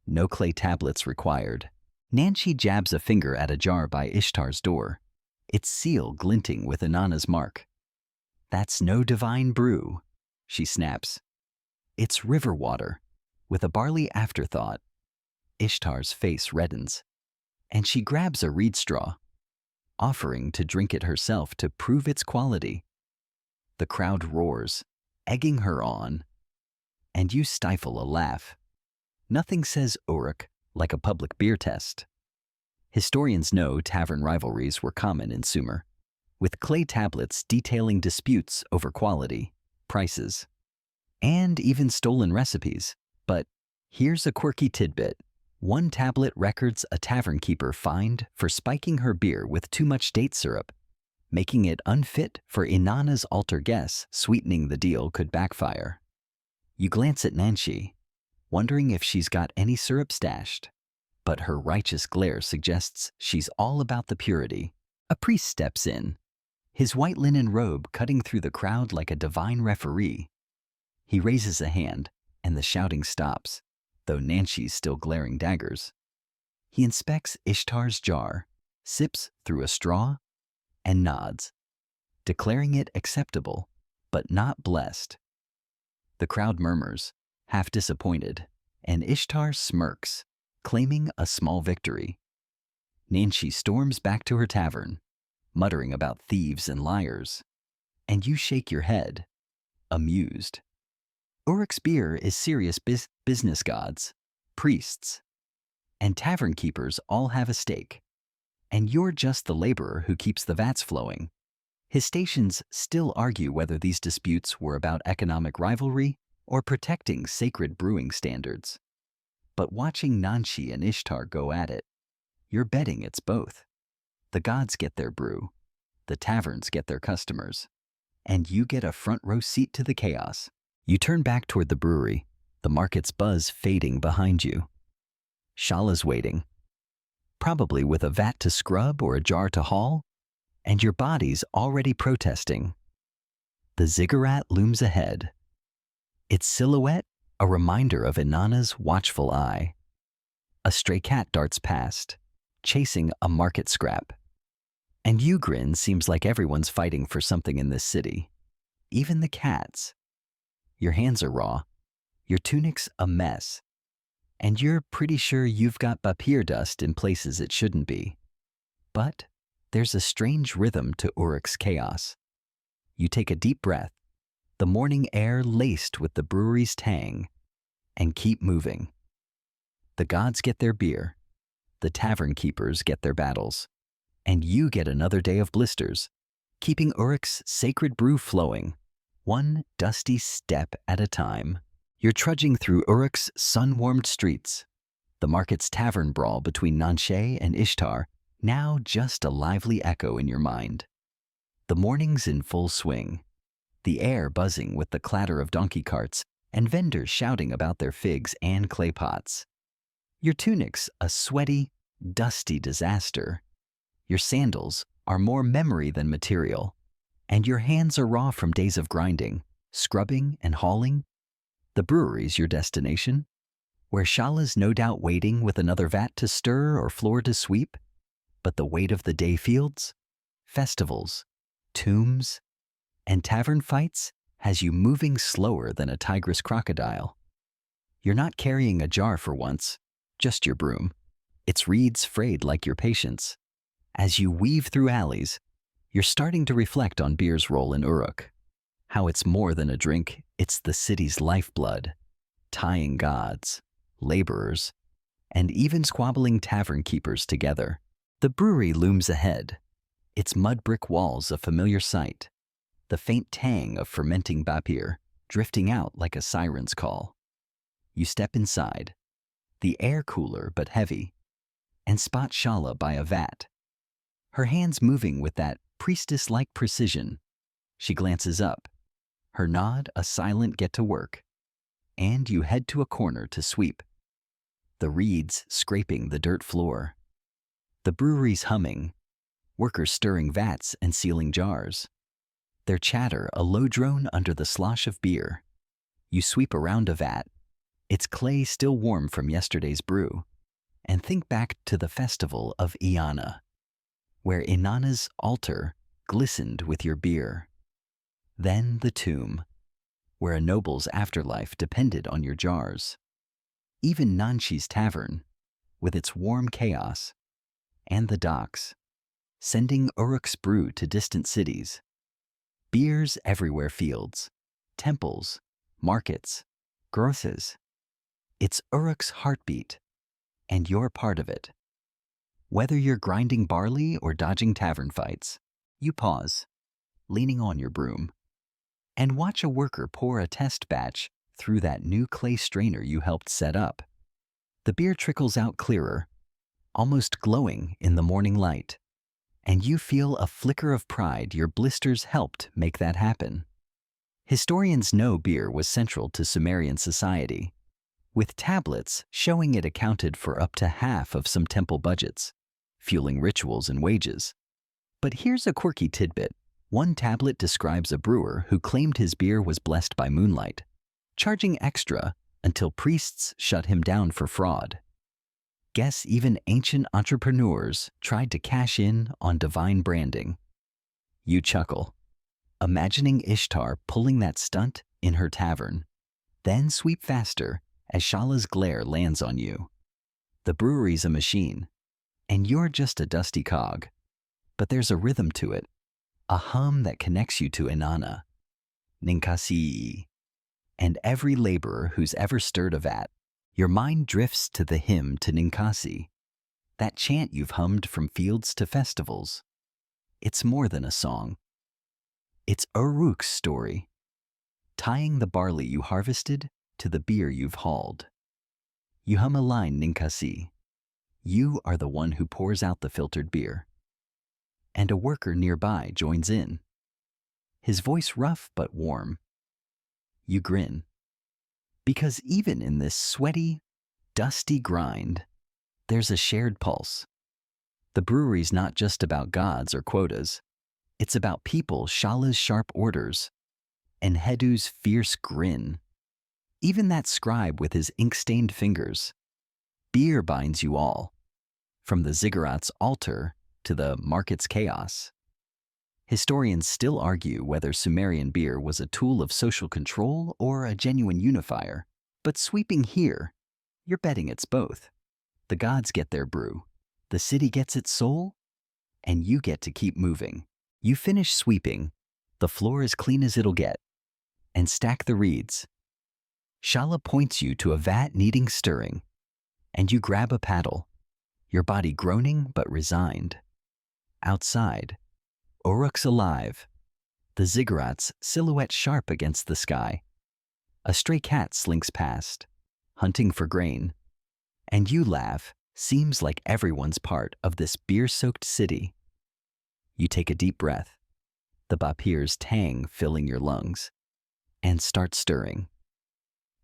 No clay tablets required. Nanshi jabs a finger at a jar by Ishtar's door, its seal glinting with Inanna's mark. That's no divine brew, she snaps. It's river water, with a barley afterthought. Ishtar's face reddens, and she grabs a reed straw, offering to drink it herself to prove its quality. The crowd roars, egging her on, and you stifle a laugh. Nothing says Uruk like a public beer test. Historians know tavern rivalries were common in Sumer, with clay tablets detailing disputes over quality, prices, and even stolen recipes. But here's a quirky tidbit. One tablet records a tavern keeper fined for spiking her beer with too much date syrup, making it unfit for Inanna's altar guests. Sweetening the deal could backfire. You glance at Nanshi, wondering if she's got any syrup stashed, but her righteous glare suggests she's all about the purity. A priest steps in, his white linen robe cutting through the crowd like a divine referee. He raises a hand, and the shouting stops, though Nanshi's still glaring daggers. He inspects Ishtar's jar, sips through a straw, and nods, declaring it acceptable, but not blessed. The crowd murmurs, half disappointed, and Ishtar smirks, claiming a small victory. Nanshi storms back to her tavern, muttering about thieves and liars, and you shake your head, amused. Uruk's beer is serious business. Gods, priests, and tavern keepers all have a stake, and you're just the laborer who keeps the vats flowing. His stations still argue whether these disputes were about economic rivalry or protecting sacred brewing standards. But watching Nanshi and Ishtar go at it, you're betting it's both. The gods get their brew, the taverns get their customers, and you get a front row seat to the chaos. You turn back toward the brewery, the market's buzz fading behind you. Shala's waiting, probably with a vat to scrub or a jar to haul, and your body's already protesting. The ziggurat looms ahead, its silhouette a reminder of Inanna's watchful eye. A stray cat darts past, chasing a market scrap. And you grin. Seems like everyone's fighting for something in this city, even the cats. Your hands are raw, your tunic's a mess, and you're pretty sure you've got bapir dust in places it shouldn't be. But there's a strange rhythm to Uruk's chaos. You take a deep breath, the morning air laced with the brewery's tang, and keep moving. The gods get their beer, the tavern keepers get their battles, and you get another day of blisters, keeping Uruk's sacred brew flowing, one dusty step at a time. You're trudging through Uruk's sun-warmed streets, the market's tavern brawl between Nanshe and Ishtar now just a lively echo in your mind. The morning's in full swing, the air buzzing with the clatter of donkey carts and vendors shouting about their figs and clay pots. Your tunic's a sweaty, dusty disaster. Your sandals are more memory than material, and your hands are raw from days of grinding, scrubbing, and hauling. The brewery's your destination, where Shala's no doubt waiting with another vat to stir or floor to sweep. But the weight of the day fields, festivals, tombs, and tavern fights has you moving slower than a tigress crocodile. You're not carrying a jar for once, just your broom. Its reeds frayed like your patience. As you weave through alleys, you're starting to reflect on beer's role in Uruk. How it's more than a drink, it's the city's lifeblood, tying gods, laborers, and even squabbling tavern keepers together. The brewery looms ahead, its mud brick walls a familiar sight, the faint tang of fermenting bapir drifting out like a siren's call. You step inside, the air cooler but heavy, and spot Shala by a vat. Her hands moving with that priestess-like precision. She glances up, her nod a silent get to work, and you head to a corner to sweep. The reeds scraping the dirt floor. The brewery's humming, workers stirring vats and sealing jars. Their chatter a low drone under the slosh of beer. You sweep around a vat, its clay still warm from yesterday's brew, and think back to the festival of Iana, where Inanna's altar glistened with your beer. Then the tomb, where a noble's afterlife depended on your jars. Even Nanshi's tavern, with its warm chaos, and the docks, sending Uruk's brew to distant cities. Beers everywhere, fields, temples, markets, grosses. It's Uruk's heartbeat, and you're part of it. Whether you're grinding barley or dodging tavern fights, you pause, leaning on your broom, and watch a worker pour a test batch through that new clay strainer you helped set up. The beer trickles out clearer, almost glowing in the morning light, and you feel a flicker of pride your blisters helped make that happen. Historians know beer was central to Sumerian society, with tablets showing it accounted for up to half of some temple budgets, fueling rituals and wages. But here's a quirky tidbit. One tablet describes a brewer who claimed his beer was blessed by moonlight, charging extra until priests shut him down for fraud. Guess even ancient entrepreneurs tried to cash in on divine branding. You chuckle, imagining Ishtar pulling that stunt in her tavern, then sweep faster as Shala's glare lands on you. The brewery's a machine, and you're just a dusty cog. But there's a rhythm to it, a hum that connects you to Inanna, Ninkasi, and every laborer who's ever stirred a vat. Your mind drifts to the hymn to Ninkasi, that chant you've hummed from fields to festivals. It's more than a song. It's Uruk's story, tying the barley you harvested to the beer you've hauled. You hum a line, Ninkasi. You are the one who pours out the filtered beer. And a worker nearby joins in, his voice rough but warm. You grin, because even in this sweaty, dusty grind, there's a shared pulse. The brewery's not just about gods or quotas. It's about people, Shala's sharp orders, and Hedu's fierce grin. Even that scribe with his ink-stained fingers. Beer binds you all, from the ziggurat's altar to the market's chaos. Historians still argue whether Sumerian beer was a tool of social control or a genuine unifier. But sweeping here, you're betting it's both. The gods get their brew, the city gets its soul, and you get to keep moving. You finish sweeping, the floor as clean as it'll get, and stack the reeds. Shala points you to a vat needing stirring, and you grab a paddle, your body groaning but resigned. Outside, Uruk's alive, the ziggurat's silhouette sharp against the sky. A stray cat slinks past, hunting for grain, and you laugh, seems like everyone's part of this beer-soaked city. You take a deep breath, the bapir's tang filling your lungs, and start stirring.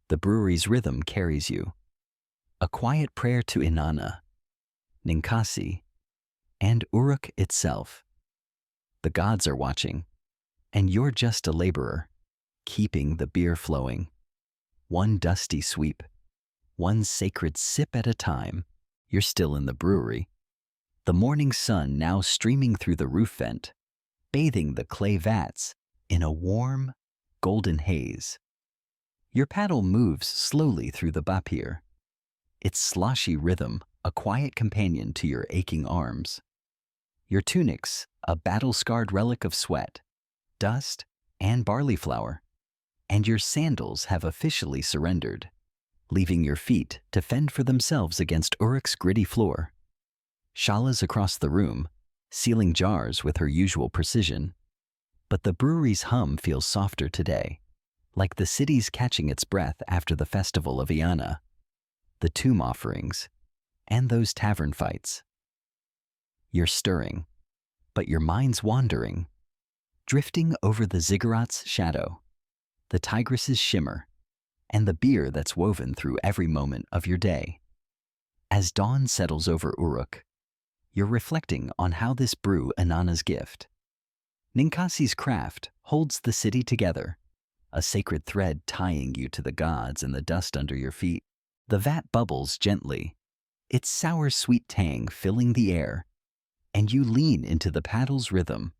The brewery's rhythm carries you, a quiet prayer to Inanna, Ninkasi, and Uruk itself. The gods are watching, and you're just a laborer, keeping the beer flowing. One dusty sweep, one sacred sip at a time. You're still in the brewery. The morning sun now streaming through the roof vent, bathing the clay vats in a warm, golden haze. Your paddle moves slowly through the bapir, its sloshy rhythm a quiet companion to your aching arms. Your tunic's a battle-scarred relic of sweat, dust, and barley flour, and your sandals have officially surrendered, leaving your feet to fend for themselves against Uruk's gritty floor. Shala's across the room, sealing jars with her usual precision, but the brewery's hum feels softer today, like the city's catching its breath after the festival of Iana, the tomb offerings, and those tavern fights. You're stirring, but your mind's wandering, drifting over the ziggurat's shadow, the tigress's shimmer, and the beer that's woven through every moment of your day. As dawn settles over Uruk, you're reflecting on how this brew Inanna's gift. Ninkasi's craft holds the city together, a sacred thread tying you to the gods and the dust under your feet. The vat bubbles gently, its sour sweet tang filling the air, and you lean into the paddle's rhythm.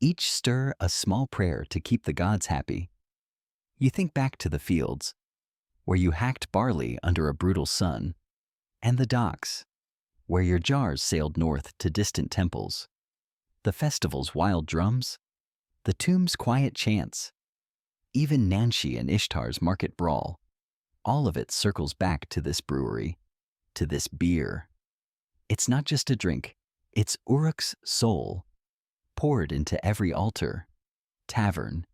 Each stir a small prayer to keep the gods happy. You think back to the fields, where you hacked barley under a brutal sun, and the docks, where your jars sailed north to distant temples. The festival's wild drums, the tomb's quiet chants, even Nanshi and Ishtar's market brawl, all of it circles back to this brewery, to this beer. It's not just a drink, it's Uruk's soul, poured into every altar, tavern,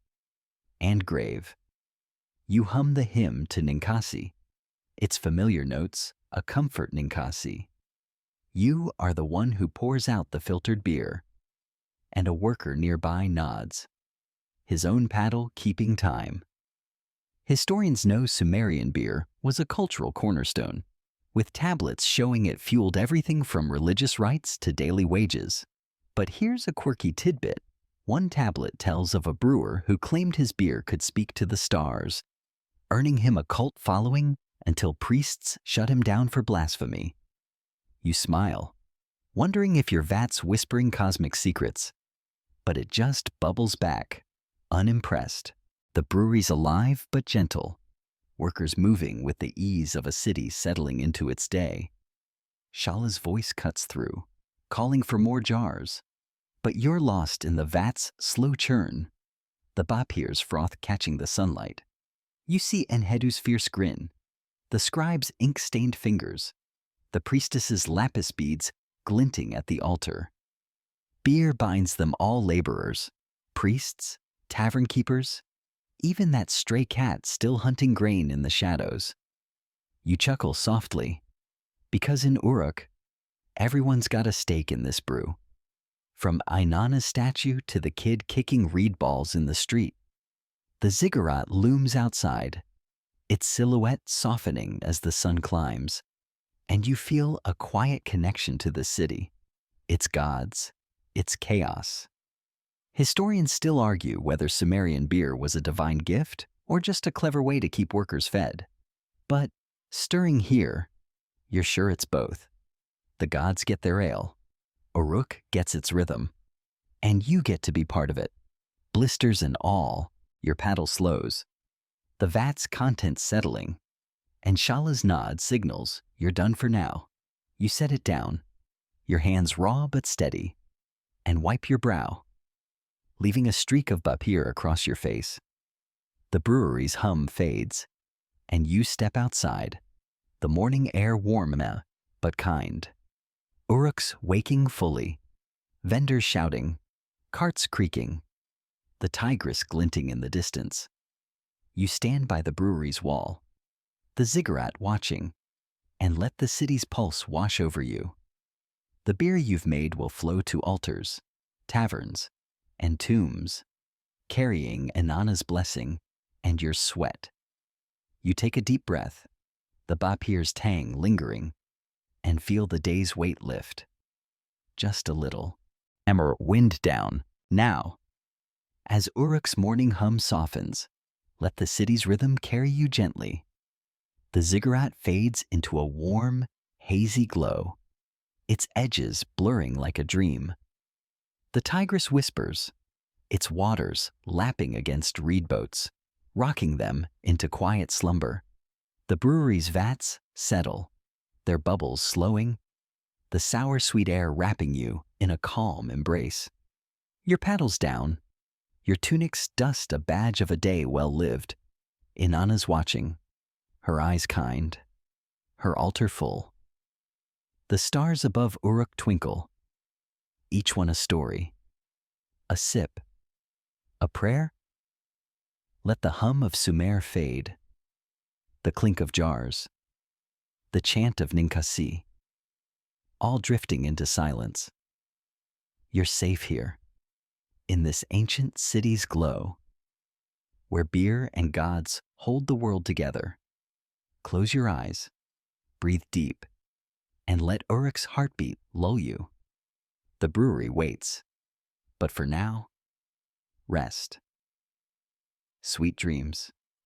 and grave. You hum the hymn to Ninkasi, its familiar notes, a comfort Ninkasi. You are the one who pours out the filtered beer, and a worker nearby nods, his own paddle keeping time. Historians know Sumerian beer was a cultural cornerstone, with tablets showing it fueled everything from religious rites to daily wages. But here's a quirky tidbit. One tablet tells of a brewer who claimed his beer could speak to the stars, earning him a cult following until priests shut him down for blasphemy. You smile, wondering if your vat's whispering cosmic secrets, but it just bubbles back, unimpressed. The brewery's alive but gentle, workers moving with the ease of a city settling into its day. Shala's voice cuts through, calling for more jars, but you're lost in the vat's slow churn, the bapir's froth catching the sunlight. You see Enhedu's fierce grin, the scribe's ink-stained fingers, the priestess's lapis beads glinting at the altar. Beer binds them all, laborers, priests, tavern keepers, even that stray cat still hunting grain in the shadows. You chuckle softly, because in Uruk, everyone's got a stake in this brew. From Inanna's statue to the kid kicking reed balls in the street. The ziggurat looms outside, its silhouette softening as the sun climbs, and you feel a quiet connection to the city, its gods, its chaos. Historians still argue whether Sumerian beer was a divine gift or just a clever way to keep workers fed. But stirring here, you're sure it's both. The gods get their ale, Uruk gets its rhythm, and you get to be part of it. Blisters and all, your paddle slows, the vat's contents settling, and Shala's nod signals you're done for now. You set it down, your hands raw but steady, and wipe your brow, leaving a streak of bapir across your face. The brewery's hum fades, and you step outside, the morning air warm but kind. Uruk's waking fully, vendors shouting, carts creaking, the tigress glinting in the distance. You stand by the brewery's wall, the ziggurat watching, and let the city's pulse wash over you. The beer you've made will flow to altars, taverns, and tombs, carrying Inanna's blessing and your sweat. You take a deep breath, the bapir's tang lingering, and feel the day's weight lift. Just a little. Emmer wind down, now. As Uruk's morning hum softens, let the city's rhythm carry you gently. The ziggurat fades into a warm, hazy glow, its edges blurring like a dream. The tigress whispers, its waters lapping against reed boats, rocking them into quiet slumber. The brewery's vats settle, their bubbles slowing, the sour sweet air wrapping you in a calm embrace. Your paddles down, your tunic's dust a badge of a day well lived. Inanna's watching, her eyes kind, her altar full. The stars above Uruk twinkle, each one a story, a sip, a prayer, Let the hum of Sumer fade, the clink of jars, the chant of Ninkasi, all drifting into silence. You're safe here, in this ancient city's glow, where beer and gods hold the world together. Close your eyes, breathe deep, and let Uruk's heartbeat lull you. The brewery waits, but for now, rest. Sweet dreams.